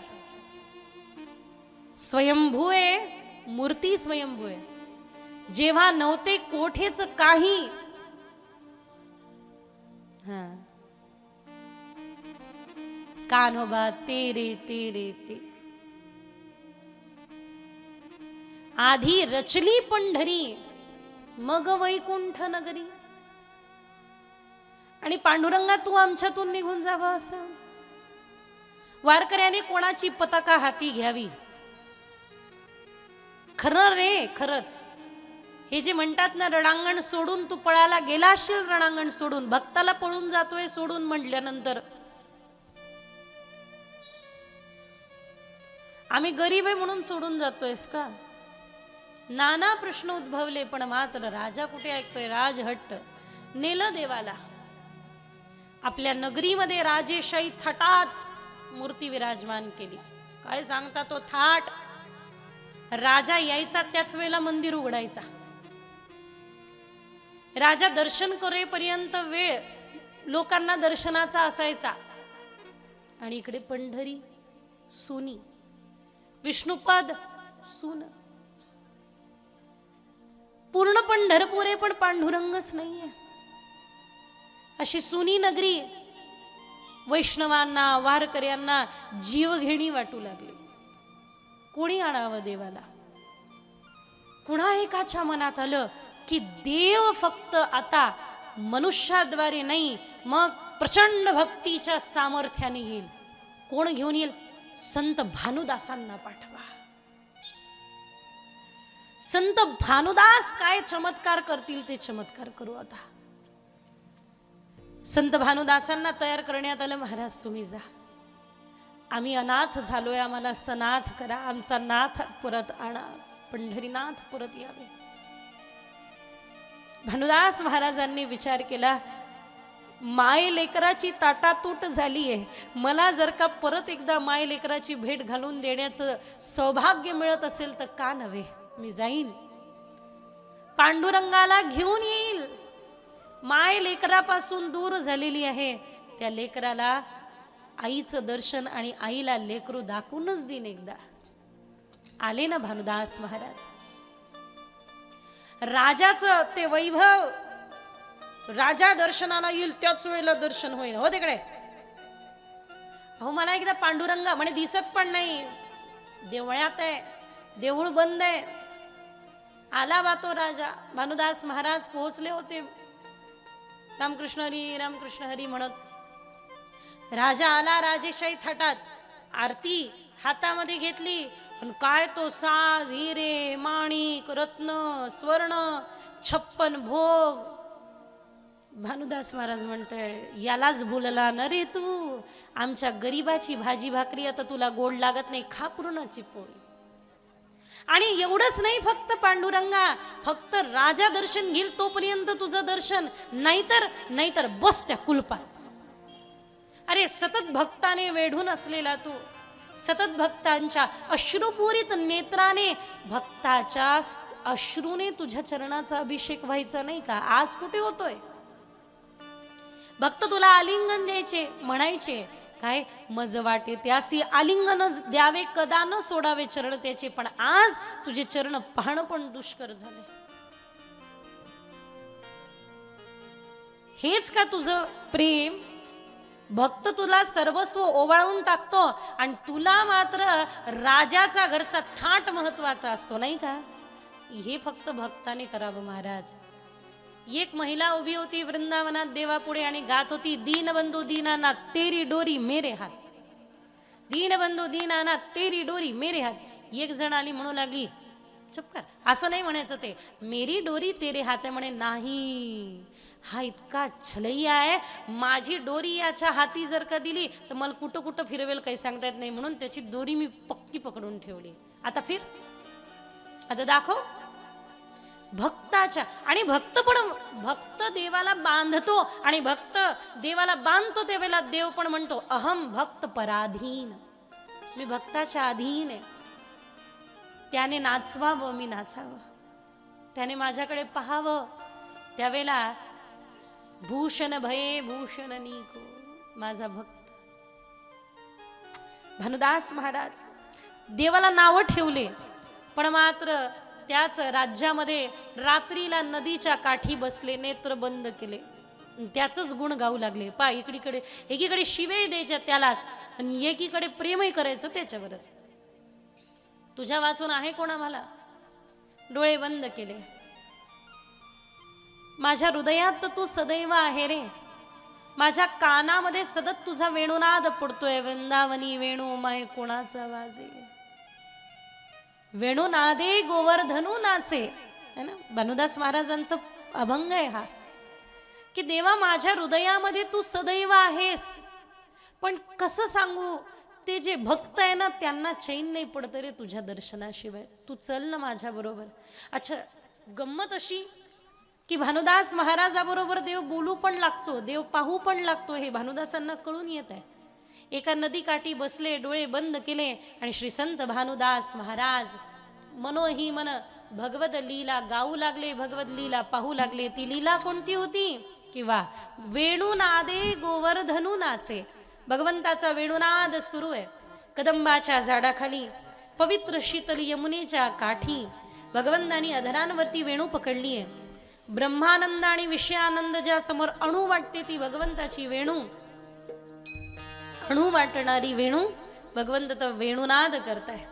स्वयंभू आहे, मूर्ती स्वयंभू आहे. जेव्हा नव्हते कोठेच काही, कान्होबा तेरे तेरे ते, आधी रचली पंढरी मग वैकुंठ नगरी. आणि पांडुरंगा तू आमच्यातून निघून जावं असं. वारकऱ्याने कोणाची पताका हाती घ्यावी. खरं रे, खरंच हे जे म्हणतात ना, रणांगण सोडून तू पळायला गेला असशील, रणांगण सोडून भक्ताला पळून जातोय सोडून म्हटल्यानंतर. आम्ही गरीब आहे म्हणून सोडून जातोयस का. नाना प्रश्न उद्भवले, पण मात्र राजा कुठे ऐकतोय. राजहट्ट नेलं देवाला. आपल्या नगरीमध्ये राजेशाही थाटात मूर्ती विराजमान केली. काय सांगता तो थाट. राजा यायचा त्याच वेळेला मंदिर उघडायचा. राजा दर्शन करेपर्यंत वेळ लोकांना दर्शनाचा असायचा. आणि इकडे पंढरी सुनी, विष्णुपद सून. पूर्ण पंढरपूर आहे पण पांडुरंगच नाहीये. अशी सुनी नगरी वैष्णवांना, वारकऱ्यांना जीवघेणी वाटू लागली. कोणी आणावं देवाला. कुणा एकाच्या मनात आलं की देव फक्त आता मनुष्याद्वारे नाही, मग प्रचंड भक्तीच्या सामर्थ्याने येईल. कोण घेऊन येईल. संत भानुदासांना पाठवा. संत भानुदास काय चमत्कार करतील ते चमत्कार करू. आता संत भानुदासांना तयार करण्यात आलं. महाराज तुम्ही जा, आम्ही अनाथ झालोय, आम्हाला सनाथ करा, आमचा नाथ परत आणा, पंढरीनाथ परत यावे. भानुदास महाराजांनी विचार केला, माय लेकराची ताटातूट झाली आहे, मला जर का परत एकदा माय लेकराची भेट घालून देण्याचं सौभाग्य मिळत असेल तर का नव्हे, मी जाईन, पांडुरंगाला घेऊन येईल. माय लेकरापासून दूर झालेली आहे, त्या लेकराला आईचं दर्शन आणि आईला लेकरू दाखवूनच देईन एकदा. आले ना भानुदास महाराज. राजाचं ते वैभव, राजा दर्शनाला येईल त्याच वेळेला दर्शन होईल. हो तिकडे, अहो मला एकदा पांडुरंगा म्हणे दिसत पण नाही, देवळात आहे, देऊळ बंद आहे. आला बा तो राजा. भानुदास महाराज पोहोचले होते, रामकृष्ण हरी म्हणत. राजा आला राजेशाही थाटात, आरती हातामध्ये घेतली, आणि काय तो साज, हिरे, माणिक, रत्न, स्वर्ण, 56 भोग. भानुदास महाराज म्हणतोय, यालाच बोलला न रे तू, आमच्या गरीबाची भाजी भाकरी आता तुला गोड लागत नाही, खा पुरणाची पोळी. आणि एवढंच नाही, फक्त पांडुरंगा, फक्त राजा दर्शन घेईल तोपर्यंत तुझं दर्शन, नाहीतर बस त्या कुलपात. अरे सतत भक्ताने वेढून असलेला तू, सतत भक्तांच्या अश्रुपूरित नेत्राने, भक्ताच्या अश्रूने तुझ्या चरणाचा अभिषेक व्हायचा नाही का? आज कुठे होतोय? भक्त तुला आलिंगन द्यायचे, म्हणायचे काय मज वाटे त्यासी आलिंगन द्यावे, कदा न सोडावे चरण त्याचे. पण आज तुझे चरण पाहणं पण दुष्कर झाले. हेच का तुझं प्रेम? भक्त तुला सर्वस्व ओवाळून टाकतो, आणि तुला मात्र राजाचा घरचा थाट महत्वाचा असतो नाही का? हे फक्त भक्ताने करावं महाराज. एक महिला उभी होती वृंदावनात देवापुढे आणि गात होती, दीनबंधू दीनानाथ तेरी डोरी मेरे हात, दीनबंधू दीनानाथ तेरी डोरी मेरे हात. एक जण आली म्हणू लागली, चुप कर, असं नाही म्हणायचं, ते मेरी डोरी तेरे हात आहे म्हणे. नाही, हा इतका छलैया आहे, माझी डोरी याच्या हाती जर का दिली तर मला कुठं कुठं फिरवेल काही सांगता येत नाही, म्हणून त्याची दोरी मी पक्की पकडून ठेवली. आता फिर, आता दाखव. भक्ताच्या, आणि भक्त देवाला बांधतो, आणि भक्त देवाला बांधतो त्यावेळेला देव पण म्हणतो, अहम भक्त पराधीन, मी भक्ताच्या अधीन आहे. त्याने नाचवावं, मी नाचावं, त्याने माझ्याकडे पाहावं, त्यावेळेला भूषण भये भूषण नीको, माझा भक्त. भानुदास महाराज देवाला नावं ठेवले, पण मात्र त्याच राज्यामध्ये रात्रीला नदीच्या काठी बसले, नेत्र बंद केले, त्याचंच गुण गाऊ लागले. पा एकीकडे शिवे द्यायच्या त्यालाच, आणि एकीकडे प्रेमही करायचं त्याच्यावरच. तुझ्या वाचून आहे कोण आम्हाला? डोळे बंद केले. माझ्या हृदयात तू सदैव आहे रे, माझ्या कानामध्ये सतत तुझा वेणुनाद पडतोय. वृंदावनी वेणू माय कोणाचा वाजे, वेणुनादे गोवर्धनू नाचे, है ना? भानुदास महाराजांचा अभंग आहे हा, की देवा माझ्या हृदयामध्ये तू सदैव आहेस, पण कसं सांगू, ते जे भक्त आहे ना त्यांना चैन नाही पडत रे तुझ्या दर्शनाशिवाय. तू चल ना माझ्या बरोबर. अच्छा, गंमत अशी की भानुदास महाराजाबरोबर देव बोलू पण लागतो, देव पाहू पण लागतो, हे भानुदासांना कळून येत आहे. एका नदीकाठी बसले, डोळे बंद केले, आणि श्री संत भानुदास महाराज मनोही मन भगवद लीला गाऊ लागले, भगवद लीला पाहू लागले. ती लीला कोणती होती? किंवा वेणुनादे गोवर्धनू नाचे, भगवंताचा वेणुनाद सुरू आहे. कदंबाच्या झाडाखाली पवित्र शीतल यमुनेच्या काठी भगवंतांनी अधरांवरती वेणू पकडली आहे. ब्रह्मानंद आणि विषयानंद ज्या समोर अणू वाटते ती भगवंताची वेणू, अणू वाटणारी वेणू भगवंत तर वेणुनाद करताय.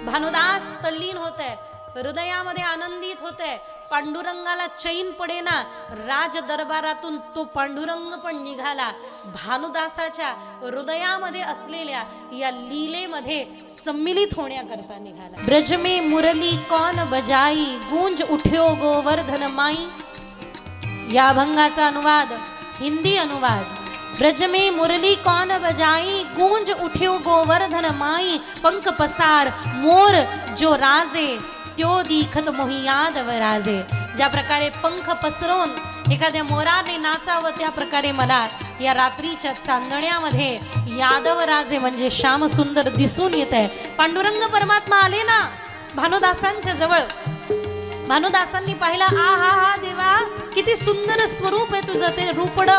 भानुदास तल्लीन होत आहे, हृदयामध्ये आनंदित होत आहे. पांडुरंगाला चैन पडेना, राज दरबारातून तो पांडुरंग पण निघाला. भानुदासाच्या हृदयामध्ये असलेल्या या लीलेमध्ये सम्मिलित होण्याकरता निघाला. ब्रज में मुरली कौन बजाई, गूंज उठ्यो गोवर्धन माई. या अभंगाचा अनुवाद, हिंदी अनुवाद. ब्रज में मुरली कौन बजाई, गूंज उठ्यो गोवर्धन माई. पंख पसार मोर जो राजे, त्यो दीखत मोही यादव राजे. ज्या प्रकारे पंख पसरवून एखाद्या मोराने नाचावं, त्या प्रकारे मला या रात्रीच्या चांदण्यामध्ये यादव राजे म्हणजे श्याम सुंदर दिसून येत आहे. पांडुरंग परमात्मा आले ना भानुदासांच्या जवळ. भानुदासांनी पाहिलं, आ हा हा देवा, किती सुंदर स्वरूप आहे तुझं, ते रूपड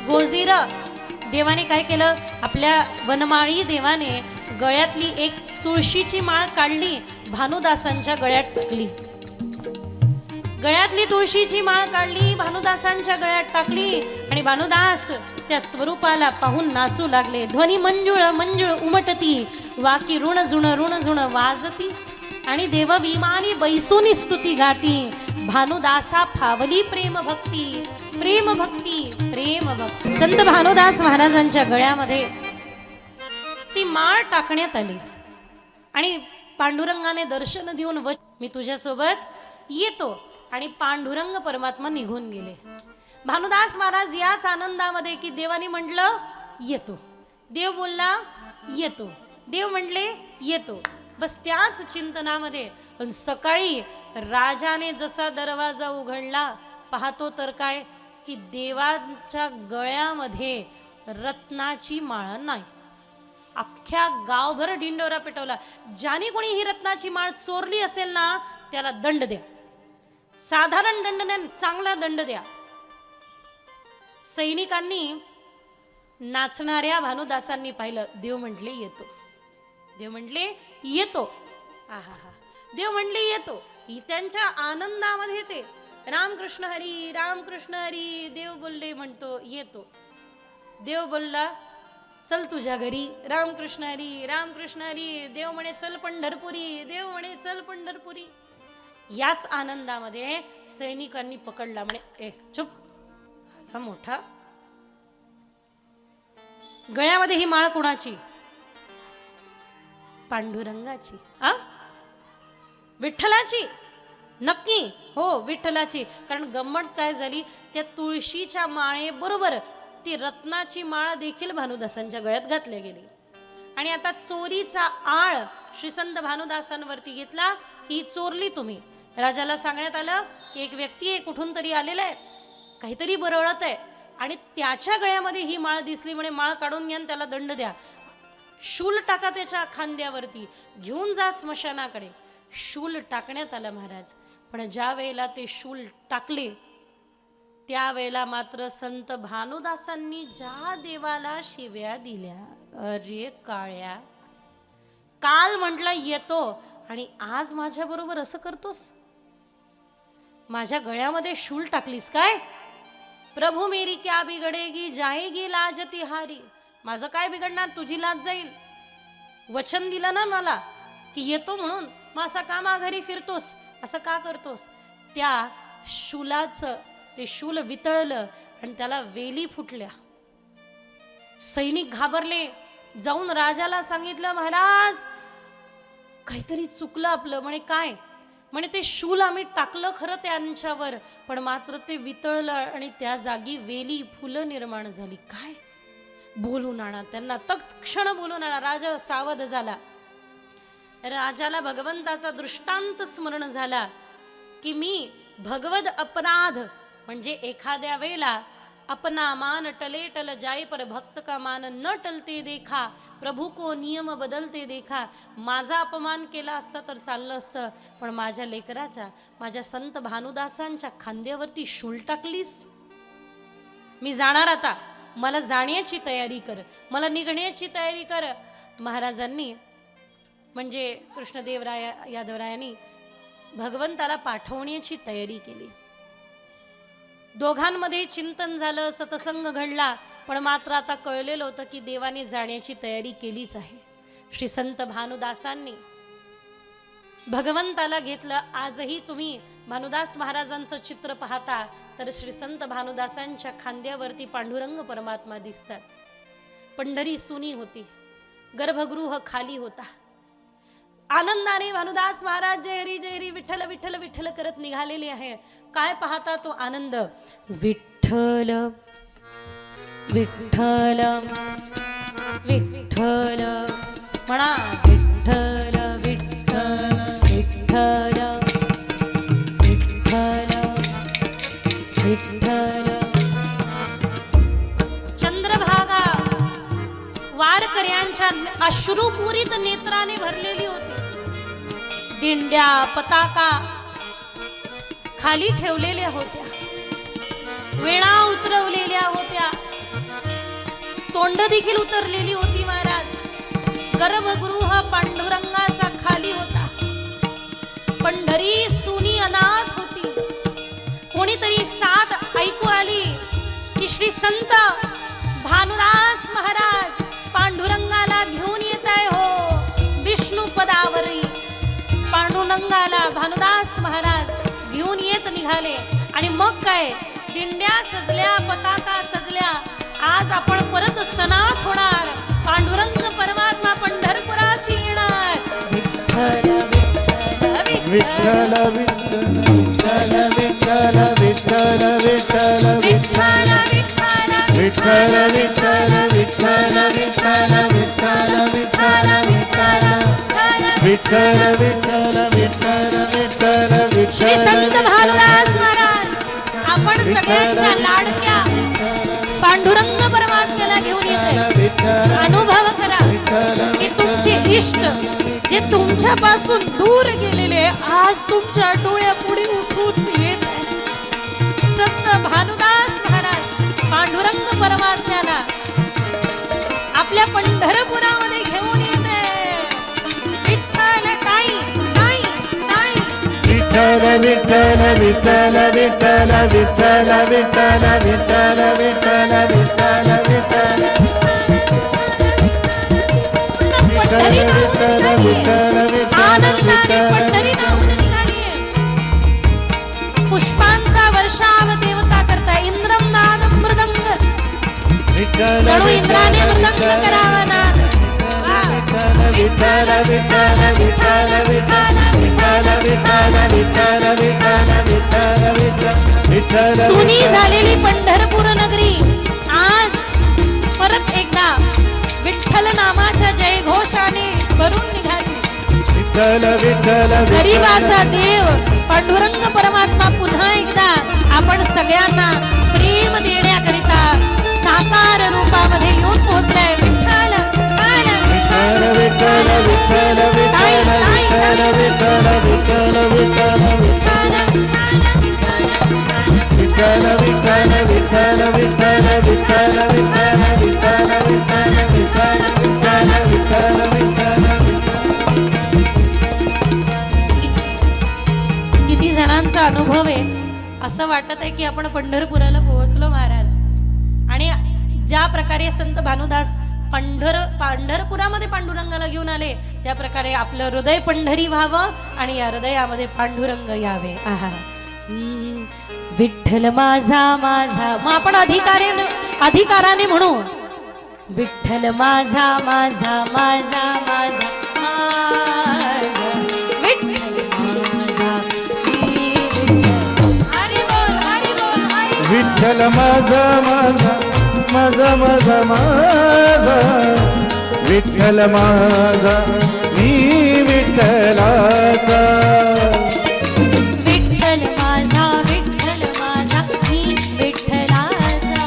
गोजीर. देवाने काय केलं, आपल्या वनमाळी देवाने गळ्यातली एक तुळशीची माळ काढली, भानुदासांच्या गळ्यात टाकली. गळ्यातली तुळशीची माळ काढली, भानुदासांच्या गळ्यात टाकली आणि भानुदास त्या स्वरूपाला पाहून नाचू लागले. ध्वनी मंजुळ मंजुळ उमटती, वाकी ऋण झुण वाजती आणि देव विमानी बैसूनी स्तुती गाती. भानुदासा फावली प्रेम भक्ती, प्रेम भक्ती, प्रेम भक्ती. संत भानुदास महाराजांच्या गळ्यामध्ये ती माळ टाकण्यात आली आणि पांडुरंगाने दर्शन देऊन मी तुझ्यासोबत येतो आणि पांडुरंग परमात्मा निघून गेले. भानुदास महाराज याच आनंदामध्ये की देवानी म्हटलं येतो, देव बोलला येतो, देव म्हटले येतो, बस त्याच चिंतनामध्ये. पण सकाळी राजाने जसा दरवाजा उघडला पाहतो तर काय की देवाच्या गळ्यामध्ये रत्नाची माळ नाही. अख्ख्या गावभर ढिंडोरा पेटवला. ज्याने कोणी ही रत्नाची माळ चोरली असेल ना त्याला दंड द्या, साधारण दंड नाही, चांगला दंड द्या. सैनिकांनी नाचणाऱ्या भानुदासांनी पाहिलं. देव म्हटले येतो, देव म्हटले येतो, आहा, देव म्हटले येतो. त्यांच्या आनंदामध्ये ते रामकृष्ण हरी रामकृष्ण हरी. देव बोलले म्हणतो येतो. देव बोलला चल तुझ्या घरी, रामकृष्ण हरी रामकृष्ण हरी. देव म्हणे चल पंढरपुरी, देव म्हणे चल पंढरपुरी. याच आनंदामध्ये सैनिकांनी पकडला. म्हणे चुप, आला मोठा. गळ्यामध्ये ही माळ कोणाची? पांडुरंगाची. विठ्ठलाची? नक्की हो, विठ्ठलाची. कारण गंमत काय झाली, त्या तुळशीच्या माळेबरोबर ती रत्नाची माळ देखील भानुदासांच्या गळ्यात घातली गेली. आणि आता चोरीचा आळ श्री संत भानुदासांवरती घेतला. ही चोरली तुम्ही. राजाला सांगण्यात आलं की एक व्यक्ती आहे, कुठून तरी आलेला आहे, काहीतरी बरळत आहे आणि त्याच्या गळ्यामध्ये ही माळ दिसली. म्हणे माळ काढून घ्या आणि त्याला दंड द्या. शूल टाका त्याच्या खांद्यावरती, घेऊन जा स्मशानाकडे. शूल टाकण्यात आला महाराज. पण ज्या वेळेला ते शूल टाकले त्यावेळेला मात्र संत भानुदासांनी ज्या देवाला शिव्या दिल्या, अरे काळ्या, काल म्हटला येतो आणि आज माझ्या बरोबर असं करतोस? माझ्या गळ्यामध्ये शूल टाकलीस काय? प्रभू मेरी क्या बिघडेगी, जाएगी लाज तिहारी. माझं काय बिघडणार, तुझी लाज जाईल. वचन दिलं ना मला की येतो म्हणून, मग असा का माघारी फिरतोस, असं का करतोस? त्या शूलाचं ते शूल वितळलं आणि त्याला वेली फुटल्या. सैनिक घाबरले. जाऊन राजाला सांगितलं, महाराज काहीतरी चुकलं आपलं. म्हणे काय? म्हणे ते शूल आम्ही टाकलं खरं त्यांच्यावर, पण मात्र ते वितळलं आणि त्या जागी वेली फुलं निर्माण झाली. काय? बोलून आणा त्यांना, तत्क्षण बोलून आणा. राजा सावध झाला. राजाला भगवंताचा दृष्टांत स्मरण झाला की मी भगवद अपराध म्हणजे एखाद्या वेळेला अपना मान टले टल जाए पर भक्त का मान न टलते देखा, प्रभू को नियम बदलते देखा. माझा अपमान केला असता तर चाललं असतं, पण माझ्या लेकराच्या, माझ्या संत भानुदासांच्या खांद्यावरती शूल टाकलीस. मी जाणार आता, मला जाण्याची तयारी कर, मला निघण्याची तयारी कर. महाराजांनी म्हणजे कृष्णदेवराय यादवरायांनी भगवंताला पाठवण्याची तयारी केली. दोघांमध्ये चिंतन झालं, सतसंग घडला, पण मात्र आता कळलेलं होतं की देवाने जाण्याची तयारी केलीच आहे. श्री संत भानुदासांनी भगवंताला घेतलं. आजही तुम्ही भानुदास महाराजांचं चित्र पाहता तर श्री संत भानुदासांच्या खांद्यावरती पांडुरंग परमात्मा दिसतात. पंढरी सुनी होती, गर्भगृह खाली होता. आनंदाने भानुदास महाराज जय हरी विठ्ठल विठ्ठल विठ्ठल करत निघालेले आहे. काय पाहता तो आनंद? विठ्ठल विठ्ठल विठ्ठल म्हणा, विठ्ठल विठ्ठल विठ्ठल विठ्ठल विठ्ठल. चंद्रभागा वारकऱ्यांच्या अश्रुपूरित नेत्राने भरलेली होती. दिंड्या पताका खाली ठेवलेल्या होत्या, वेणा उतरवलेल्या होत्या, तोंड देखील उतरलेली होती. महाराज गर्भगृह पांडुरंगाचा खाली होता. पंढरी सुनी अनाथ होती. ती साथ ऐकू आली की श्री संत भानुदास महाराज पांडुरंगाला घेऊन येत आहे हो विष्णू पदावरी. पांडुरंगाला भानुदास महाराज घेऊन येत निघाले आणि मग काय दिंड्या सजल्या, पताका सजल्या. आज आपण परत सणात होणार. पांडुरंग परमात्मा पंढरपुरासी येणार. विठ्ठल विठ्ठल विठ्ठल विठ्ठल विठ्ठल विठ्ठल विठ्ठल विठ्ठल विठ्ठल विठ्ठल विठ्ठल विठ्ठल विठ्ठल विठ्ठल विठ्ठल विठ्ठल श्री संत भानुदास महाराज आपण सगळ्यांच्या लाडक्या पांडुरंग परमात्म्याला घेऊन येते. अनुभव करा की तुमचे इष्ट जे तुमच्यापासून दूर गेलेले आज तुमच्या डोळ्यापुढे उठून येत आहे. संत भानुदास महाराज पांडुरंग परमात्म्याला आपल्या पंढरपुरामध्ये घेऊन येते. विठ्ठल ताई ताई ताई विठ्ठल विठ्ठल विठ्ठल विठ्ठल विठ्ठल विठ्ठल विठ्ठल विठ्ठल विठ्ठल विठ्ठल आनंदाने पंढरी नाहून निघालीये. पुष्पांचा वर्षाव देवता करता इंद्रम नादम मृदंग. जणू इंद्राने मृदंग करावा नाद. विठ्ठल विठ्ठल विठ्ठल विठ्ठल विठ्ठल विठ्ठल विठ्ठल विठ्ठल विठ्ठल विठ्ठल सुनी झालेली पंढरपूर नगरी आज परत एकदा विठ्ठल नामाच्या जयघोषाने भरून निघाली. विठ्ठल विठ्ठल गरीबाचा देव पांडुरंग परमात्मा पुन्हा एकदा आपण सगळ्यांना प्रेम देण्याकरिता साकार रूपामध्ये येऊन पोहोचलाय. विठ्ठल विठ्ठल विठ्ठल विठ्ठल विठ्ठल विठ्ठल विठ्ठल विठ्ठल विठ्ठल विठ्ठल विठ्ठल विठ्ठल विठ्ठल विठ्ठल विठ्ठल विठ्ठल किती जणांचा अनुभव आहे. असं वाटत आहे की आपण पंढरपुराला पोहोचलो महाराज. आणि ज्या प्रकारे संत भानुदास पंढरपुरामध्ये पांडुरंगाला घेऊन आले त्या प्रकारे आपलं हृदय पंढरी व्हावं आणि या हृदयामध्ये पांडुरंग यावे. आहा विठ्ठल माझा माझा. मग आपण अधिकाराने म्हणू विठ्ठल माझा माझा माझा माझा माझा. विठ्ठल माझा हरी बोल हरी बोल हरी बोल. विठ्ठल माझा माझा माझा माझा माझा. विठ्ठल माझा मी विठ्ठलाचा. विठ्ठल माझा विठ्ठल माझा मी विठ्ठलाचा.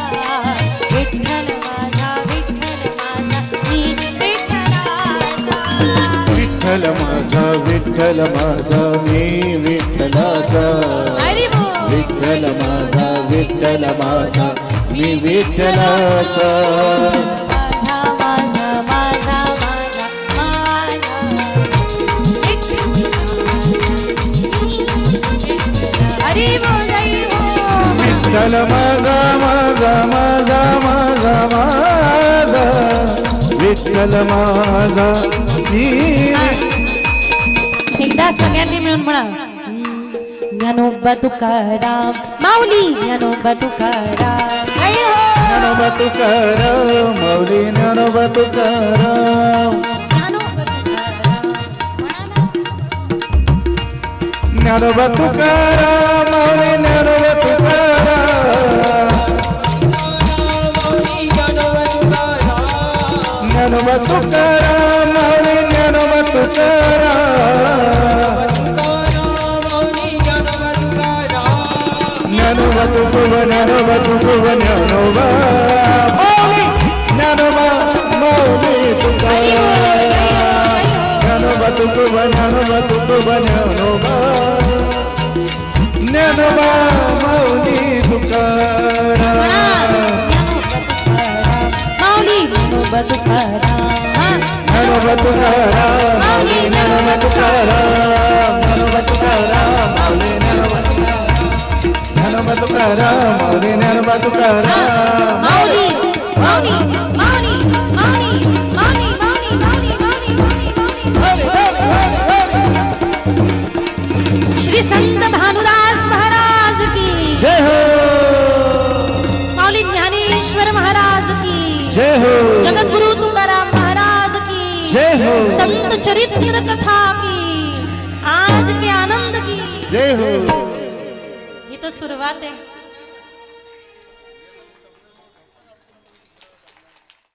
विठ्ठल माझा विठ्ठल माझा मी विठ्ठलाचा. विठ्ठल माझा विठ्ठल माझा मी विठ्ठलाचा. हरी बोल. विठ्ठल माझा विठ्ठल माझा मी विठ्ठलाचा. माझा माझा माझा माझा हरी बोल हरी बोल. विठ्ठल माझा माझा माझा माझा माझा. विठ्ठल माझा मी. एकदा सगळ्यांनी मिळून म्हणा ज्ञानोबा तुकाराम माऊली ज्ञानोबा तुकाराम. ज्ञानोबा तुकाराम माऊली ज्ञानोबा तुकाराम. ज्ञानोबा तुकाराम म्हणा ना. ज्ञानोबा तुकाराम माऊली ज्ञानोबा तुकाराम. ज्ञानोबा तुकाराम माऊली ज्ञानोबा तुकाराम. ज्ञानोबा तुकोबा ज्ञानोबा तुकोबा ज्ञानोबा माऊली ज्ञानोबा माऊली तुकाराम. ज्ञानोबा तुकोबा ज्ञानोबा तुकोबा ज्ञानोबा ज्ञानोबा माऊली तुकाराम. माऊली ज्ञानोबा तुकाराम. ज्ञानोबा तुकाराम माऊली ज्ञानोबा तुकाराम. ज्ञानोबा तुकाराम माऊली ज्ञानोबा तुकाराम. ज्ञानोबा ज्ञानोबा तुकाराम माऊली ज्ञानोबा तुकाराम माऊली माऊली माऊली माऊली माऊली माऊली माऊली माऊली माऊली माऊली हरी, हरी, हरी, हरी. श्री संत भानुदास महाराज की जय हो माऊली ज्ञानेश्वर महाराज की जय हो जगद्गुरु तुकाराम महाराज की जय हो संत चरित्र कथा की आज के आनंद की जय हो ही तर सुरुवात आहे.